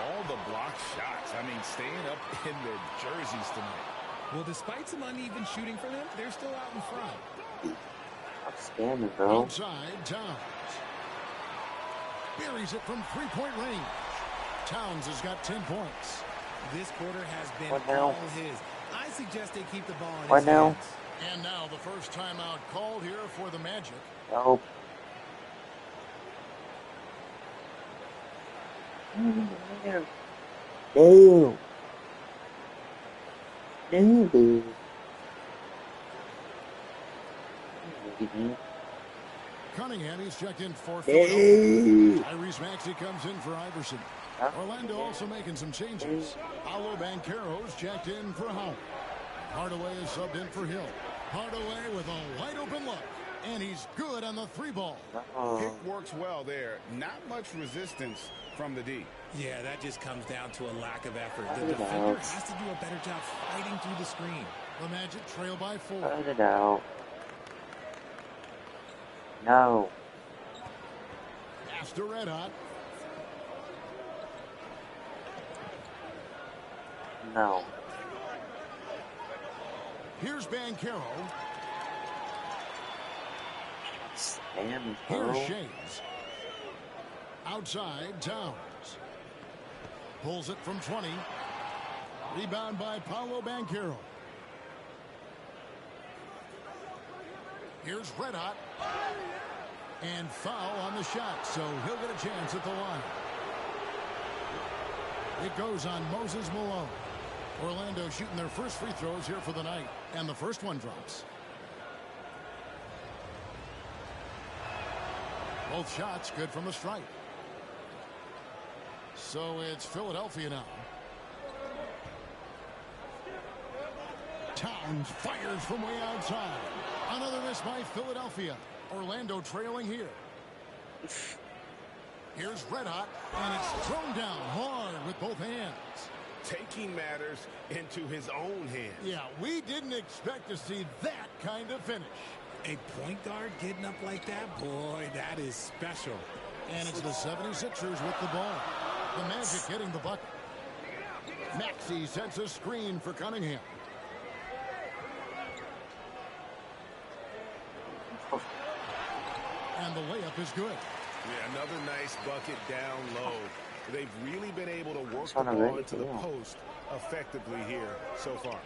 all the blocked shots. I mean, staying up in their jerseys tonight. Well, despite some uneven shooting for them, they're still out in front. Outstanding, bro. Inside, Towns. Buries it from three-point range. Towns has got 10 points. This quarter has been What now? all his. I suggest they keep the ball in What his now? hands. And now the first timeout called here for the Magic. Nope. Damn. Damn, dude. Cunningham, he's checked in for Philadelphia. Tyrese Maxey comes in for Iverson. Orlando also making some changes. Paolo Banchero's checked in for Howard. Hardaway is subbed in for Hill. Hardaway with a wide open look. And he's good on the three ball. Pick works well there. Not much resistance from the D. Yeah, that just comes down to a lack of effort. The defender has to do a better job fighting through the screen. The Magic trail by 4. Cut it out. No. Pass to Red Hot. No. Here's Banchero. Stand, Here's bro. Shades. Outside, Towns. Pulls it from 20. Rebound by Paolo Banchero. Here's Red Hot. And foul on the shot, so he'll get a chance at the line. It goes on Moses Malone. Orlando shooting their first free throws here for the night. And the first one drops. Both shots good from the stripe. So it's Philadelphia now. Towns fires from way outside. Another miss by Philadelphia. Orlando trailing here. Here's Red Hot, and it's thrown down hard with both hands. Taking matters into his own hands. Yeah, we didn't expect to see that kind of finish. A point guard getting up like that? Boy, that is special. And it's the 76ers with the ball. The Magic getting the bucket. Maxey sets a screen for Cunningham. And the layup is good. Yeah, another nice bucket down low. They've really been able to work the ball into the post effectively here so far.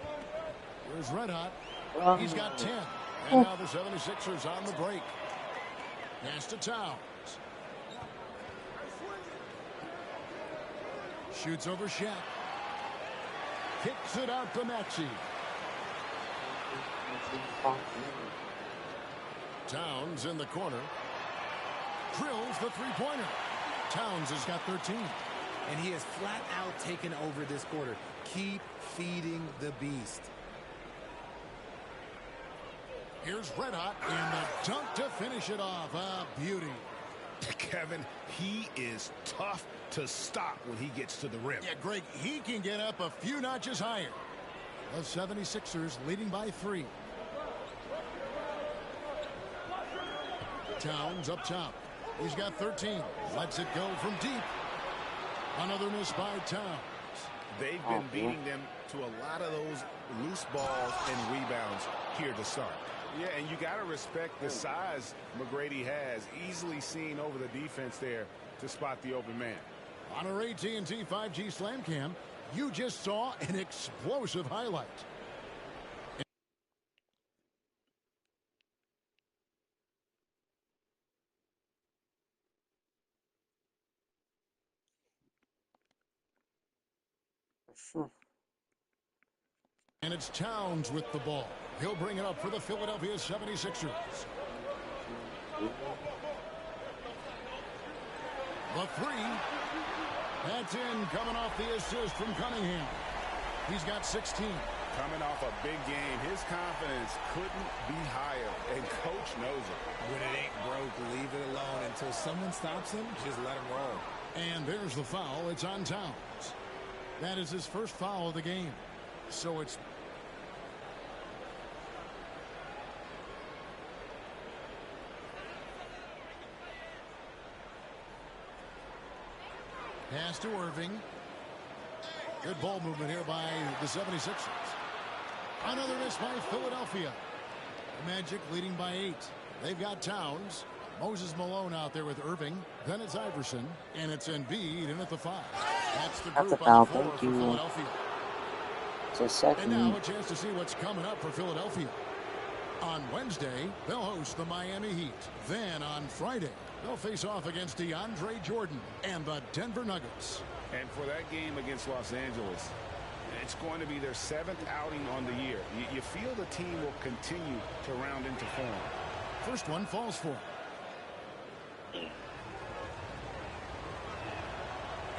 Here's Red Hot. He's got 10. And now the 76ers on the break. Pass to Towns. Shoots over Shaq. Kicks it out to Maxey. Towns in the corner. Drills the three-pointer. Towns has got 13. And he has flat out taken over this quarter. Keep feeding the beast. Here's Red Hot and the dunk to finish it off. A beauty. Kevin, he is tough to stop when he gets to the rim. Yeah, Greg, he can get up a few notches higher. The 76ers leading by 3. Towns up top. He's got 13. Lets it go from deep. Another miss by Towns. They've been beating them to a lot of those loose balls and rebounds here to start. Yeah, and you got to respect the size McGrady has. Easily seen over the defense there to spot the open man. On our AT&T 5G Slam Cam, you just saw an explosive highlight. And it's Towns with the ball. He'll bring it up for the Philadelphia 76ers. The 3. That's in, coming off the assist from Cunningham. He's got 16. Coming off a big game, his confidence couldn't be higher, and coach knows it. When it ain't broke, leave it alone until someone stops him. Just let him roll. And there's the foul. It's on Towns. That is his first foul of the game. So it's pass to Irving. Good ball movement here by the 76ers. Another miss by Philadelphia. The Magic leading by 8. They've got Towns. Moses Malone out there with Irving. Then it's Iverson. And it's Embiid in at the 5. That's the group on the floor for Philadelphia. It's a second. And now a chance to see what's coming up for Philadelphia. On Wednesday, they'll host the Miami Heat. Then on Friday, they'll face off against DeAndre Jordan and the Denver Nuggets. And for that game against Los Angeles, it's going to be their 7th outing on the year. You feel the team will continue to round into form. First one falls for him.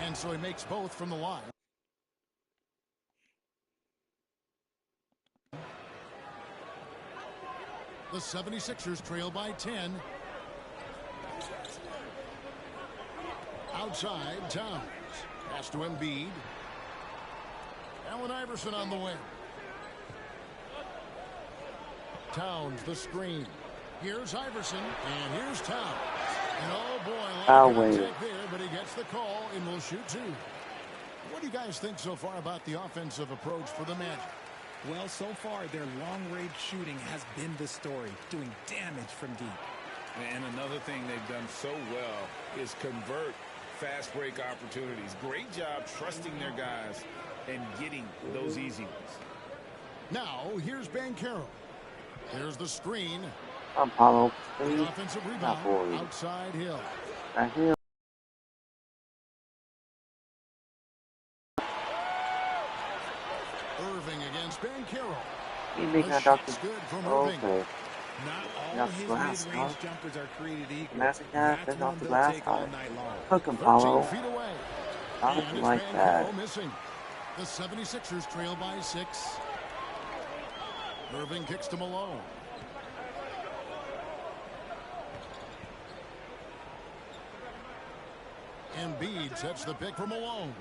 And so he makes both from the line. The 76ers trail by 10. Outside, Towns. Pass to Embiid. Allen Iverson on the wing. Towns, the screen. Here's Iverson, and here's Towns. And oh boy, a lot of contact there, but he gets the call and will shoot 2. What do you guys think so far about the offensive approach for the Magic? Well, so far, their long-range shooting has been the story, doing damage from deep. And another thing they've done so well is convert fast break opportunities. Great job trusting their guys and getting those easy ones. Now, here's Banchero. There's the screen. Apollo. The offensive rebound. Outside Hill. Hill. Irving against Banchero. He making a doctor. Good from Irving. Okay. Not all his mid-range jumpers are created equal. That's one off the they'll glass. take all night long. Hook him, Paulo. 13 feet away. Something like that. Missing. The 76ers trail by 6. Irving kicks to Malone. Embiid sets the pick for Malone.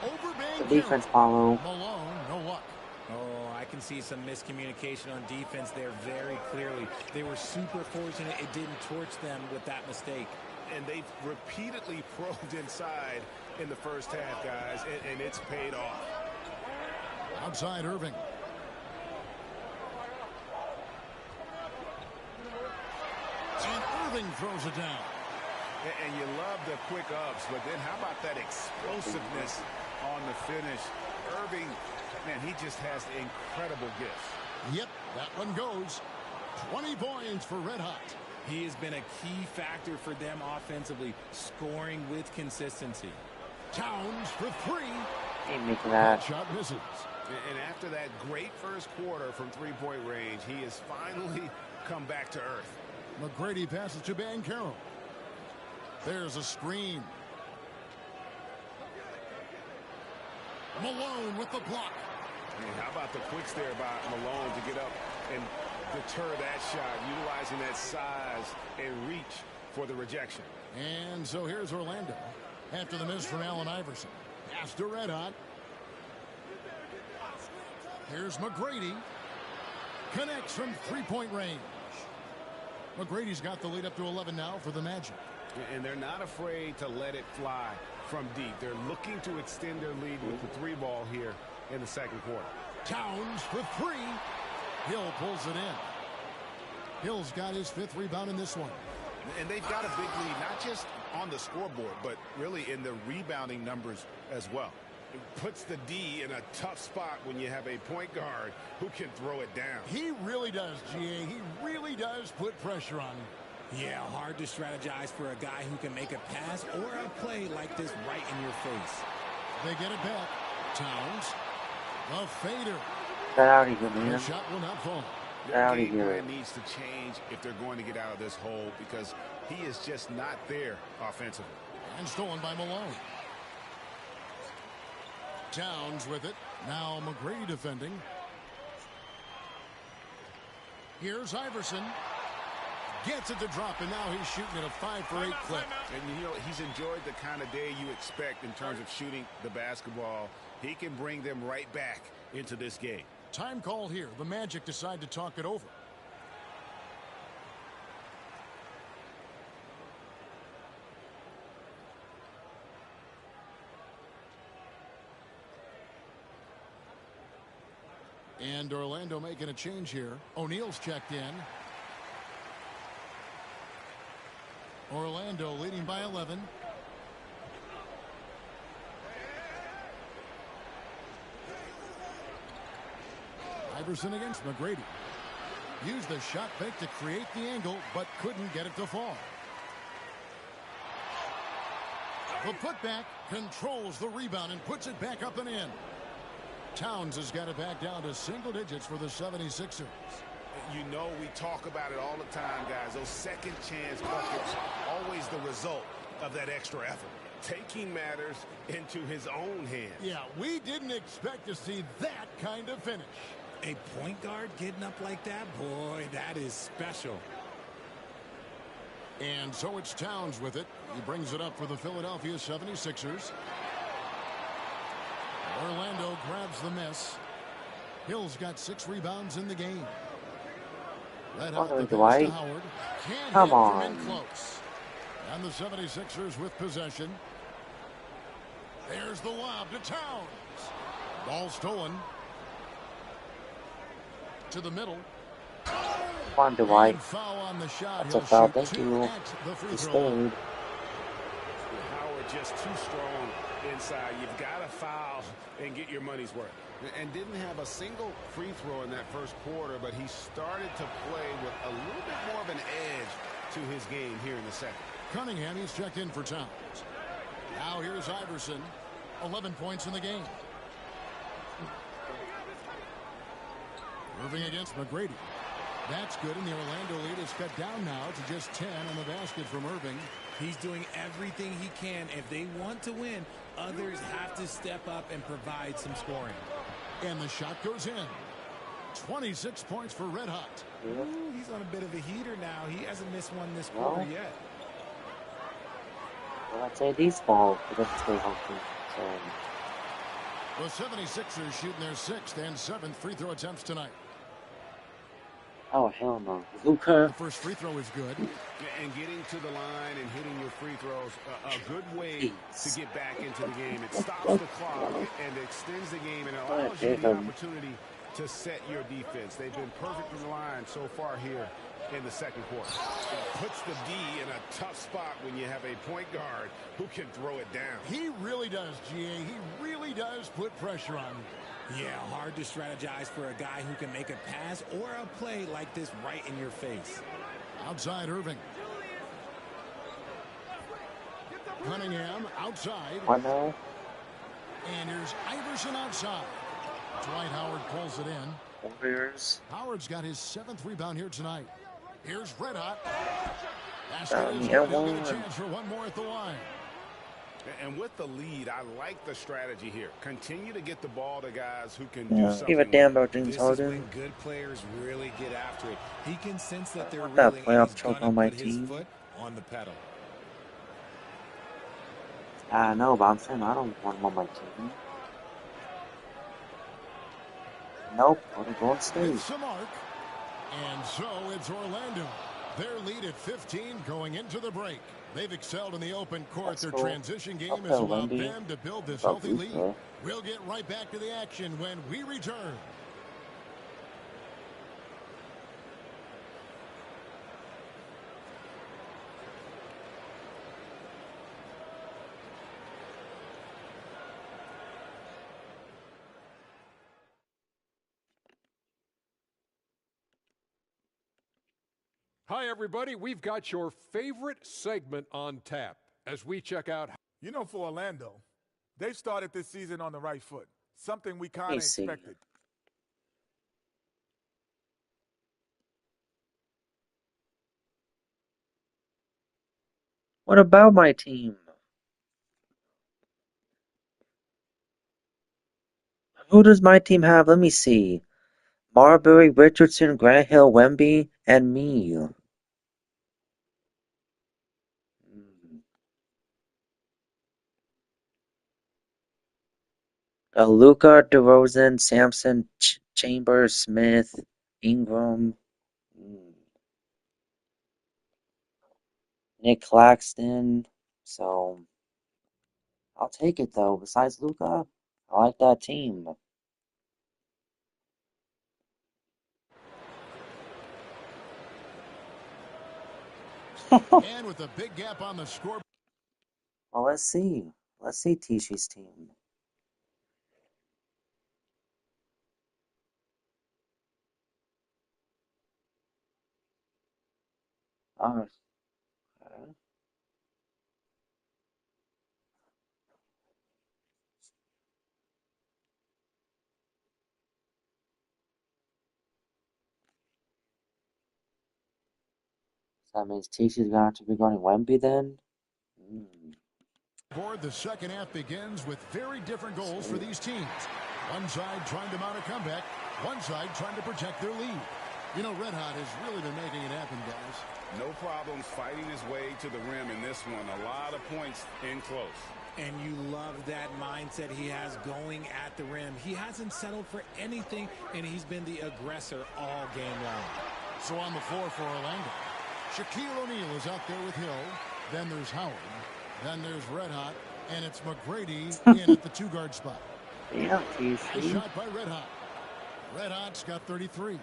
Over Banchero. The defense, Paulo. Malone, no luck. Oh, I can see some miscommunication on defense there very clearly. They were super fortunate it didn't torch them with that mistake. And they've repeatedly probed inside in the first half, guys, and it's paid off. Outside Irving. And Irving throws it down. And you love the quick ups, but then how about that explosiveness on the finish? Irving, man, he just has incredible gifts. Yep, that one goes. 20 points for Red Hot. He has been a key factor for them offensively, scoring with consistency. Towns for 3. Ain't making that. Shot misses. And after that great first quarter from three-point range, he has finally come back to earth. McGrady passes to Banchero. There's a screen. Malone with the block. And how about the quicks there by Malone to get up and deter that shot, utilizing that size and reach for the rejection. And so here's Orlando after the miss from Allen Iverson. Pass to Red Hot. Here's McGrady. Connects from three-point range. McGrady's got the lead up to 11 now for the Magic. And they're not afraid to let it fly from deep. They're looking to extend their lead with the three ball here in the second quarter. Towns for three. Hill pulls it in. Hill's got his 5th rebound in this one. And they've got a big lead, not just on the scoreboard, but really in the rebounding numbers as well. It puts the D in a tough spot when you have a point guard who can throw it down. He really does, GA. He really does put pressure on him. Yeah, hard to strategize for a guy who can make a pass or a play like this right in your face. They get it back. Towns. The fader. Get out of here, man. The shot will not fall. Their game plan needs to change if they're going to get out of this hole because he is just not there offensively. And stolen by Malone. Towns with it. Now McGrady defending. Here's Iverson. Gets it to drop, and now he's shooting at a 5-for-8 clip. And, you know, he's enjoyed the kind of day you expect in terms of shooting the basketball. He can bring them right back into this game. Time call here. The Magic decide to talk it over. And Orlando making a change here. O'Neal's checked in. Orlando leading by 11. Iverson against McGrady. Used the shot fake to create the angle, but couldn't get it to fall. The putback controls the rebound and puts it back up and in. Towns has got it back down to single digits for the 76ers. You know, we talk about it all the time, guys. Those second chance buckets, always the result of that extra effort. Taking matters into his own hands. Yeah, we didn't expect to see that kind of finish. A point guard getting up like that? Boy, that is special. And so it's Towns with it. He brings it up for the Philadelphia 76ers. Orlando grabs the miss. Hill's got 6 rebounds in the game. Red out the pass to Howard. Can't Come hit on. from in close. And the 76ers with possession. There's the lob to Towns. Ball stolen. To the middle. On Dwight. Foul on the shot. That's a foul. Thank you. He stayed. Howard just too strong inside. You've got to foul and get your money's worth. And didn't have a single free throw in that first quarter, but he started to play with a little bit more of an edge to his game here in the second. Cunningham, he's checked in for Towns. Now here's Iverson. 11 points in the game. Irving against McGrady. That's good, and the Orlando lead is cut down now to just 10 on the basket from Irving. He's doing everything he can. If they want to win, others have to step up and provide some scoring. And the shot goes in. 26 points for Red Hot. Ooh, he's on a bit of a heater now. He hasn't missed one this quarter yet. Well, I'd say these balls, he doesn't stay healthy. So. The 76ers shooting their 6th and 7th free throw attempts tonight. Oh, hell no. Luka. The first free throw is good. And getting to the line and hitting your free throws, a good way to get back into the game. It stops the clock and extends the game and allows you the opportunity to set your defense. They've been perfect from the line so far here in the second quarter. It puts the D in a tough spot when you have a point guard who can throw it down. He really does, GA. He really does put pressure on him. Yeah, hard to strategize for a guy who can make a pass or a play like this right in your face. Outside Irving. Cunningham outside. What now? And here's Iverson outside. Dwight Howard pulls it in. Warriors. Howard's got his 7th rebound here tonight. Here's Red Hot. Yeah, He'll get a chance for one more at the line. And with the lead, I like the strategy here. Continue to get the ball to guys who can do something Give a with damn it. about James This is Harden. when good players really get after it. He can sense that I they're want that reeling, and he's playoff choke gonna on my put his team. foot on the pedal. I know, but I'm saying I don't want him on my team. Nope, go to Golden State. It's the mark. And so it's Orlando. Their lead at 15 going into the break. They've excelled in the open court. Their transition game has allowed them to build this healthy lead. We'll get right back to the action when we return. Hi, everybody. We've got your favorite segment on tap as we check out. You know, for Orlando, they've started this season on the right foot, something we kind of expected. What about my team? Who does my team have? Let me see. Marbury, Richardson, Grant Hill, Wemby, and me. Luka, DeRozan, Sampson, Chambers, Smith, Ingram, Nick Claxton. So I'll take it though. Besides Luka, I like that team. And with a big gap on the score. Well, let's see. Let's see Tishi's team. Oh, okay. So that means Tishi's gonna have to be going Wemby then? The second half begins with very different goals for these teams. One side trying to mount a comeback, one side trying to protect their lead. You know, Red Hot has really been making it happen, guys. No problems fighting his way to the rim in this one. A lot of points in close. And you love that mindset he has going at the rim. He hasn't settled for anything, and he's been the aggressor all game long. So on the floor for Orlando, Shaquille O'Neal is out there with Hill. Then there's Howard. Then there's Red Hot. And it's McGrady in at the two-guard spot. Yeah, Nice shot by Red Hot. Red Hot's got 33.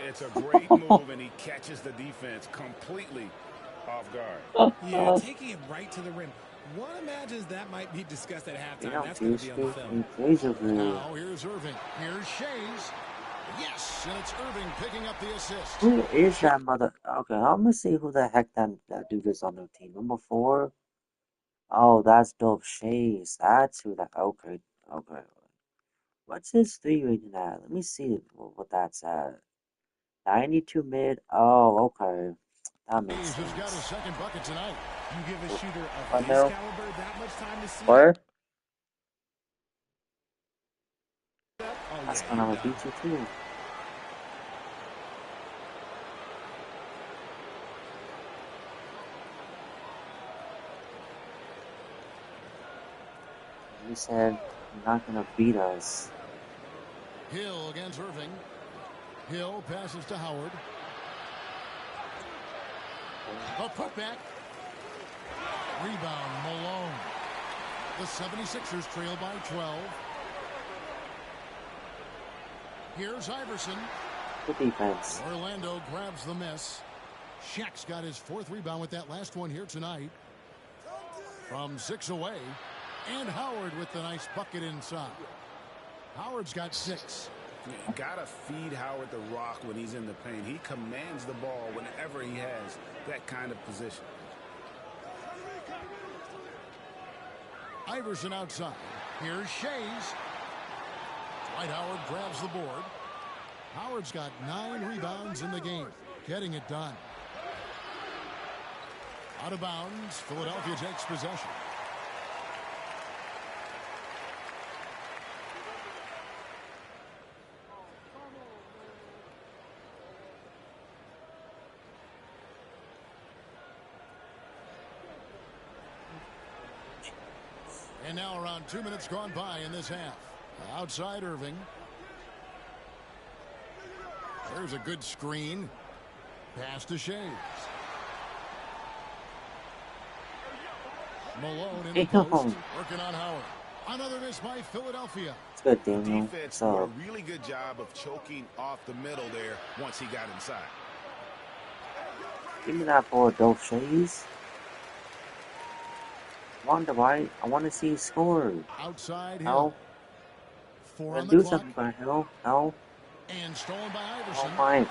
It's a great move, and he catches the defense completely off guard. Yeah, taking him right to the rim. One imagines that might be discussed at halftime. That's going to be on the film. Now here's Irving. Here's Shays. Yes, and it's Irving picking up the assist. Who is that mother? Okay, I'm gonna see who the heck that dude is on their team. Number 4. Oh, that's Dope Shays. That's who that. Okay, okay. What's his 3 rating at? Let me see what that's at. 92 mid. Oh, okay. That makes sense. He's got his second bucket tonight. You give a shooter of this caliber that much time to see. What? Oh, that's gonna beat you too. He said, "You're not gonna beat us." Hill against Irving. Hill passes to Howard. A putback. Rebound, Malone. The 76ers trail by 12. Here's Iverson. Good defense. Orlando grabs the miss. Shaq's got his 4th rebound with that last one here tonight. From 6 away. And Howard with the nice bucket inside. Howard's got 6. You gotta feed Howard the rock when he's in the paint. He commands the ball whenever he has that kind of position. Iverson outside. Here's Shays. Dwight Howard grabs the board. Howard's got 9 rebounds in the game. Getting it done. Out of bounds. Philadelphia takes possession. And now around 2 minutes gone by in this half. Outside Irving. There's a good screen. Pass to Shays. Malone in the post. Working on Howard. Another miss by Philadelphia. It's good, Daniel. Defense did a really good job of choking off the middle there once he got inside. Give me that ball, Dolph Shays. Wonder why? I want to see you score. Outside Hill. No. Do something for Hill. No. And stolen by Iverson. Oh my.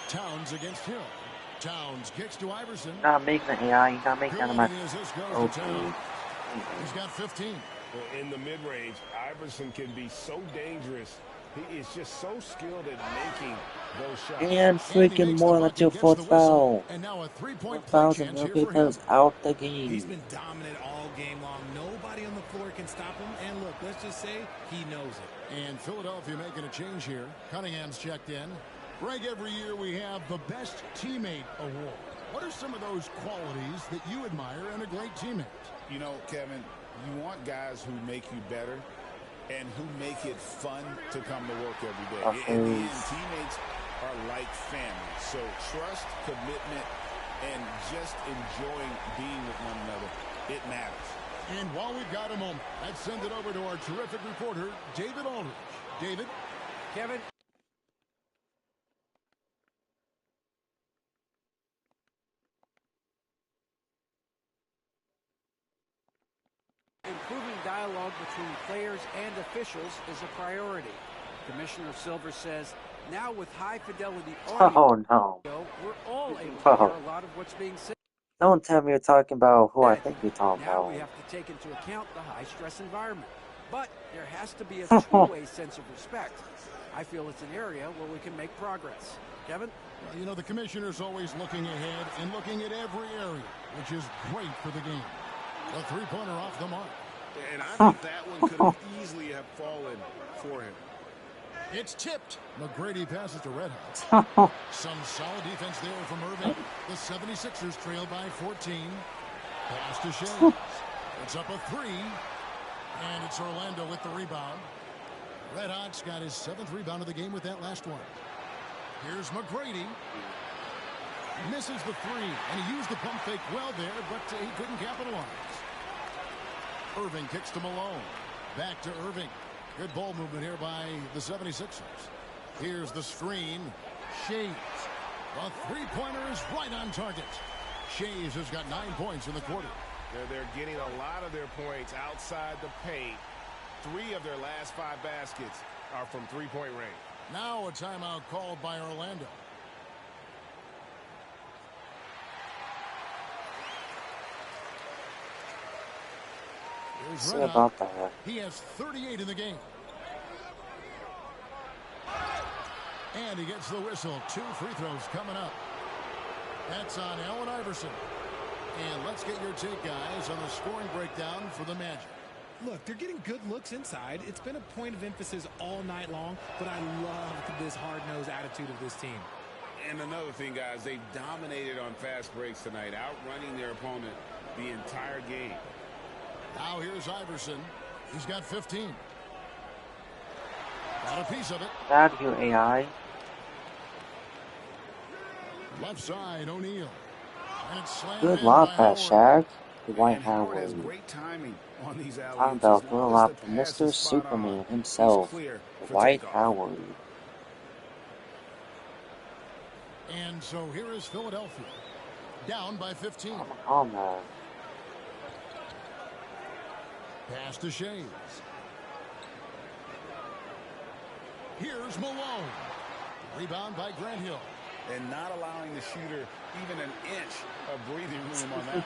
Towns against Hill. Towns kicks to Iverson. You're not making the AI. You're not making that much. Okay. He's got 15. Well, in the mid-range, Iverson can be so dangerous. He is just so skilled at making those shots. And freaking more than your fourth foul. And now a three-point play chance here for him. Out the game. He's been dominant all game long. Nobody on the floor can stop him. And look, let's just say he knows it. And Philadelphia making a change here. Cunningham's checked in. Greg, every year we have the Best Teammate Award. What are some of those qualities that you admire in a great teammate? You know, Kevin, you want guys who make you better and who make it fun to come to work every day. In the end, teammates are like family. So trust, commitment, and just enjoying being with one another, it matters. And while we've got a moment, let's send it over to our terrific reporter, David Aldridge. David? Kevin? Improving dialogue between players and officials is a priority. Commissioner Silver says, now with high-fidelity audio, we're all able to hear a lot of what's being said. Don't tell me you're talking about who I think you're talking about. Now we have to take into account the high-stress environment. But there has to be a two-way sense of respect. I feel it's an area where we can make progress. Kevin? Well, you know, the commissioner's always looking ahead and looking at every area, which is great for the game. A three-pointer off the mark. And I think that one could have easily have fallen for him. It's tipped. McGrady passes to Red Hot. Some solid defense there from Irving. The 76ers trail by 14. Pass to Shays. It's up a three. And it's Orlando with the rebound. Red Hot's got his 7th rebound of the game with that last one. Here's McGrady. Misses the three. And he used the pump fake well there, but he couldn't capitalize. Irving kicks to Malone. Back to Irving. Good ball movement here by the 76ers. Here's the screen. Shays. The three-pointer is right on target. Shays has got 9 points in the quarter. They're getting a lot of their points outside the paint. 3 of their last 5 baskets are from three-point range. Now a timeout called by Orlando. Say about that. He has 38 in the game. And he gets the whistle. 2 free throws coming up. That's on Allen Iverson. And let's get your take, guys, on the scoring breakdown for the Magic. Look, they're getting good looks inside. It's been a point of emphasis all night long, but I love this hard-nosed attitude of this team. And another thing, guys, they've dominated on fast breaks tonight, outrunning their opponent the entire game. Now here's Iverson. He's got 15. Got a piece of it. Bad you, AI. Left side, O'Neal. Good lob pass, Shaq. Dwight Howard. Great timing on these talking about good lob to Mr. Superman himself, Dwight Howard. And so here is Philadelphia. Down by 15. Oh, man. Pass to Shays. Here's Malone. Rebound by Grant Hill. And not allowing the shooter even an inch of breathing room on that.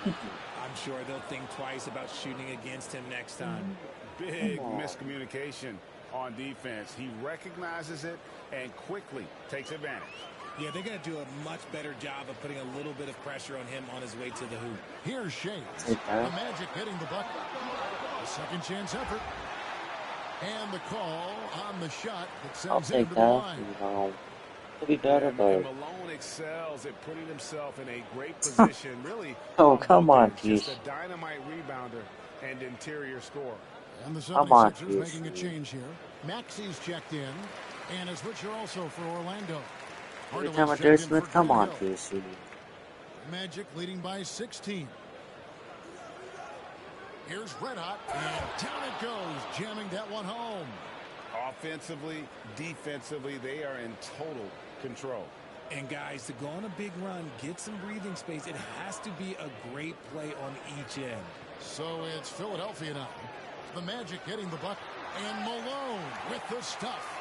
I'm sure they'll think twice about shooting against him next time. Big miscommunication on defense. He recognizes it and quickly takes advantage. Yeah, they're going to do a much better job of putting a little bit of pressure on him on his way to the hoop. Here's Shays. The Magic hitting the bucket. A second chance effort. And the call on the shot that sends him to the line. Could be better, And but Malone excels at putting himself in a great position, really. oh, On come both on, ends, just a TSU. dynamite rebounder and interior scorer. And the Come on, 76ers making a TSU. change here. Maxi's checked in. And a switcher also for Orlando. Every time I Jerry Smith, come on, TSU. Magic leading by 16. Here's Red Hot, and down it goes, jamming that one home. Offensively, defensively, they are in total control. And guys, to go on a big run, get some breathing space, it has to be a great play on each end. So it's Philadelphia now. The Magic getting the bucket. And Malone with the stuff.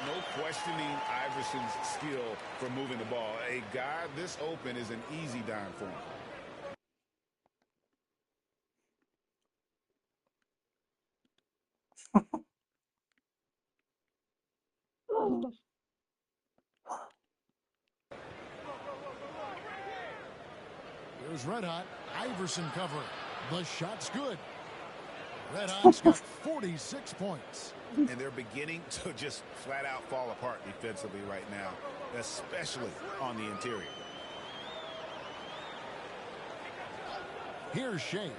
No questioning Iverson's skill for moving the ball. A guy this open is an easy dime for him. Here's Red Hot. Iverson covering. The shot's good. Red Hot's got 46 points. And they're beginning to just flat out fall apart defensively right now, especially on the interior. Here's Shays.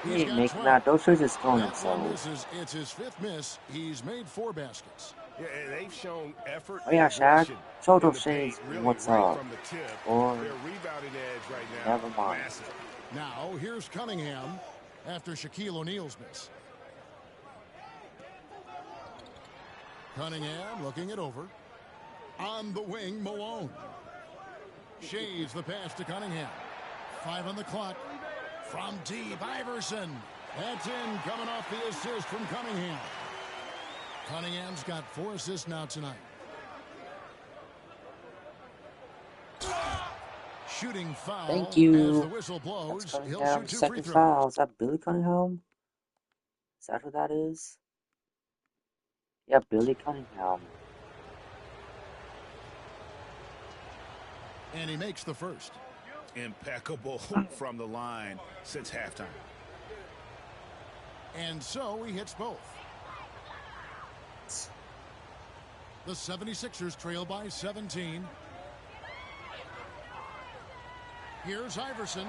He ain't making that. Those are just going themselves. It's his 5th miss. He's made 4 baskets. Yeah, and they've shown effort. Oh yeah, Shaq. Show those Shays really what's right up. from the tip. Or their rebounding edge right now. never mind. Massive. Now here's Cunningham after Shaquille O'Neal's miss. Cunningham looking it over. On the wing, Malone. Shaves the pass to Cunningham. 5 on the clock. From deep, Iverson. That's in, coming off the assist from Cunningham. Cunningham's got 4 assists now tonight. Shooting foul. Thank you. As the whistle blows, That's he'll Cunningham. shoot 2 free Second throws. foul. Is that Billy Cunningham? Is that who that is? Yeah, Billy Cunningham. And he makes the first. Impeccable from the line since halftime. And so he hits both. The 76ers trail by 17. Here's Iverson.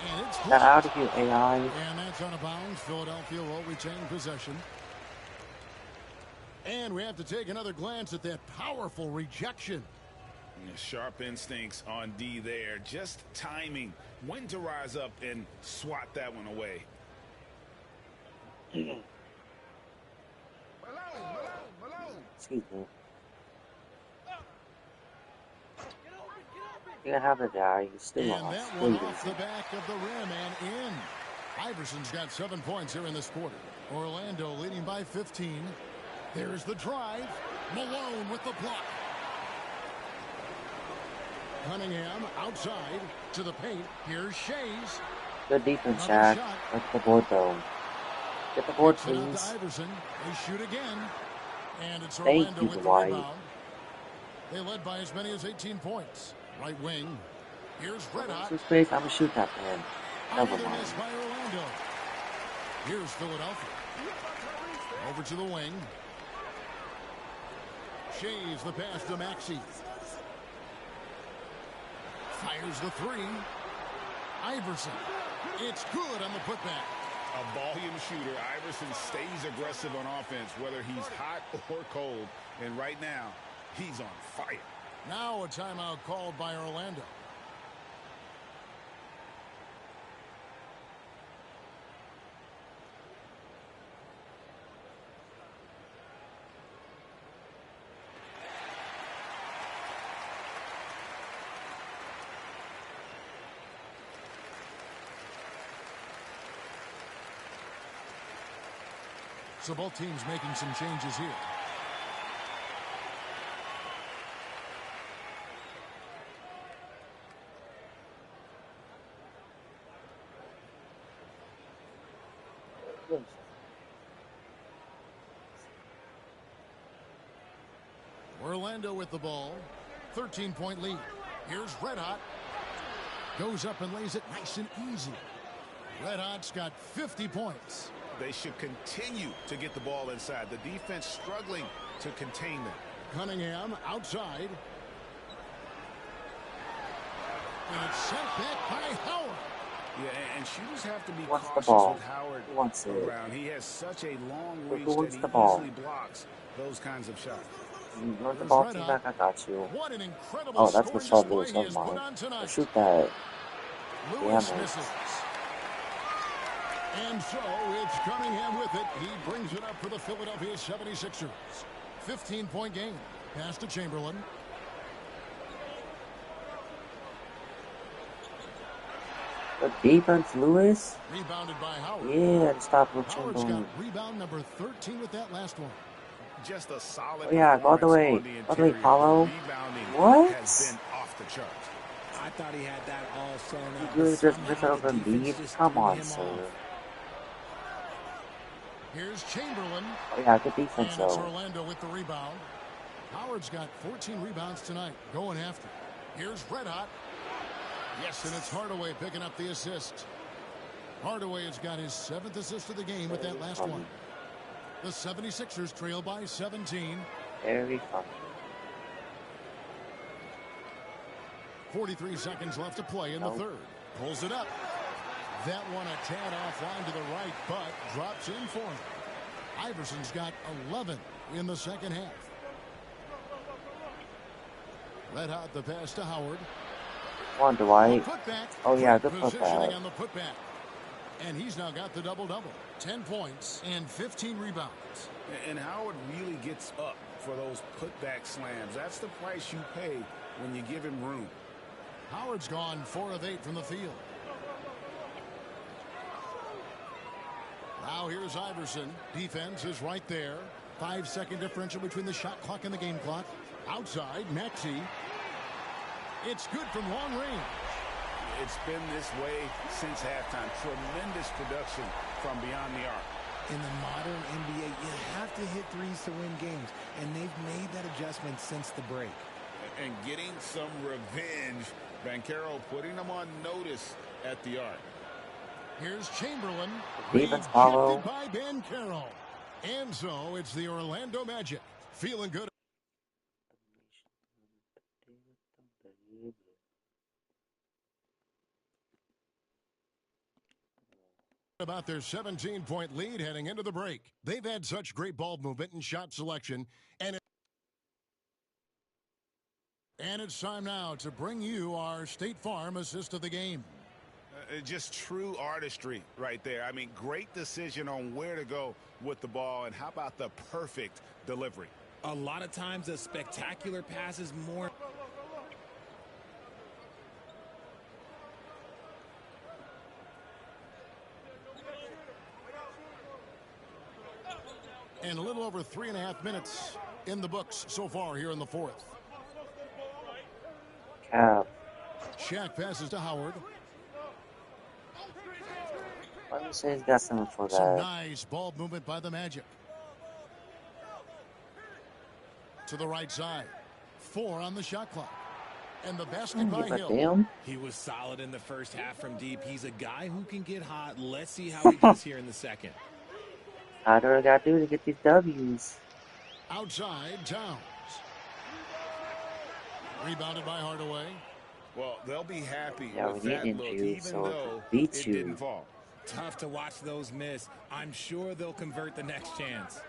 And it's Get out of here, AI. And that's out of bounds. Philadelphia will retain possession. And we have to take another glance at that powerful rejection. Sharp instincts on D there. Just timing. When to rise up and swat that one away. Excuse me. You can have the guy. He's still And lost. that Still one losing. off the back of the rim and in. Iverson's got 7 points here in this quarter. Orlando leading by 15. There's the drive. Malone with the block. Cunningham outside to the paint. Here's Shays. Good defense, Another Shaq. shot. Get the board, though. Get the board, Kicks it out please. to Iverson. They shoot again. And it's Thank Orlando you, with the Dwight. rebound. They led by as many as 18 points. Right wing. Here's Red Hot. This space, I'm gonna shoot that man. Never Another mind. miss by Orlando. Here's Philadelphia. Over to the wing. Shaves the pass to Maxey. Fires the 3. Iverson. It's good on the putback. A volume shooter. Iverson stays aggressive on offense, whether he's hot or cold. And right now, he's on fire. Now a timeout called by Orlando. So both teams making some changes here. Orlando with the ball. 13-point lead. Here's Red Hot. Goes up and lays it nice and easy. Red Hot's got 50 points. They should continue to get the ball inside. The defense struggling to contain them. Cunningham outside. And it's sent back by Howard. Yeah, and shooters have to be Who wants the cautious ball? with Howard Who wants it? around. He has such a long reach Who that wants he the ball? easily blocks those kinds of shots. You want the ball, team back? I got you. What an incredible Oh, that's what Shaw display is. he Never has put mind. on tonight. Shoot that. Lewis Damn it. misses. And so it's Cunningham with it. He brings it up for the Philadelphia 76ers. 15-point game. Pass to Chamberlain. The defense, Lewis. Rebounded by Howard. Yeah, and stop with Howard's Chamberlain. got rebound number 13 with that last one. Just a solid. Oh yeah, go all the way. All the way, Paulo. What? Has been off the charts. I thought he had that all sewn up. You really just miss out on Embiid? Come on, sir. Here's Chamberlain. Oh yeah, good defense And it's though. Orlando with the rebound. Howard's got 14 rebounds tonight. Going after. Here's Red Hot. Yes, and it's Hardaway picking up the assist. Hardaway has got his 7th assist of the game with that last one. The 76ers trail by 17. Very funny. 43 seconds left to play in the third. Pulls it up. That one a tad offline to the right, but drops in for him. Iverson's got 11 in the second half. Red Hot the pass to Howard. Come on, Dwight. Oh yeah, good putback. On the putback. And he's now got the double-double. 10 points and 15 rebounds. And Howard really gets up for those putback slams. That's the price you pay when you give him room. Howard's gone 4 of 8 from the field. Now here's Iverson. Defense is right there. 5-second differential between the shot clock and the game clock. Outside, Maxey. It's good from long range. It's been this way since halftime. Tremendous production from beyond the arc. In the modern NBA, you have to hit threes to win games, and they've made that adjustment since the break. And getting some revenge. Banchero putting them on notice at the arc. Here's Chamberlain. Defense follow. By Banchero. And so it's the Orlando Magic. Feeling good. About their 17-point lead heading into the break. They've had such great ball movement and shot selection. And it's time now to bring you our State Farm assist of the game. Just true artistry right there. I mean, great decision on where to go with the ball. And how about the perfect delivery? A lot of times a spectacular pass is more. And a little over 3.5 minutes in the books so far here in the fourth. Shaq passes to Howard. Why do you say he's got something for that? Some nice ball movement by the Magic. To the right side. 4 on the shot clock. And the basket by Hill. He was solid in the first half from deep. He's a guy who can get hot. Let's see how he does here in the second. I don't know what I got to do to get these W's. Outside, Towns. Rebounded by Hardaway. Well, they'll be happy yeah, with that look, even though it didn't fall. Tough to watch those miss. I'm sure they'll convert the next chance.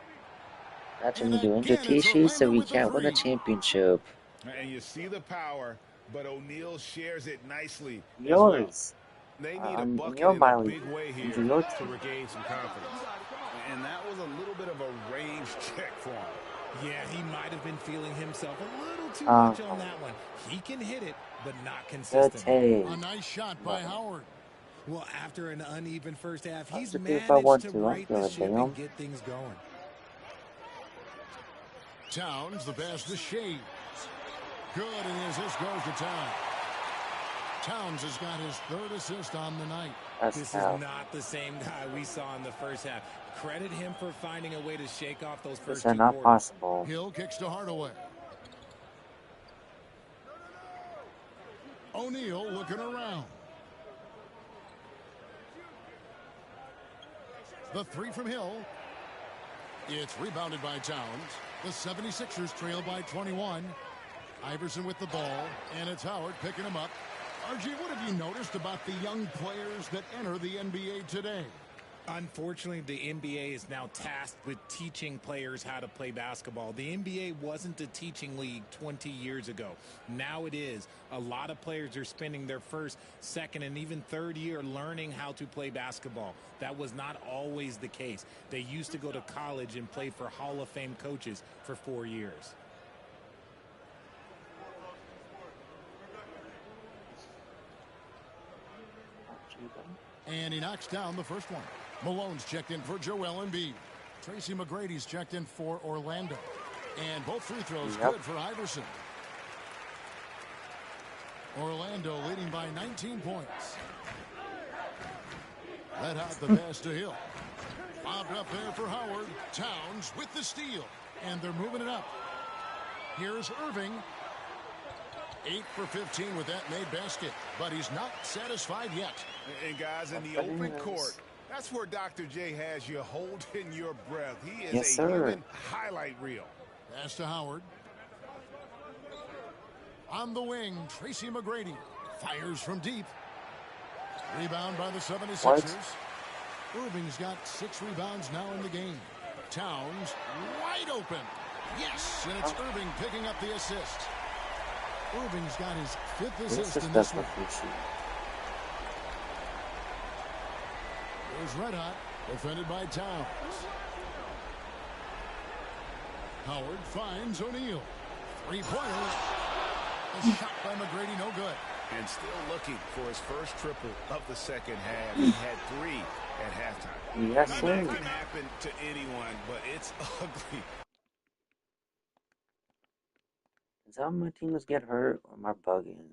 That's what we do. Invitation, so we can't win a championship. And you see the power, but O'Neal shares it nicely. Yours. They need a bucket your in a big way here to regain some confidence. And that was a little bit of a range check for him. Yeah, he might have been feeling himself a little too much on that one. He can hit it, but not consistent. A nice shot by Howard. Well, after an uneven first half, he's managed to right the ship and get things going. Towns, the pass to Shades. Good, and his assist goes to Towns. Towns has got his 3rd assist on the night. This is not the same guy we saw in the first half. Credit him for finding a way to shake off those first 2 not quarters. possible. Hill kicks to Hardaway. O'Neal looking around. The 3 from Hill. It's rebounded by Towns. The 76ers trail by 21. Iverson with the ball, and it's Howard picking him up. RG, what have you noticed about the young players that enter the NBA today? Unfortunately, the NBA is now tasked with teaching players how to play basketball. The NBA wasn't a teaching league 20 years ago. Now it is. A lot of players are spending their first, second, and even third year learning how to play basketball. That was not always the case. They used to go to college and play for Hall of Fame coaches for 4 years. And he knocks down the first one. Malone's checked in for Joel Embiid. Tracy McGrady's checked in for Orlando. And both free throws good for Iverson. Orlando leading by 19 points. Red hot the pass to Hill. Bobbed up there for Howard. Towns with the steal. And they're moving it up. Here's Irving. 8 for 15 with that made basket. But he's not satisfied yet. And guys, in the open court, that's where Dr. J has you holding your breath. He is a human highlight reel. Pass to Howard. On the wing, Tracy McGrady fires from deep. Rebound by the 76ers. Irving's got 6 rebounds now in the game. Towns wide open. Yes, and it's Irving picking up the assist. Irving's got his 5th assist in this one. Here's Red Hot, defended by Towns. Howard finds O'Neal. 3-pointer. A shot by McGrady, no good. And still looking for his first triple of the second half. He had 3 at halftime. Yes, sir. That can happen to anyone, but it's ugly. Is that my team just get hurt or am I bugging?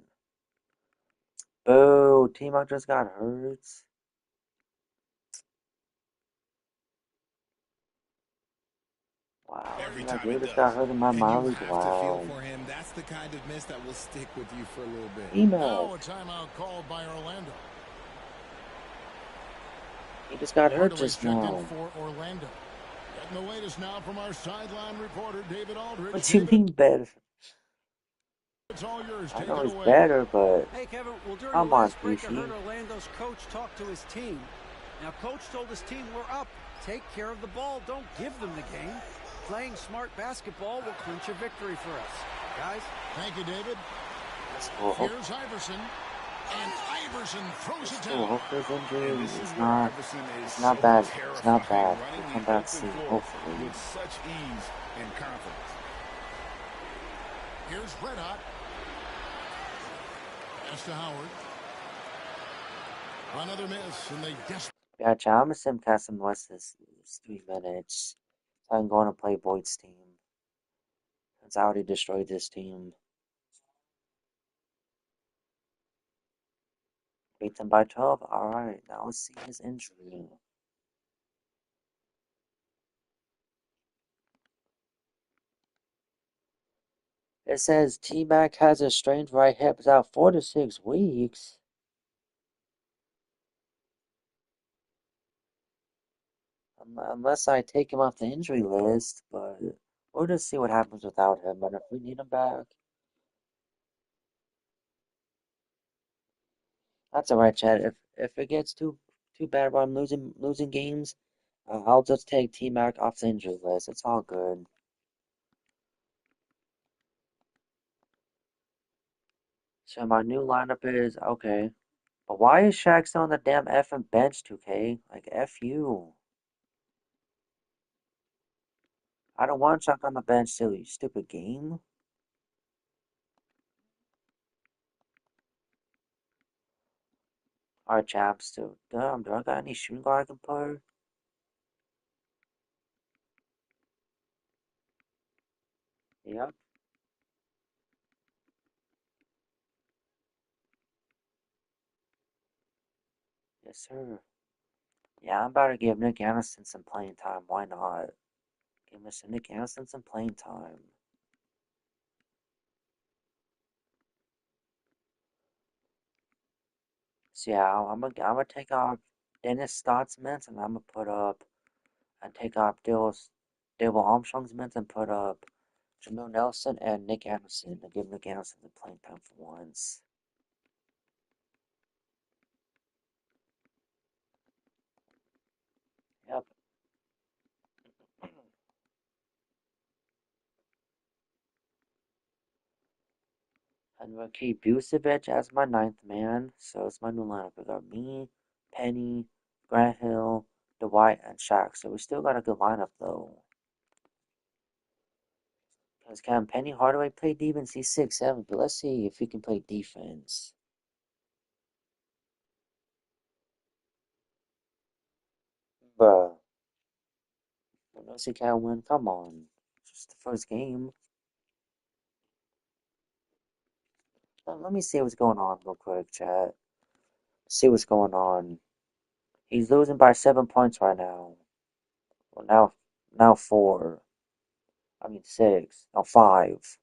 Boo! Team just got hurt. Wow, Every time dude just got hurt in my Molly. Wow. For him, that's the kind of miss that will stick with you for a little bit. Now a timeout called by Orlando. He just got hurt just now. For Orlando. Getting the latest now from our sideline reporter, David Aldridge. What do you mean better? It's all yours. I know it's better, but hey Kevin, well during come the on, last break, I Pushy. heard Orlando's coach talk to his team. Now, coach told his team, we're up. Take care of the ball. Don't give them the game. Playing smart basketball will clinch a victory for us. Guys? Thank you, David. Cool. Here's Iverson. And Iverson throws it Cool. down. Hope his injury is not bad. It's not bad. He'll come back soon, hopefully. With such ease and confidence. Here's Red Hot. Pass to Howard. Another miss, and they Gotcha. I'm a simcast some less this 3 minutes. So I'm going to play Boyd's team. Since I already destroyed this team. Beat them by 12. Alright, now let's see his injury. It says T-Mac has a strained right hip. It's out 4 to 6 weeks. Unless I take him off the injury list, but we'll just see what happens without him. But if we need him back, that's alright, Chad. If it gets too bad where I'm losing games, I'll just take T-Mac off the injury list. It's all good. So my new lineup is okay. But why is Shaq still on the damn effing bench, 2K? Like F you. I don't want Shaq on the bench still, you stupid game. Alright, chaps, dude. Damn, do I got any shooting guard I can put? Yep. Yes, sir. Yeah, I'm about to give Nick Anderson some playing time. Why not? Give Mr. Nick Anderson some playing time. So yeah, I'm gonna take off Dennis Scott's minutes and I'm gonna put up and take off Dable Armstrong's minutes and put up Jamil Nelson and Nick Anderson to give Nick Anderson the playing time for once. I'm going to keep Busevich as my 9th man, so it's my new lineup. We got me, Penny, Grant Hill, Dwight, and Shaq. So we still got a good lineup, though. Because can Penny Hardaway play defense? He's 6'7", but let's see if he can play defense. Bruh. Unless he can't win, come on. Just the first game. Let me see what's going on real quick, chat. See what's going on. He's losing by 7 points right now. Well, now 4. I mean 6. No, 5.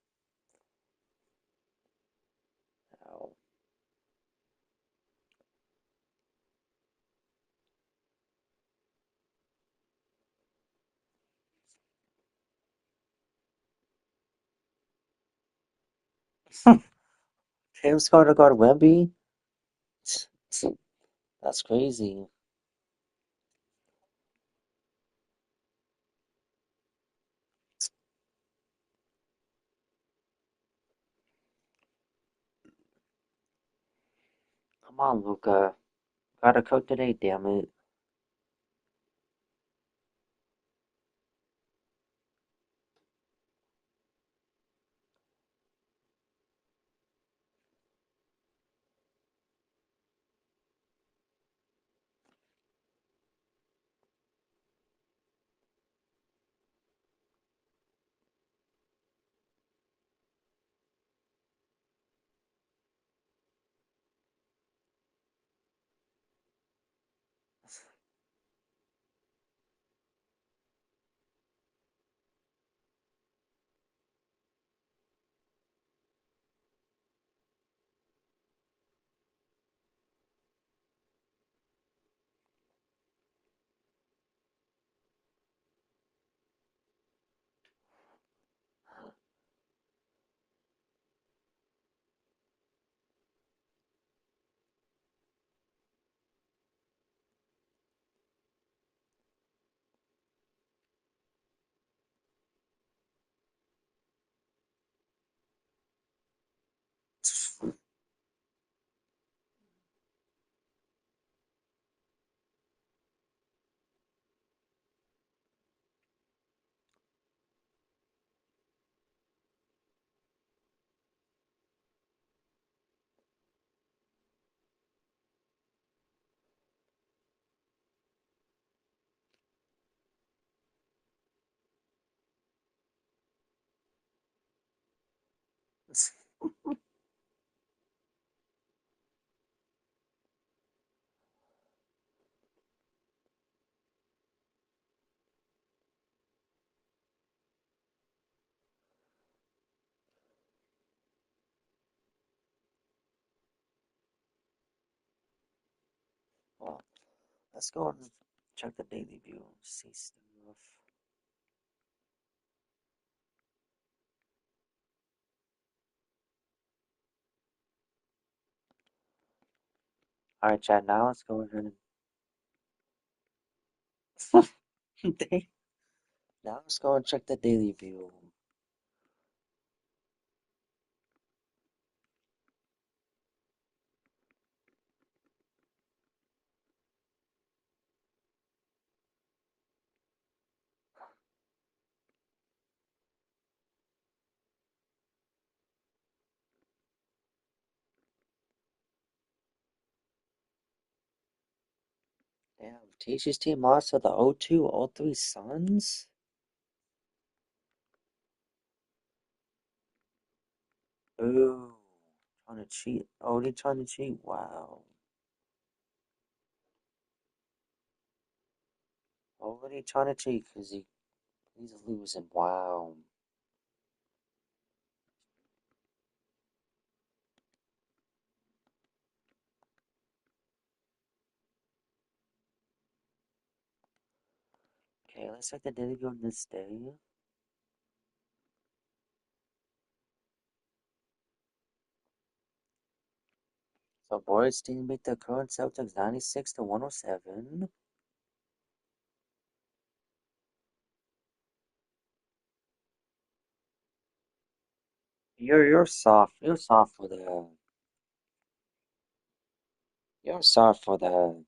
Now, Tim's going to go to Wemby? That's crazy. Come on, Luca. Gotta cook today, damn it. Well, let's go and check the daily view. See stuff. Alright, chat, now let's go ahead and... Now let's go and check the daily view. Damn, Tisha's team lost to the 0-2, 0-3 Suns? Ooh, trying to cheat. Oh, they trying to cheat? Wow. Already trying to cheat because he's losing. Wow. Okay, let's check the daily view on this day. So Boyd's team beat the current Celtics 96-107. You're soft. You're soft for the. You're soft for the.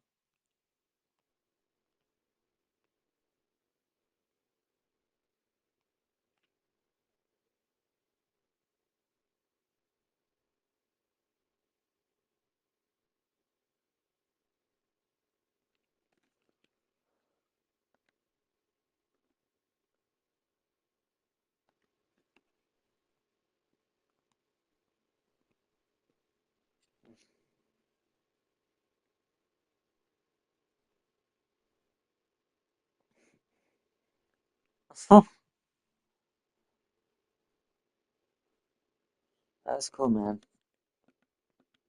That's cool, man.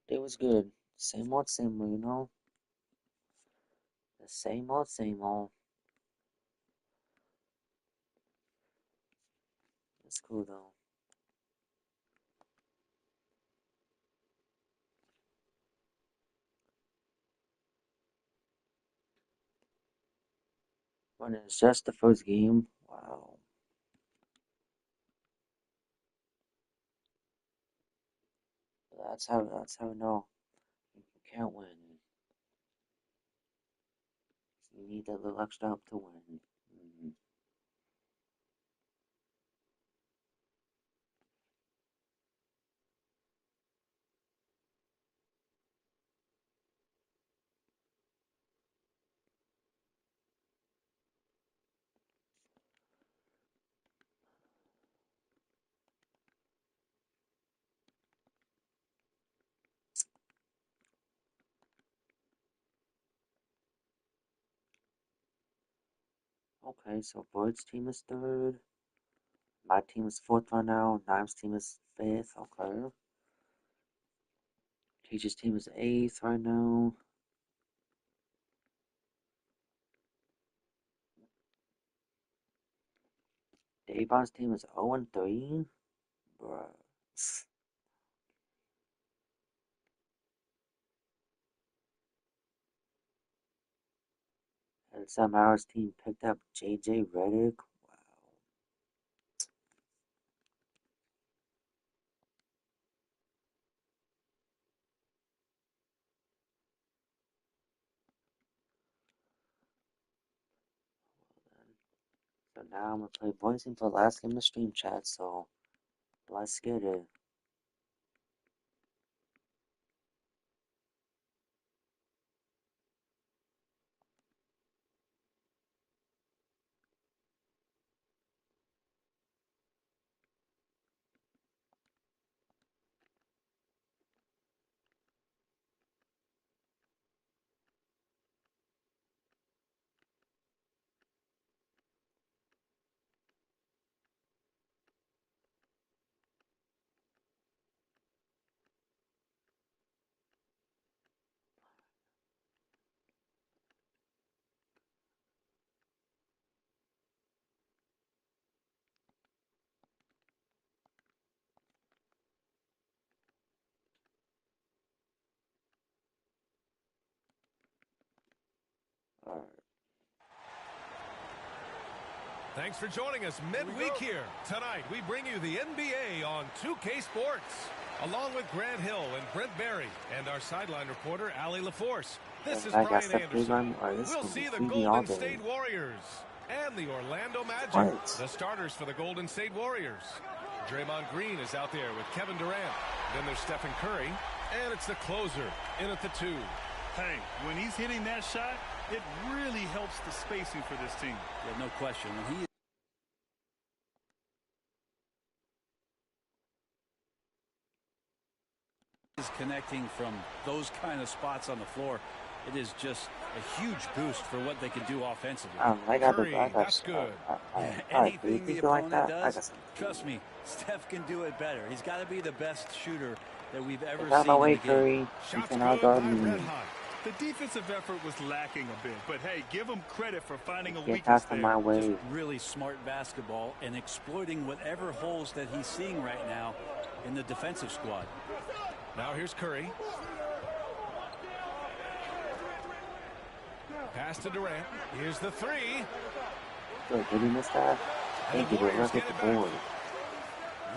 It was good. Same old, you know. The same old, same old. It's cool though. When it's just the first game, wow. That's how I know you can't win. You need that little extra help to win. Okay, so Bird's team is third. My team is fourth right now. Nime's team is fifth. Okay. Teacher's team is eighth right now. Davon's team is 0-3. Bruh. And somehow his team picked up JJ Redick. Wow. So now I'm gonna play Boise for the last game of the stream chat, so let's get it. Alright. Thanks for joining us midweek here. Tonight, we bring you the NBA on 2K Sports, along with Grant Hill and Brent Barry, and our sideline reporter, Allie LaForce. This is Brian Anderson. We'll see the Golden State Warriors and the Orlando Magic. The starters for the Golden State Warriors. Draymond Green is out there with Kevin Durant. Then there's Stephen Curry, and it's the closer in at the 2. Hey, when he's hitting that shot, it really helps the spacing for this team. Yeah, no question. When he is connecting from those kind of spots on the floor, it is just a huge boost for what they can do offensively. That's good. Anything the opponent does, trust me, Steph can do it better. He's got to be the best shooter that we've ever seen in the game. Shots good by Red Hot. The defensive effort was lacking a bit, but hey, give him credit for finding a weakness there. Just really smart basketball and exploiting whatever holes that he's seeing right now in the defensive squad. Now here's Curry. Pass to Durant. Here's the 3. Did he miss that? Hey, did he look at the board?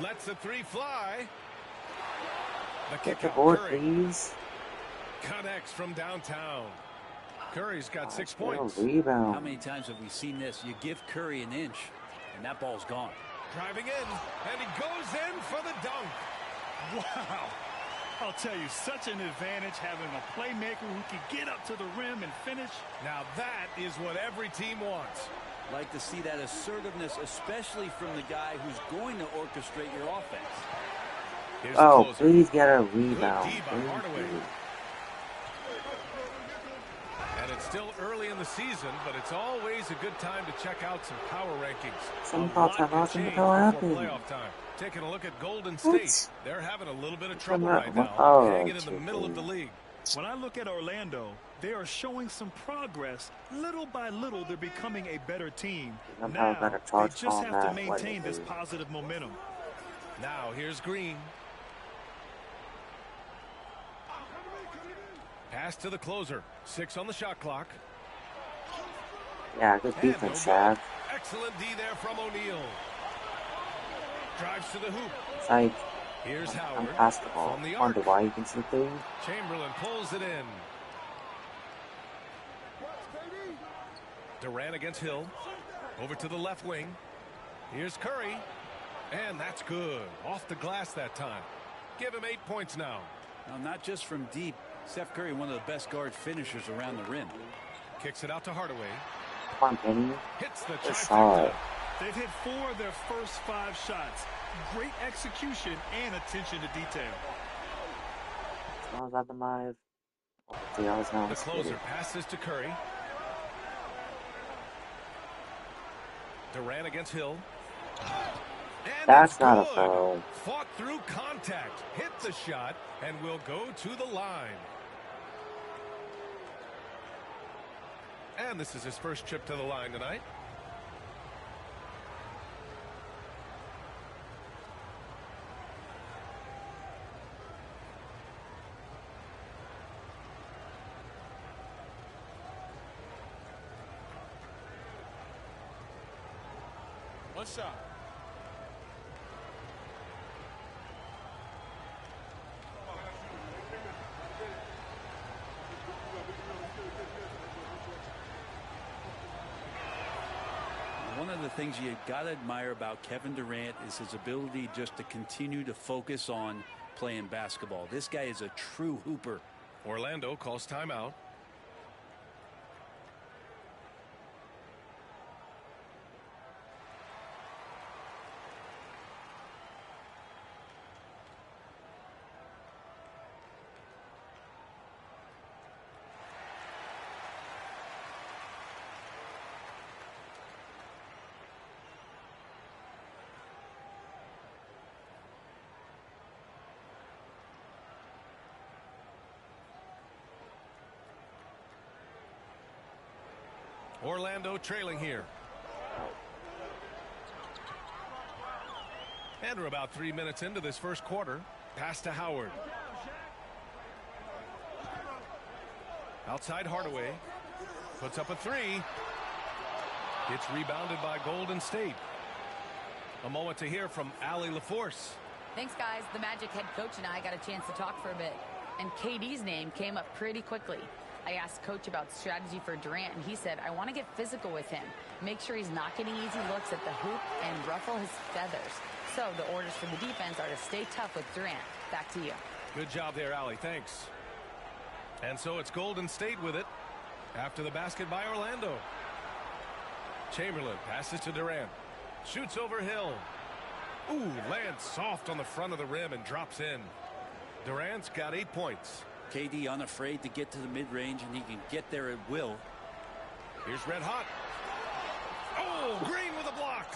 Lets the three fly. The Get kick the out, board, Curry. please. Connects from downtown. Curry's got 6 What a points. rebound. How many times have we seen this? You give Curry an inch, and that ball's gone. Driving in, and he goes in for the dunk. Wow. I'll tell you, such an advantage having a playmaker who can get up to the rim and finish. Now that is what every team wants. Like to see that assertiveness, especially from the guy who's going to orchestrate your offense. Here's Oh, please get a rebound. And it's still early in the season, but it's always a good time to check out some power rankings. Some thoughts have nothing to happen. Playoff time. Taking a look at Golden State, they're having a little bit of trouble right now, Oh, hanging in the middle of the league. When I look at Orlando, they are showing some progress. Little by little, they're becoming a better team. Now, they just have to maintain this positive momentum. Now, here's Green. Pass to the closer. 6 on the shot clock. Yeah, good defense, Shaq. Excellent D there from O'Neal. Drives to the hoop. It's like, here's I'm Howard past the ball. from the I arc. wonder why you can see through. Chamberlain pulls it in. Durant against Hill. Over to the left wing. Here's Curry. And that's good. Off the glass that time. Give him 8 points now. Now, not just from deep. Steph Curry, one of the best guard finishers around the rim. Kicks it out to Hardaway. Come on, Penny. Hits the trifecta. They've hit 4 of their first 5 shots. Great execution and attention to detail. Smells like the live. The closer passes to Curry. Durant against Hill. And that's not a foul. Fought through contact. Hit the shot and will go to the line. And this is his first trip to the line tonight. One shot. One of the things you got to admire about Kevin Durant is his ability just to continue to focus on playing basketball. This guy is a true hooper. Orlando calls timeout. Orlando trailing here. And we're about 3 minutes into this first quarter. Pass to Howard. Outside Hardaway. Puts up a three. It's rebounded by Golden State. A moment to hear from Allie LaForce. Thanks, guys. The Magic head coach and I got a chance to talk for a bit. And KD's name came up pretty quickly. I asked Coach about strategy for Durant, and he said, I want to get physical with him. Make sure he's not getting easy looks at the hoop and ruffle his feathers. So the orders for the defense are to stay tough with Durant. Back to you. Good job there, Allie. Thanks. And so it's Golden State with it after the basket by Orlando. Chamberlain passes to Durant. Shoots over Hill. Ooh, lands soft on the front of the rim and drops in. Durant's got 8 points. KD unafraid to get to the mid-range, and he can get there at will. Here's Red Hot. Oh, Green with a block.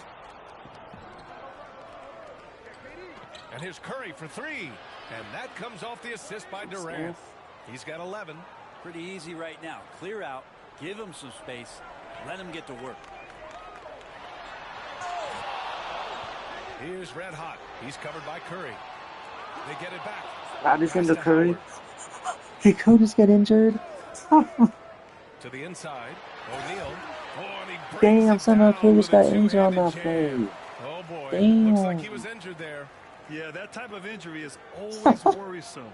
And here's Curry for three. And that comes off the assist by Durant. He's got 11. Pretty easy right now. Clear out. Give him some space. Let him get to work. Here's Red Hot. He's covered by Curry. They get it back. That is into Curry. Did Curtis get injured? To the inside. O'Neal. Oh, damn, somehow Curtis got injured on that play. Oh, boy. Damn. Looks like he was injured there. Yeah, that type of injury is always worrisome.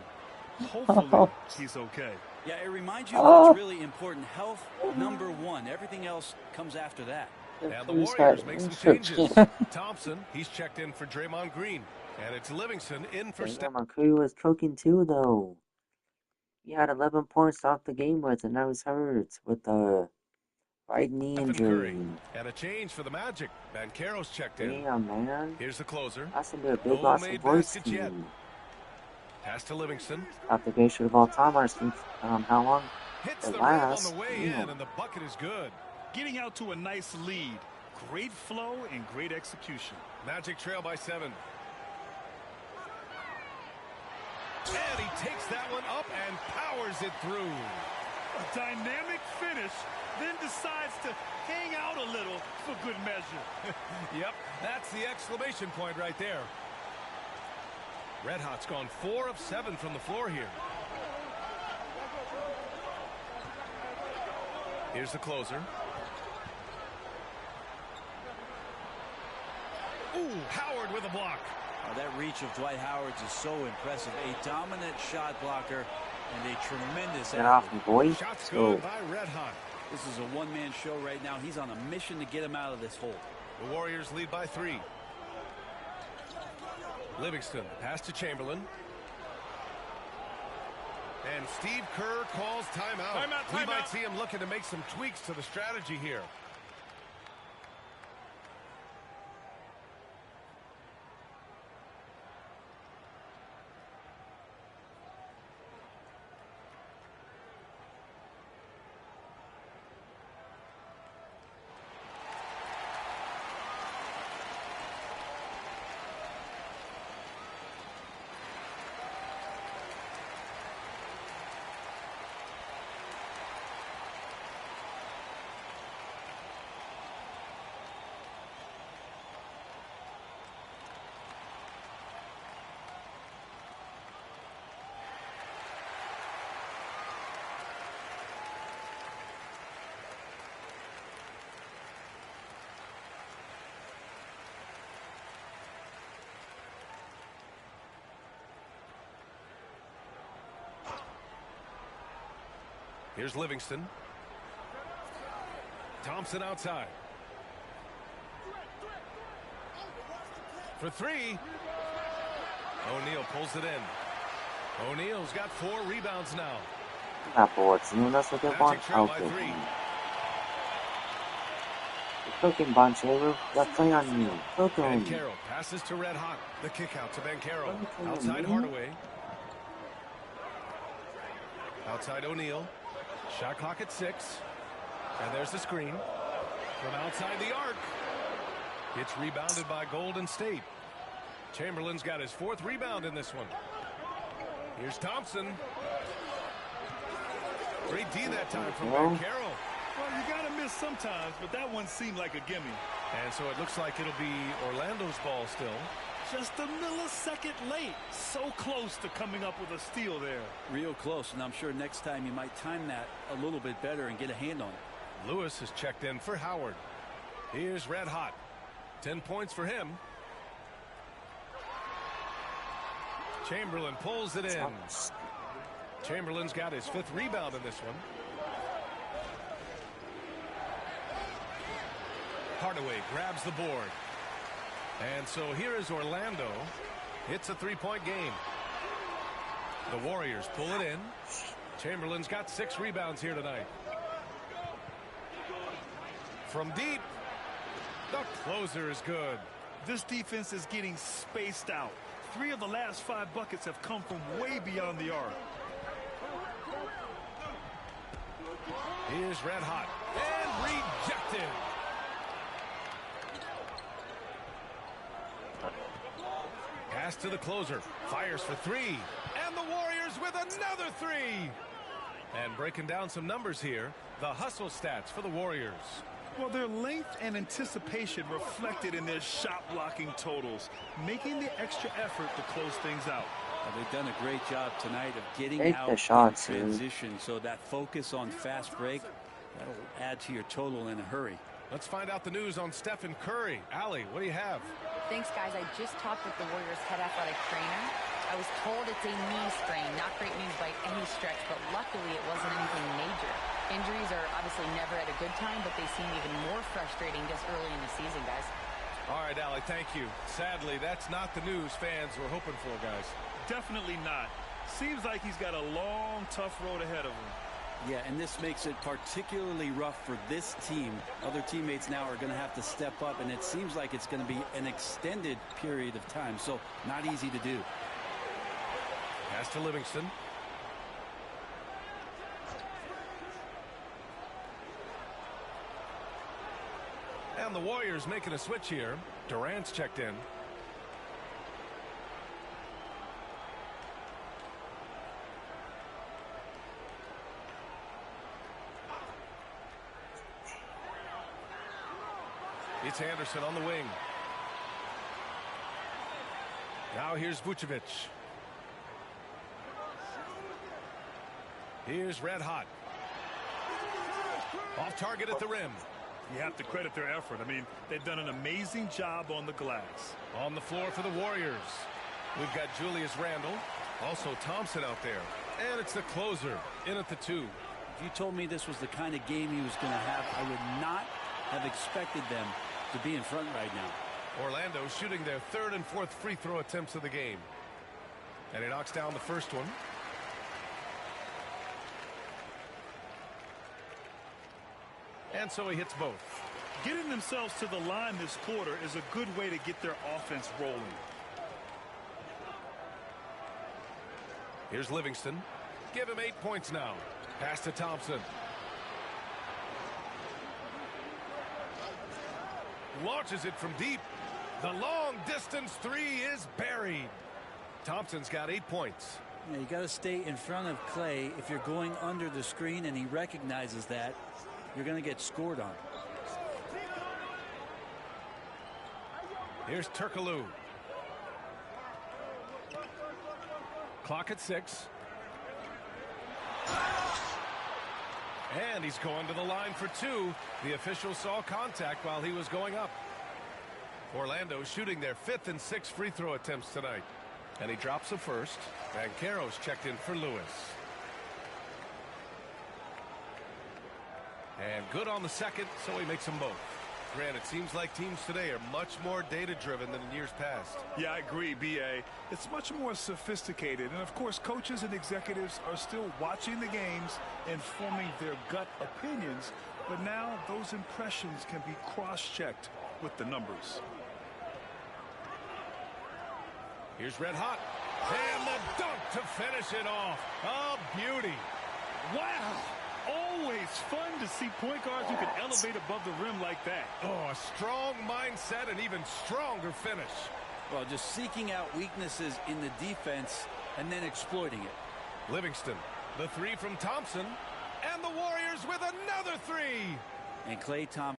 Hopefully, he's okay. Yeah, it reminds you of what's really important. Health, number one. Everything else comes after that. And the Warriors make some changes. Thompson, he's checked in for Draymond Green. And it's Livingston in for Steph. Draymond Green was cooking too, though. He had 11 points off the game with, and now he's hurt with the right knee injury. And a change for the Magic. Banchero's checked in. Damn, man. Here's the closer. That's gonna be a big loss for boys team. Pass to Livingston. Not the greatest shoot of all time. I think how long hits it the lasts. rim on the way in, and the bucket is good. Getting out to a nice lead. Great flow and great execution. Magic trail by 7. And he takes that one up and powers it through. A dynamic finish, then decides to hang out a little for good measure. Yep, that's the exclamation point right there. Red Hot's gone 4 of 7 from the floor here. Here's the closer. Ooh, Howard with a block. That reach of Dwight Howard's is so impressive. A dominant shot blocker and a tremendous Get off me, boy. Shots good by Red Hot. This is a one-man show right now. He's on a mission to get him out of this hole. The Warriors lead by 3. Livingston, pass to Chamberlain. And Steve Kerr calls timeout. We might see him looking to make some tweaks to the strategy here. Here's Livingston. Thompson outside. For 3. O'Neal pulls it in. O'Neal's got 4 rebounds now. Not boards. You know that's what they want? Okay. You're cooking, Banchero. Let's play on you. Cook him. Banchero passes to Red Hot. The kick out to Banchero. Outside Hardaway. Outside O'Neal. Shot clock at 6. And there's the screen. From outside the arc. It's rebounded by Golden State. Chamberlain's got his 4th rebound in this one. Here's Thompson. Great D that time from Banchero. Well, you got to miss sometimes, but that one seemed like a gimme. And so it looks like it'll be Orlando's ball still. Just a millisecond late. So close to coming up with a steal there. Real close, and I'm sure next time you might time that a little bit better and get a hand on it. Lewis has checked in for Howard. Here's Red Hot. 10 points for him. Chamberlain pulls it in. Chamberlain's got his 5th rebound in this one. Hardaway grabs the board. And so here is Orlando. It's a 3-point game. The Warriors pull it in. Chamberlain's got 6 rebounds here tonight. From deep, the closer is good. This defense is getting spaced out. 3 of the last 5 buckets have come from way beyond the arc. Here's Red Hot. And rejected. Pass to the closer. Fires for 3. And the Warriors with another 3. And breaking down some numbers here. The hustle stats for the Warriors. Well, their length and anticipation reflected in their shot blocking totals, making the extra effort to close things out. They've done a great job tonight of getting out the shots, in transition. So that focus on fast break, that'll add to your total in a hurry. Let's find out the news on Stephen Curry. Allie, what do you have? Thanks, guys. I just talked with the Warriors' head athletic trainer. I was told it's a knee strain. Not great news by any stretch, but luckily it wasn't anything major. Injuries are obviously never at a good time, but they seem even more frustrating this early in the season, guys. All right, Allie, thank you. Sadly, that's not the news fans were hoping for, guys. Definitely not. Seems like he's got a long, tough road ahead of him. Yeah, and this makes it particularly rough for this team. Other teammates now are going to have to step up, and it seems like it's going to be an extended period of time, so not easy to do. Pass to Livingston. And the Warriors making a switch here. Durant's checked in. It's Anderson on the wing. Now here's Vucevic. Here's Red Hot. Off target at the rim. You have to credit their effort. I mean, they've done an amazing job on the glass. On the floor for the Warriors. We've got Julius Randle. Also Thompson out there. And it's the closer in at the 2. If you told me this was the kind of game he was going to have, I would not have expected them to be in front right now. Orlando shooting their 3rd and 4th free throw attempts of the game. And he knocks down the first one. And so he hits both. Getting themselves to the line this quarter is a good way to get their offense rolling. Here's Livingston. Give him 8 points now. Pass to Thompson. Launches it from deep. The long distance 3 is buried. Thompson's got 8 points. Yeah, you got to stay in front of Clay. If you're going under the screen and he recognizes that, you're going to get scored on. Here's Turkoglu. Clock at 6. And he's going to the line for 2. The official saw contact while he was going up. Orlando shooting their 5th and 6th free throw attempts tonight. And he drops the first. Banchero's checked in for Lewis. And good on the second, so he makes them both. Grant, it seems like teams today are much more data-driven than in years past. Yeah, I agree, B.A. It's much more sophisticated. And, of course, coaches and executives are still watching the games and forming their gut opinions. But now those impressions can be cross-checked with the numbers. Here's Red Hot. And the dunk to finish it off. Oh, beauty. Wow. Always fun to see point guards who can elevate above the rim like that. Oh, a strong mindset and even stronger finish. Well, just seeking out weaknesses in the defense and then exploiting it. Livingston, the 3 from Thompson, and the Warriors with another 3. And Klay Thompson.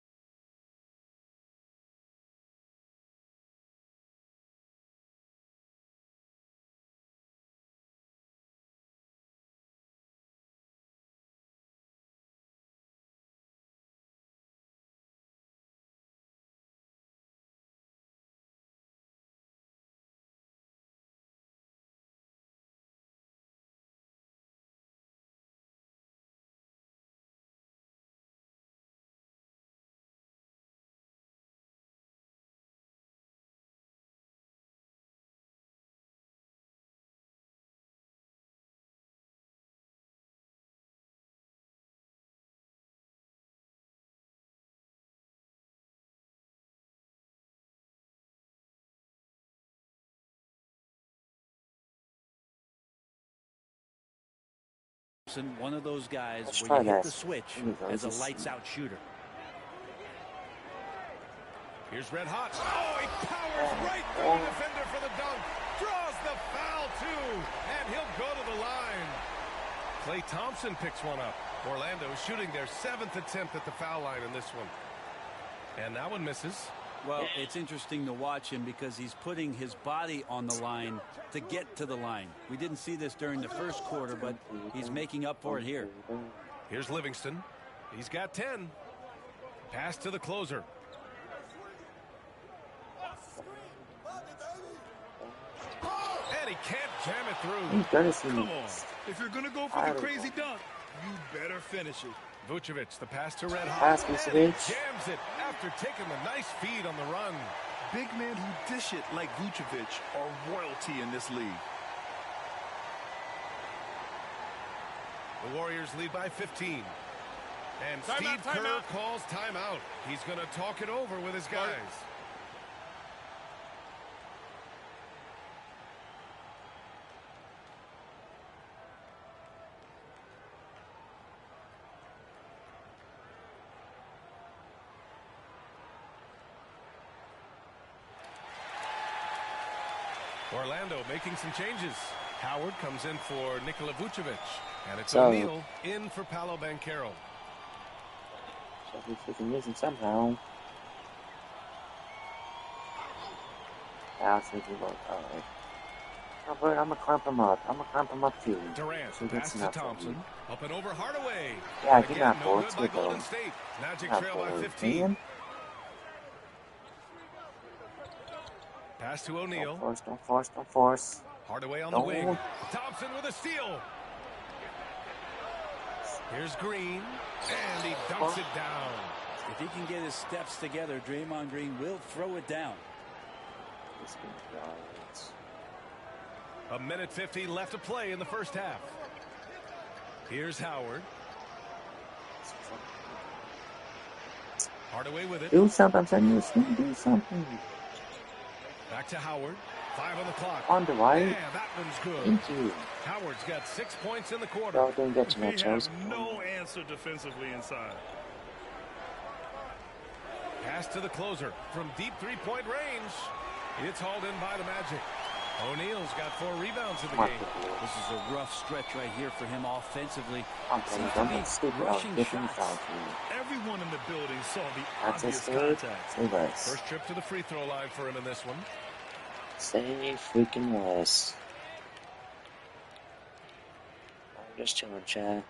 One of those guys where you hit the switch as a lights-out shooter. Here's Red Hot. Oh, he powers right through the defender for the dunk. Draws the foul, too. And he'll go to the line. Klay Thompson picks one up. Orlando shooting their 7th attempt at the foul line in this one. And that one misses. Well, it's interesting to watch him because he's putting his body on the line to get to the line. We didn't see this during the first quarter, but he's making up for it here. Here's Livingston. He's got 10. Pass to the closer. And he can't jam it through. Come on. If you're going to go for the crazy dunk, you better finish it. Vucevic, the pass to Red Hot. And he jams it after taking the nice feed on the run. Big men who dish it like Vucevic are royalty in this league. The Warriors lead by 15. And Steve Kerr calls timeout. He's going to talk it over with his guys. Orlando making some changes. Howard comes in for Nikola Vucevic. And it's O'Neal in for Paolo Banchero. So we can use him somehow. I'm gonna clamp him up. I'm gonna clamp him up too. Durant, so pass to Thompson. Up and over Hardaway. Yeah, get that ball. Let's by go. Golden State. Magic trail by 15. Pass to O'Neal. Don't force. Hardaway on the wing. Thompson with a steal. Here's Green, and he dunks it down. If he can get his steps together, Draymond Green will throw it down. A minute 50 left to play in the first half. Here's Howard. Hardaway with it. Do something, son. Do something. Back to Howard. 5 on the clock. On the right. Yeah, that one's good. Thank you. Howard's got 6 points in the quarter. Y'all didn't get to my chance. No answer defensively inside. Pass to the closer from deep three-point range. It's hauled in by the Magic. O'Neal's got 4 rebounds in the game. This is a rough stretch right here for him offensively. Everyone in the building saw the obvious contact. First trip to the free throw line for him in this one. Say freaking less. I'm just chilling, Chad.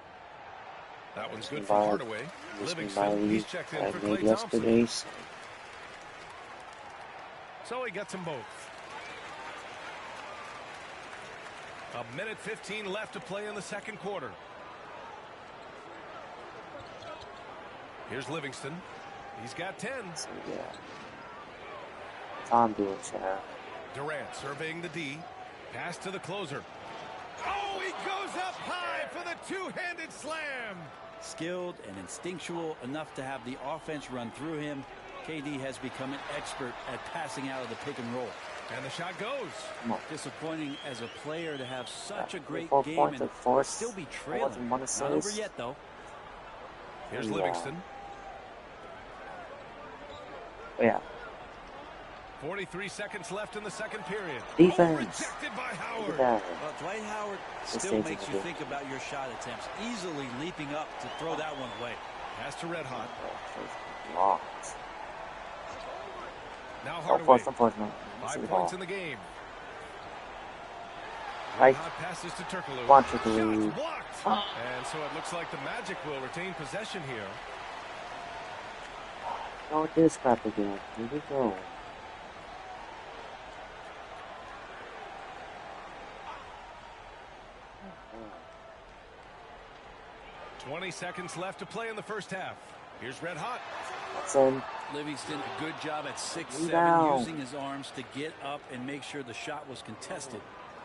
That one's good for Hardaway. Livingston, he's checked in for Klay yesterday. So he gets them both. A minute 15 left to play in the second quarter. Here's Livingston. He's got 10. So, yeah. Tom doing, Chad. Durant surveying the D. Pass to the closer. Oh, he goes up high for the two-handed slam. Skilled and instinctual enough to have the offense run through him. KD has become an expert at passing out of the pick and roll. And the shot goes. Disappointing as a player to have such a great game and still be trailing. Not over yet, though. Here's Livingston. Yeah. 43 seconds left in the second period. Defense. Rejected by Howard. Well, Dwight Howard still makes you think about your shot attempts. Easily leaping up to throw that one away. Pass to Red Hot. Locked. Now Hardaway. 5 points in the game. Right. Hot passes to Turkoglu. Shots blocked. And so it looks like the Magic will retain possession here. Go with this crap again. Here we go. Oh. 20 seconds left to play in the first half. Here's Red Hot. Livingston, a good job at 6'7", using his arms to get up and make sure the shot was contested.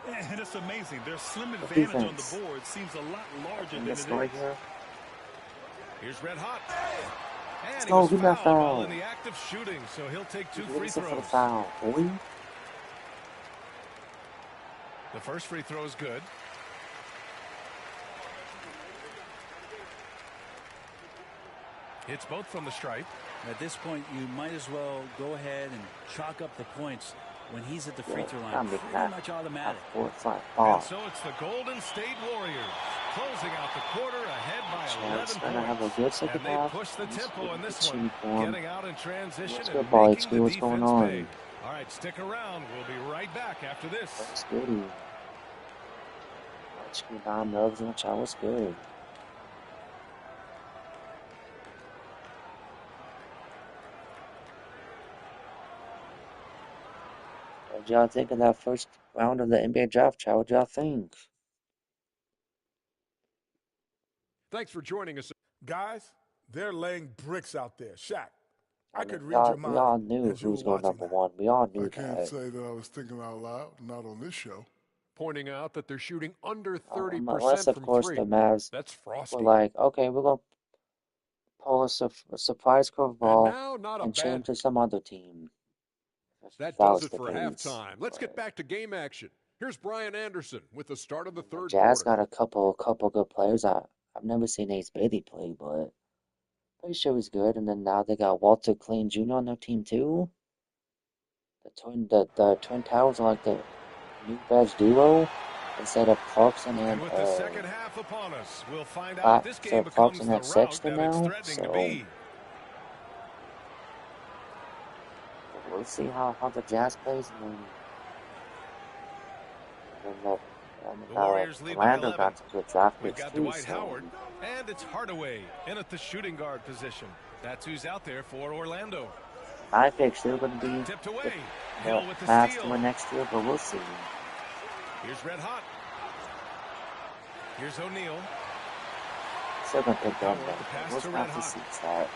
And it's amazing. Their slim advantage on the board seems a lot larger than it is. Here's Red Hot. And Let's he go, was give that fouled while foul. in the act of shooting, so he'll take 2 free For the throws. foul, boy. The first free throw is good. Hits both from the stripe. At this point, you might as well go ahead and chalk up the points when he's at the free throw line. Pretty much automatic. And so it's the Golden State Warriors closing out the quarter ahead by 11 points. And they push the tempo in this one, getting out in transition and making the defense pay. All right, stick around. We'll be right back after this. That's good. Watch me down, Nubs, and what's good. What y'all think of that first round of the NBA draft, chat? What y'all think? Thanks for joining us. Guys, they're laying bricks out there. Shaq, I could We read your all mind knew as you were who's going watching number that. one. We all knew I that. can't say that I was thinking out loud, not on this show. Pointing out that they're shooting under 30% Unless, of from course, three. the Mavs That's frosty. were like, okay, we're going to pull a surprise curveball and change to some other team. That was does it the for case, halftime. Let's get back to game action. Here's Brian Anderson with the start of the third Jazz quarter. got a couple good players. I've never seen Ace Bailey play, but pretty sure he's good. And then now they got Walter Clayton Jr. on their team too. The Twin Towers are like the new best duo instead of Clarkson and with the second half upon us, we'll find out this game becomes Clarkson the and route Sexton that it's now. threatening to be. We'll see how the Jazz plays, and then The Warriors lead by Orlando 11. got some good draft We've picks got too. Dwight Howard, and it's Hardaway in at the shooting guard position. That's who's out there for Orlando. My pick's still going to be tipped away. the Mavs to win next year, but we'll see. Here's Red Hot. Here's O'Neal. Still going to pick them, but pass we'll to have Red to Hot. see that.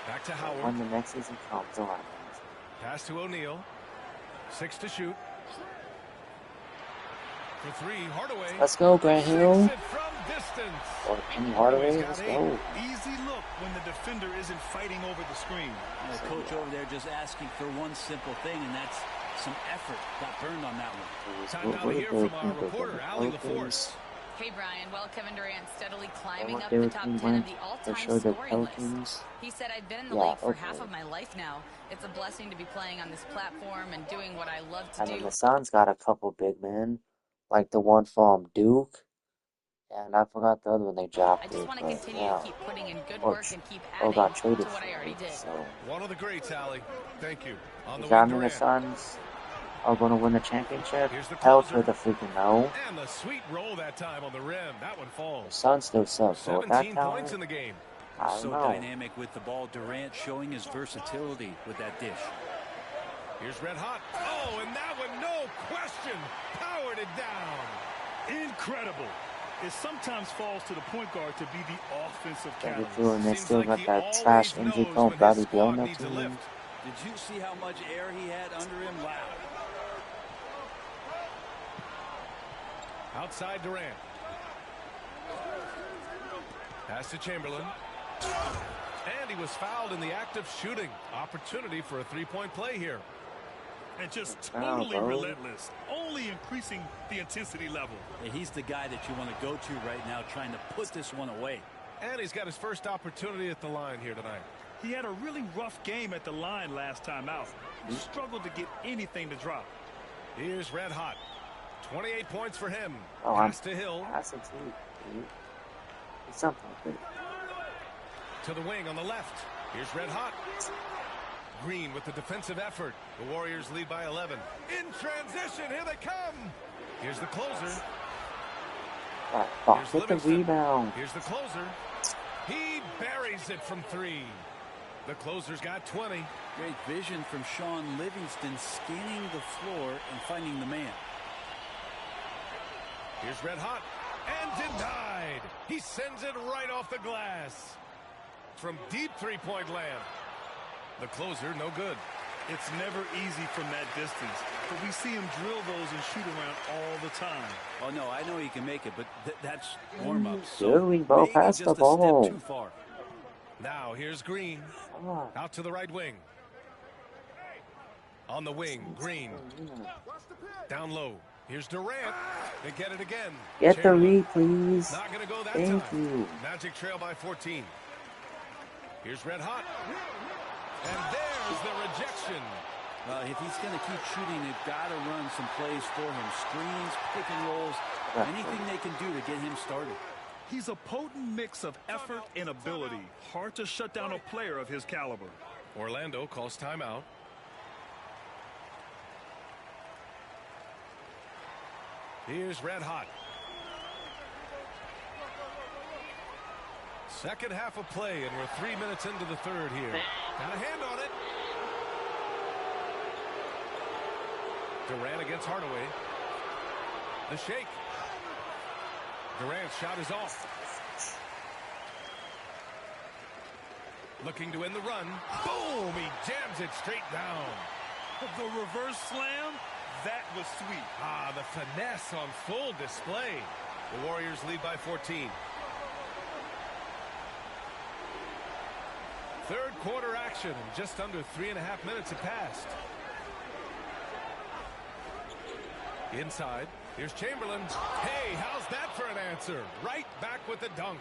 Back to Howard. When the next season comes around. Pass to O'Neal. 6 to shoot. For 3, Hardaway. Let's go, Grant Hill. From distance. Or Penny Hardaway. Let's go. Easy look when the defender isn't fighting over the screen. The coach over there just asking for one simple thing, and that's some effort. Got burned on that one. Time now to hear from our reporter, Allie LaForce. Hey, Brian. Well, Kevin Durant steadily climbing up they the were top team 10 of went the for all-time sure the scoring list. Pelicans. He said, I've been in the Yeah, league for okay. half of my life now. It's a blessing to be playing on this platform and doing what I love to And do. then the Suns got a couple big men, like the one from Duke, and I forgot the other one they drafted. I just want to continue to keep putting in good work and keep Or adding got to traded what I already did. So, One of the greats, Allie. Thank you. On the does that wing, mean the Durant. Suns are going to win the championship? Here's the Hell closer. to the freaking no. And the sweet roll that time on the rim. That one The falls. Suns still suck, but with that 17 points in talent, the game. I don't So know. dynamic with the ball. Durant showing his versatility with that dish. Here's Red Hot. Oh, and that one, no question, powered it down. Incredible. It sometimes falls to the point guard to be the offensive And catalyst. they Seems still like got he that always trash injury knows called when Bradley his Beal on squad that needs a team. lift. Did you see how much air he had under him? Wow. Outside Durant. Pass to Chamberlain. And he was fouled in the act of shooting. Opportunity for a three-point play here. And just totally relentless, only increasing the intensity level. Yeah, he's the guy that you want to go to right now, trying to put this one away. And he's got his first opportunity at the line here tonight. He had a really rough game at the line last time out. He struggled to get anything to drop. Here's Red Hot. 28 points for him. Oh, Pass to Hill. Passing too. It's something good. To the wing on the left. Here's Red Hot. Green with the defensive effort. The Warriors lead by 11. In transition, here they come. Here's the closer. Fox with the rebound. Here's the closer. He buries it from 3. The closer's got 20. Great vision from Sean Livingston, scanning the floor and finding the man. Here's Red Hot. And denied. He sends it right off the glass. From deep three-point land. The closer, no good. It's never easy from that distance, but we see him drill those and shoot around all the time. Oh, no, I know he can make it, but that's warm-up. Doing ball past the just a ball. step too far. Now here's Green. Out to the right wing. On the wing, Green. Down low. Here's Durant. They get it again. Get the read, please. Not going to go that Thank time. you. Magic trail by 14. Here's Red Hot. And there's the rejection. If he's going to keep shooting, they've got to run some plays for him. Screens, pick and rolls, anything they can do to get him started. He's a potent mix of effort and ability. Hard to shut down a player of his caliber. Orlando calls timeout. Here's Red Hot. Second half of play, and we're 3 minutes into the third here. Got a hand on it. Durant against Hardaway. The shake. Durant's shot is off. Looking to end the run. Boom! He jams it straight down. The reverse slam, that was sweet. Ah, the finesse on full display. The Warriors lead by 14. Third quarter action, and just under 3.5 minutes have passed. Inside, here's Chamberlain. Hey, how's that for an answer? Right back with the dunk.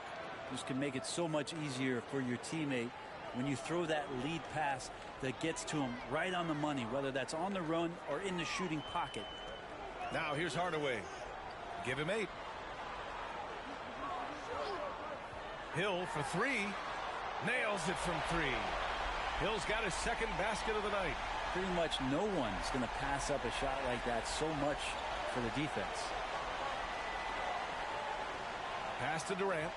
This can make it so much easier for your teammate when you throw that lead pass that gets to him right on the money, whether that's on the run or in the shooting pocket. Now here's Hardaway. Give him 8. Hill for 3. Nails it from 3. Hill's got his second basket of the night. Pretty much no one's going to pass up a shot like that so much for the defense. Pass to Durant.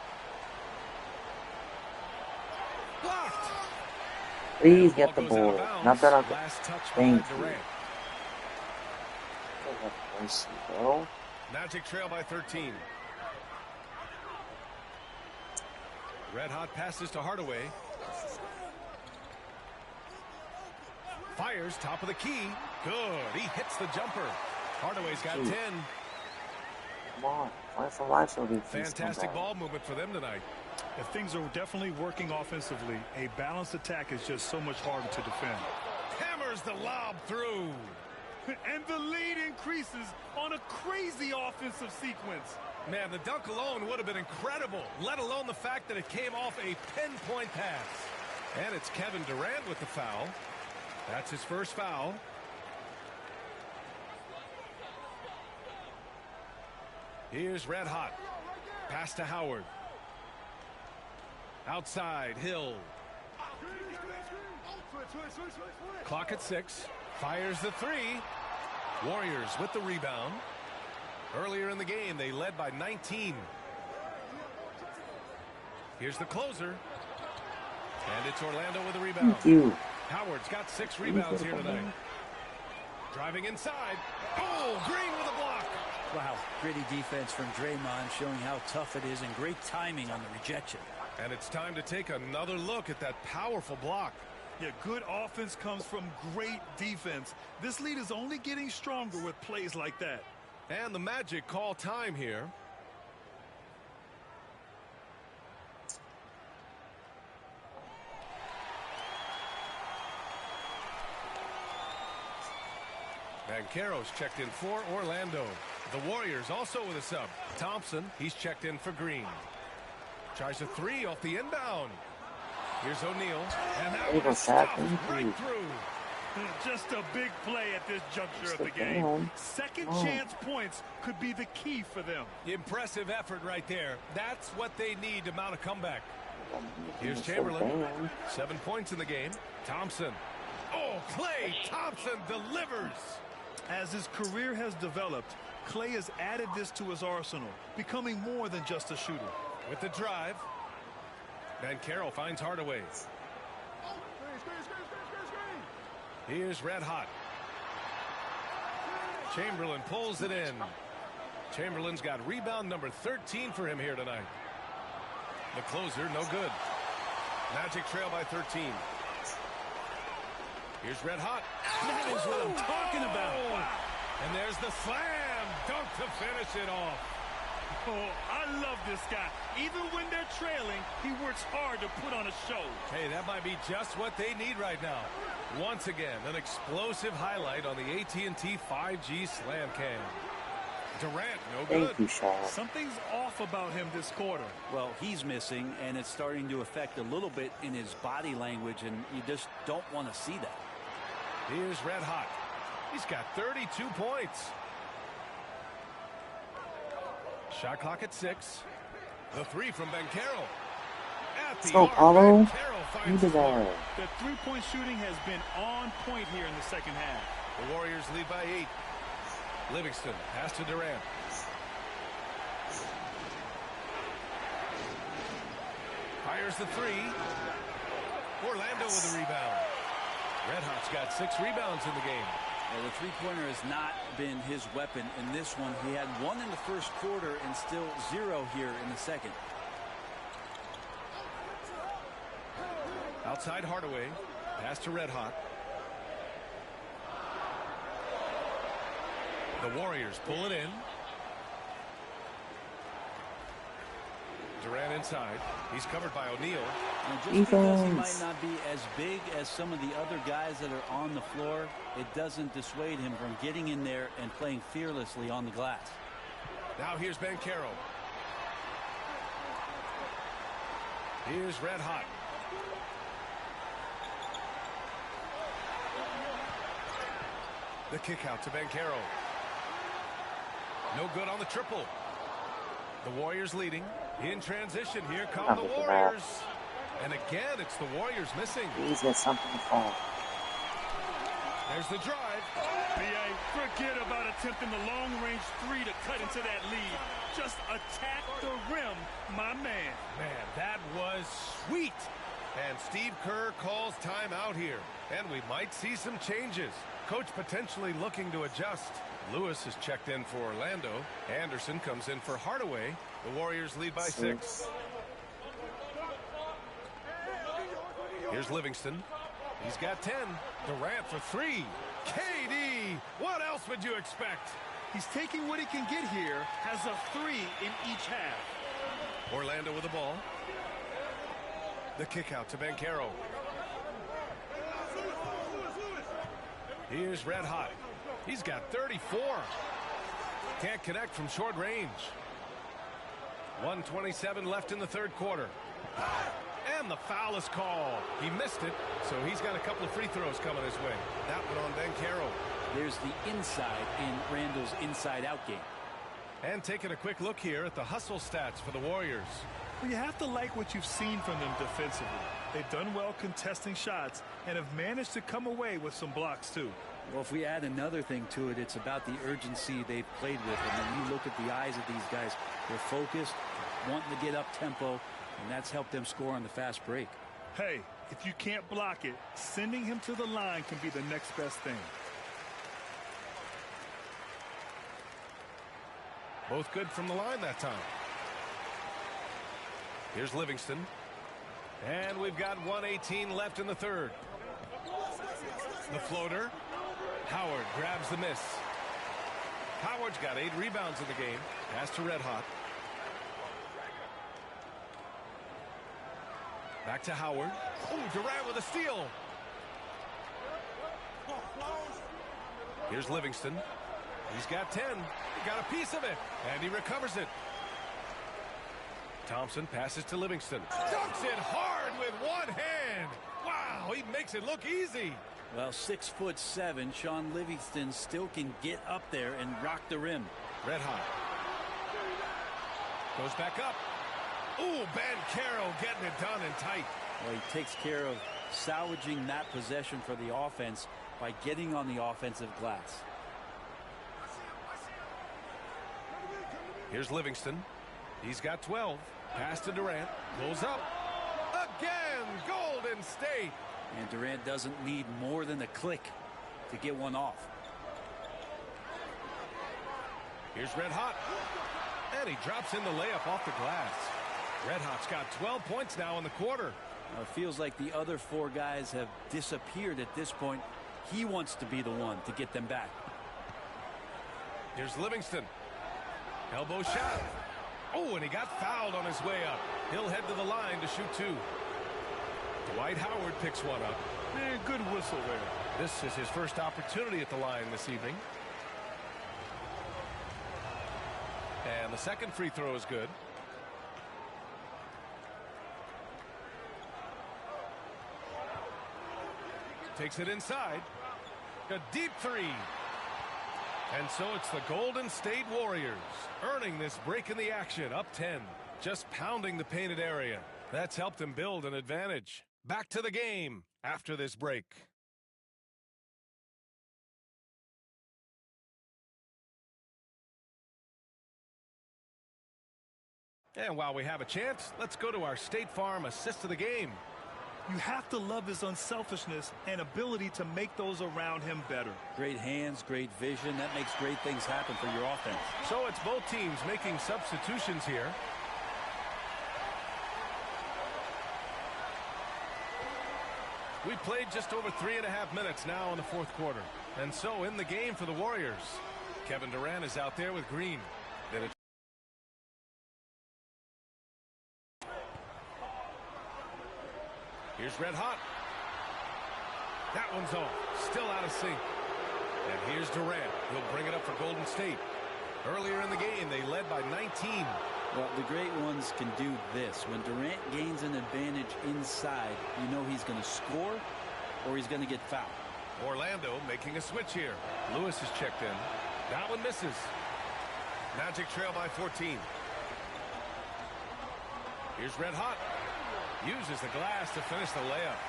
Blocked. Please get the ball. Not that I'm. Last touch Thank by you. Durant. Mercy, bro. Magic trail by 13. Red hot passes to Hardaway. Fires top of the key. Good. He hits the jumper. Hardaway's got 10. Come on. Why for life so these Fantastic ball movement for them tonight. If things are definitely working offensively, a balanced attack is just so much harder to defend. Hammers the lob through. And the lead increases on a crazy offensive sequence. Man, the dunk alone would have been incredible, let alone the fact that it came off a pinpoint pass. And it's Kevin Durant with the foul. That's his first foul. Here's Red Hot. Pass to Howard. Outside, Hill. Clock at 6. Fires the 3. Warriors with the rebound. Earlier in the game, they led by 19. Here's the closer. And it's Orlando with the rebound. Thank you. Howard's got 6 rebounds here tonight. Driving inside. Oh, Green with a block. Wow, gritty defense from Draymond, showing how tough it is, and great timing on the rejection. And it's time to take another look at that powerful block. Yeah, good offense comes from great defense. This lead is only getting stronger with plays like that. And the Magic call time here. Banchero's checked in for Orlando. The Warriors also with a sub. Thompson, he's checked in for Green. Tries a 3 off the inbound. Here's O'Neal. And that one is stuffed right through. Just a big play at this juncture of the game. Second chance points could be the key for them. Impressive effort right there. That's what they need to mount a comeback. Here's Chamberlain. 7 points in the game. Thompson. Oh, Klay Thompson delivers. As his career has developed, Klay has added this to his arsenal, becoming more than just a shooter. With the drive. Banchero finds Hardaway. Here's Red Hot. Chamberlain pulls it in. Chamberlain's got rebound number 13 for him here tonight. The closer, no good. Magic trail by 13. Here's Red Hot. That is what I'm talking about. Wow. And there's the slam dunk to finish it off. Oh, I love this guy. Even when they're trailing, he works hard to put on a show. Hey, that might be just what they need right now. Once again, an explosive highlight on the AT&T 5G Slam Cam. Durant, no good. Thank you, Sean. Something's off about him this quarter. Well, he's missing, and it's starting to affect a little bit in his body language, and you just don't want to see that. Here's Red Hot. He's got 32 points. Shot clock at 6. The 3 from Banchero. Let's go, Paulo. You did that. The three-point shooting has been on point here in the second half. The Warriors lead by 8. Livingston pass to Durant. Fires the 3. Orlando with the rebound. Red Hot's got 6 rebounds in the game. Well, the three-pointer has not been his weapon in this one. He had one in the first quarter and still 0 here in the second. Outside Hardaway. Pass to Red Hot. The Warriors pull it in. Durant inside. He's covered by O'Neal. Just because he might not be as big as some of the other guys that are on the floor, it doesn't dissuade him from getting in there and playing fearlessly on the glass. Now here's Banchero. Here's Red Hot. The kick out to Banchero. No good on the triple. The Warriors leading. In transition, here come the Warriors. And again, it's the Warriors missing. Please get something to fall. There's the drive. B.A., forget about attempting the long-range three to cut into that lead. Just attack the rim, my man. Man, that was sweet. And Steve Kerr calls timeout here. And we might see some changes. Coach potentially looking to adjust. Lewis has checked in for Orlando. Anderson comes in for Hardaway. The Warriors lead by 6. Here's Livingston. He's got 10. Durant for 3. KD! What else would you expect? He's taking what he can get here. Has a 3 in each half. Orlando with the ball. The kick out to Banchero. Here's Red Hot. He's got 34. Can't connect from short range. 1:27 left in the third quarter. And the foul is called. He missed it, so he's got a couple of free throws coming his way. That one on Banchero. There's the inside in Randall's inside-out game. And taking a quick look here at the hustle stats for the Warriors. Well, you have to like what you've seen from them defensively. They've done well contesting shots and have managed to come away with some blocks, too. Well, if we add another thing to it, it's about the urgency they've played with. And when you look at the eyes of these guys, they're focused, wanting to get up tempo, and that's helped them score on the fast break. Hey, if you can't block it, sending him to the line can be the next best thing. Both good from the line that time. Here's Livingston. And we've got 1:18 left in the third. The floater. Howard grabs the miss. Howard's got 8 rebounds in the game. Pass to Red Hot. Back to Howard. Oh, Durant with a steal. Here's Livingston. He's got 10. He got a piece of it. And he recovers it. Thompson passes to Livingston. Dunks it hard with one hand. Wow, he makes it look easy. Well, 6'7", Sean Livingston still can get up there and rock the rim. Red Hot. Goes back up. Ooh, Banchero getting it done and tight. Well, he takes care of salvaging that possession for the offense by getting on the offensive glass. Here's Livingston. He's got 12. Pass to Durant. Pulls up. Again, Golden State. And Durant doesn't need more than a click to get one off. Here's Red Hot. And he drops in the layup off the glass. Red Hot's got 12 points now in the quarter. It feels like the other 4 guys have disappeared at this point. He wants to be the one to get them back. Here's Livingston. Elbow shot. Oh, and he got fouled on his way up. He'll head to the line to shoot 2. Dwight Howard picks one up. Good whistle there. This is his first opportunity at the line this evening. And the second free throw is good. Takes it inside. A deep 3. And so it's the Golden State Warriors earning this break in the action, up 10. Just pounding the painted area. That's helped them build an advantage. Back to the game after this break. And while we have a chance, let's go to our State Farm assist of the game. You have to love his unselfishness and ability to make those around him better. Great hands, great vision. That makes great things happen for your offense. So it's both teams making substitutions here. We played just over 3.5 minutes now in the fourth quarter. And so in the game for the Warriors, Kevin Durant is out there with Green. Here's Red Hot. That one's off. Still out of sync. And here's Durant. He'll bring it up for Golden State. Earlier in the game, they led by 19. Well, the great ones can do this. When Durant gains an advantage inside, you know he's going to score or he's going to get fouled. Orlando making a switch here. Lewis is checked in. That one misses. Magic trail by 14. Here's Red Hot. Uses the glass to finish the layup.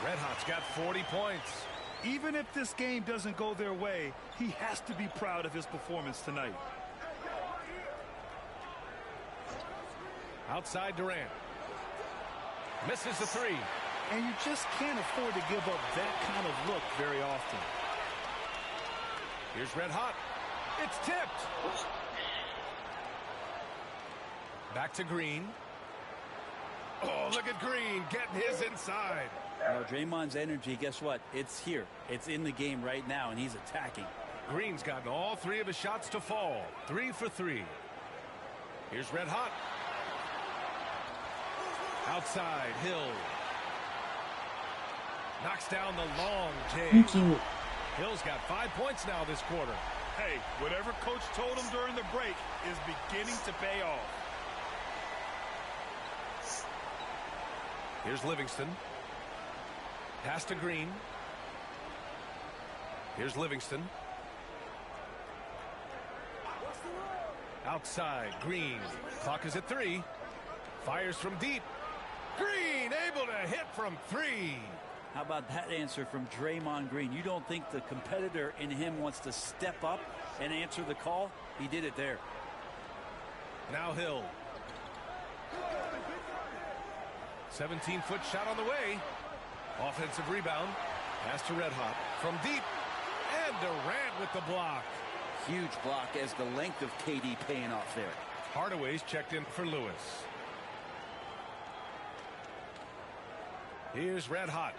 Red Hot's got 40 points. Even if this game doesn't go their way, he has to be proud of his performance tonight. Outside Durant. Misses the three. And you just can't afford to give up that kind of look very often. Here's Red Hot. It's tipped. Back to Green. Oh, look at Green getting his inside. Well, Draymond's energy, guess what? It's here. It's in the game right now, and he's attacking. Green's gotten all three of his shots to fall. 3 for 3. Here's Red Hot. Outside, Hill. Knocks down the long J. Thank you. Hill's got 5 points now this quarter. Hey, whatever coach told him during the break is beginning to pay off. Here's Livingston. Pass to Green. Here's Livingston. Outside, Green. Clock is at 3. Fires from deep. Green able to hit from 3. How about that answer from Draymond Green? You don't think the competitor in him wants to step up and answer the call? He did it there. Now Hill. 17-foot shot on the way. Offensive rebound. Pass to Red Hot. From deep. And Durant with the block. Huge block as the length of KD paying off there. Hardaway's checked in for Lewis. Here's Red Hot.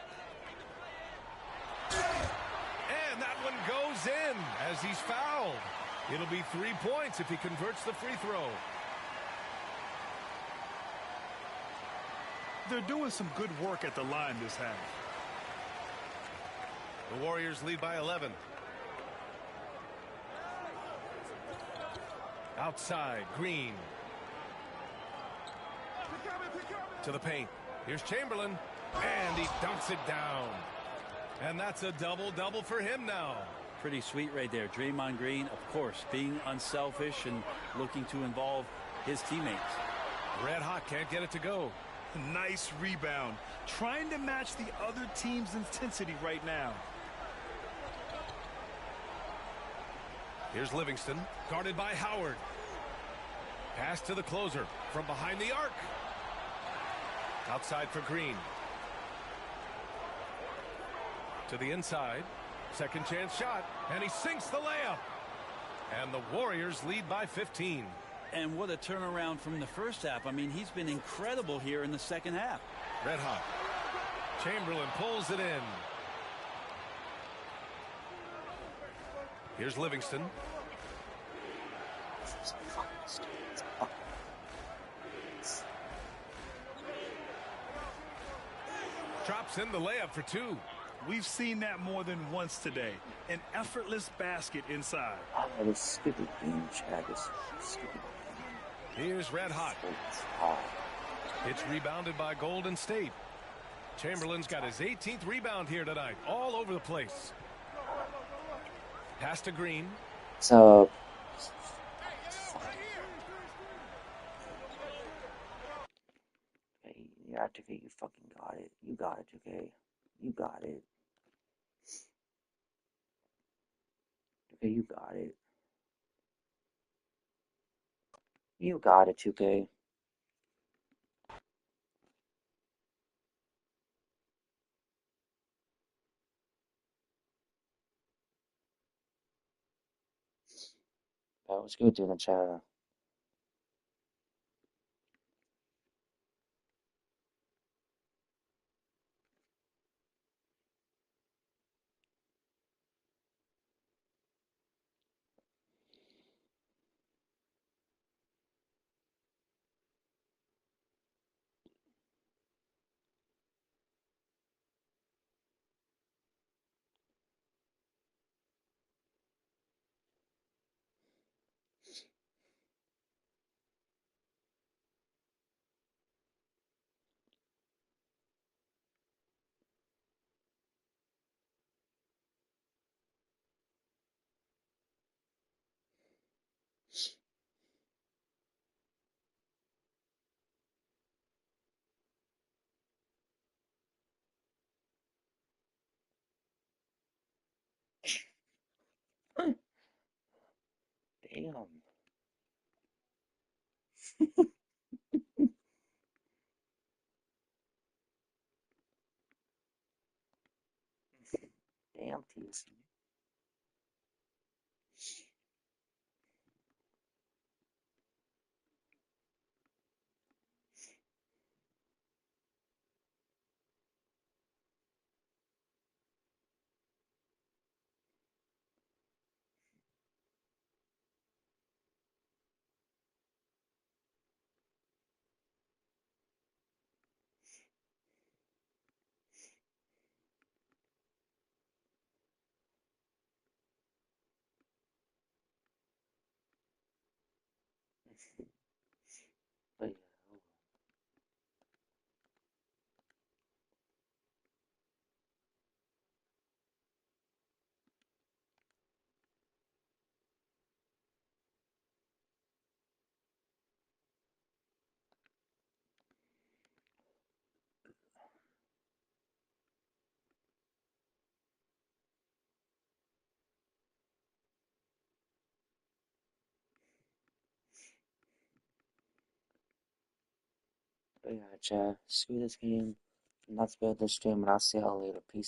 And that one goes in as he's fouled. It'll be 3 points if he converts the free throw. They're doing some good work at the line this half. The Warriors lead by 11. Outside, Green. To the paint. Here's Chamberlain. And he dunks it down. And that's a double-double for him now. Pretty sweet right there. Draymond Green, of course, being unselfish and looking to involve his teammates. Red Hot can't get it to go. Nice rebound. Trying to match the other team's intensity right now. Here's Livingston, guarded by Howard. Pass to the closer from behind the arc. Outside for Green. To the inside. Second chance shot. And he sinks the layup. And the Warriors lead by 15. And what a turnaround from the first half. I mean, he's been incredible here in the second half. Red Hot. Chamberlain pulls it in. Here's Livingston. Drops in the layup for 2. We've seen that more than once today. An effortless basket inside. Oh, this stupid game, Chad. This stupid. Here's Red Hot. It's rebounded by Golden State. Chamberlain's got his 18th rebound here tonight. All over the place. Pass to Green. So. Hey, yeah, 2K, you fucking got it. You got it, 2K. You got it. 2K, you got it. You got it, 2K. what's good in the chat? Damn. Damn, TC. But yeah. But yeah, chat. Screw this game. Let's build this stream, and I'll see y'all later. Peace.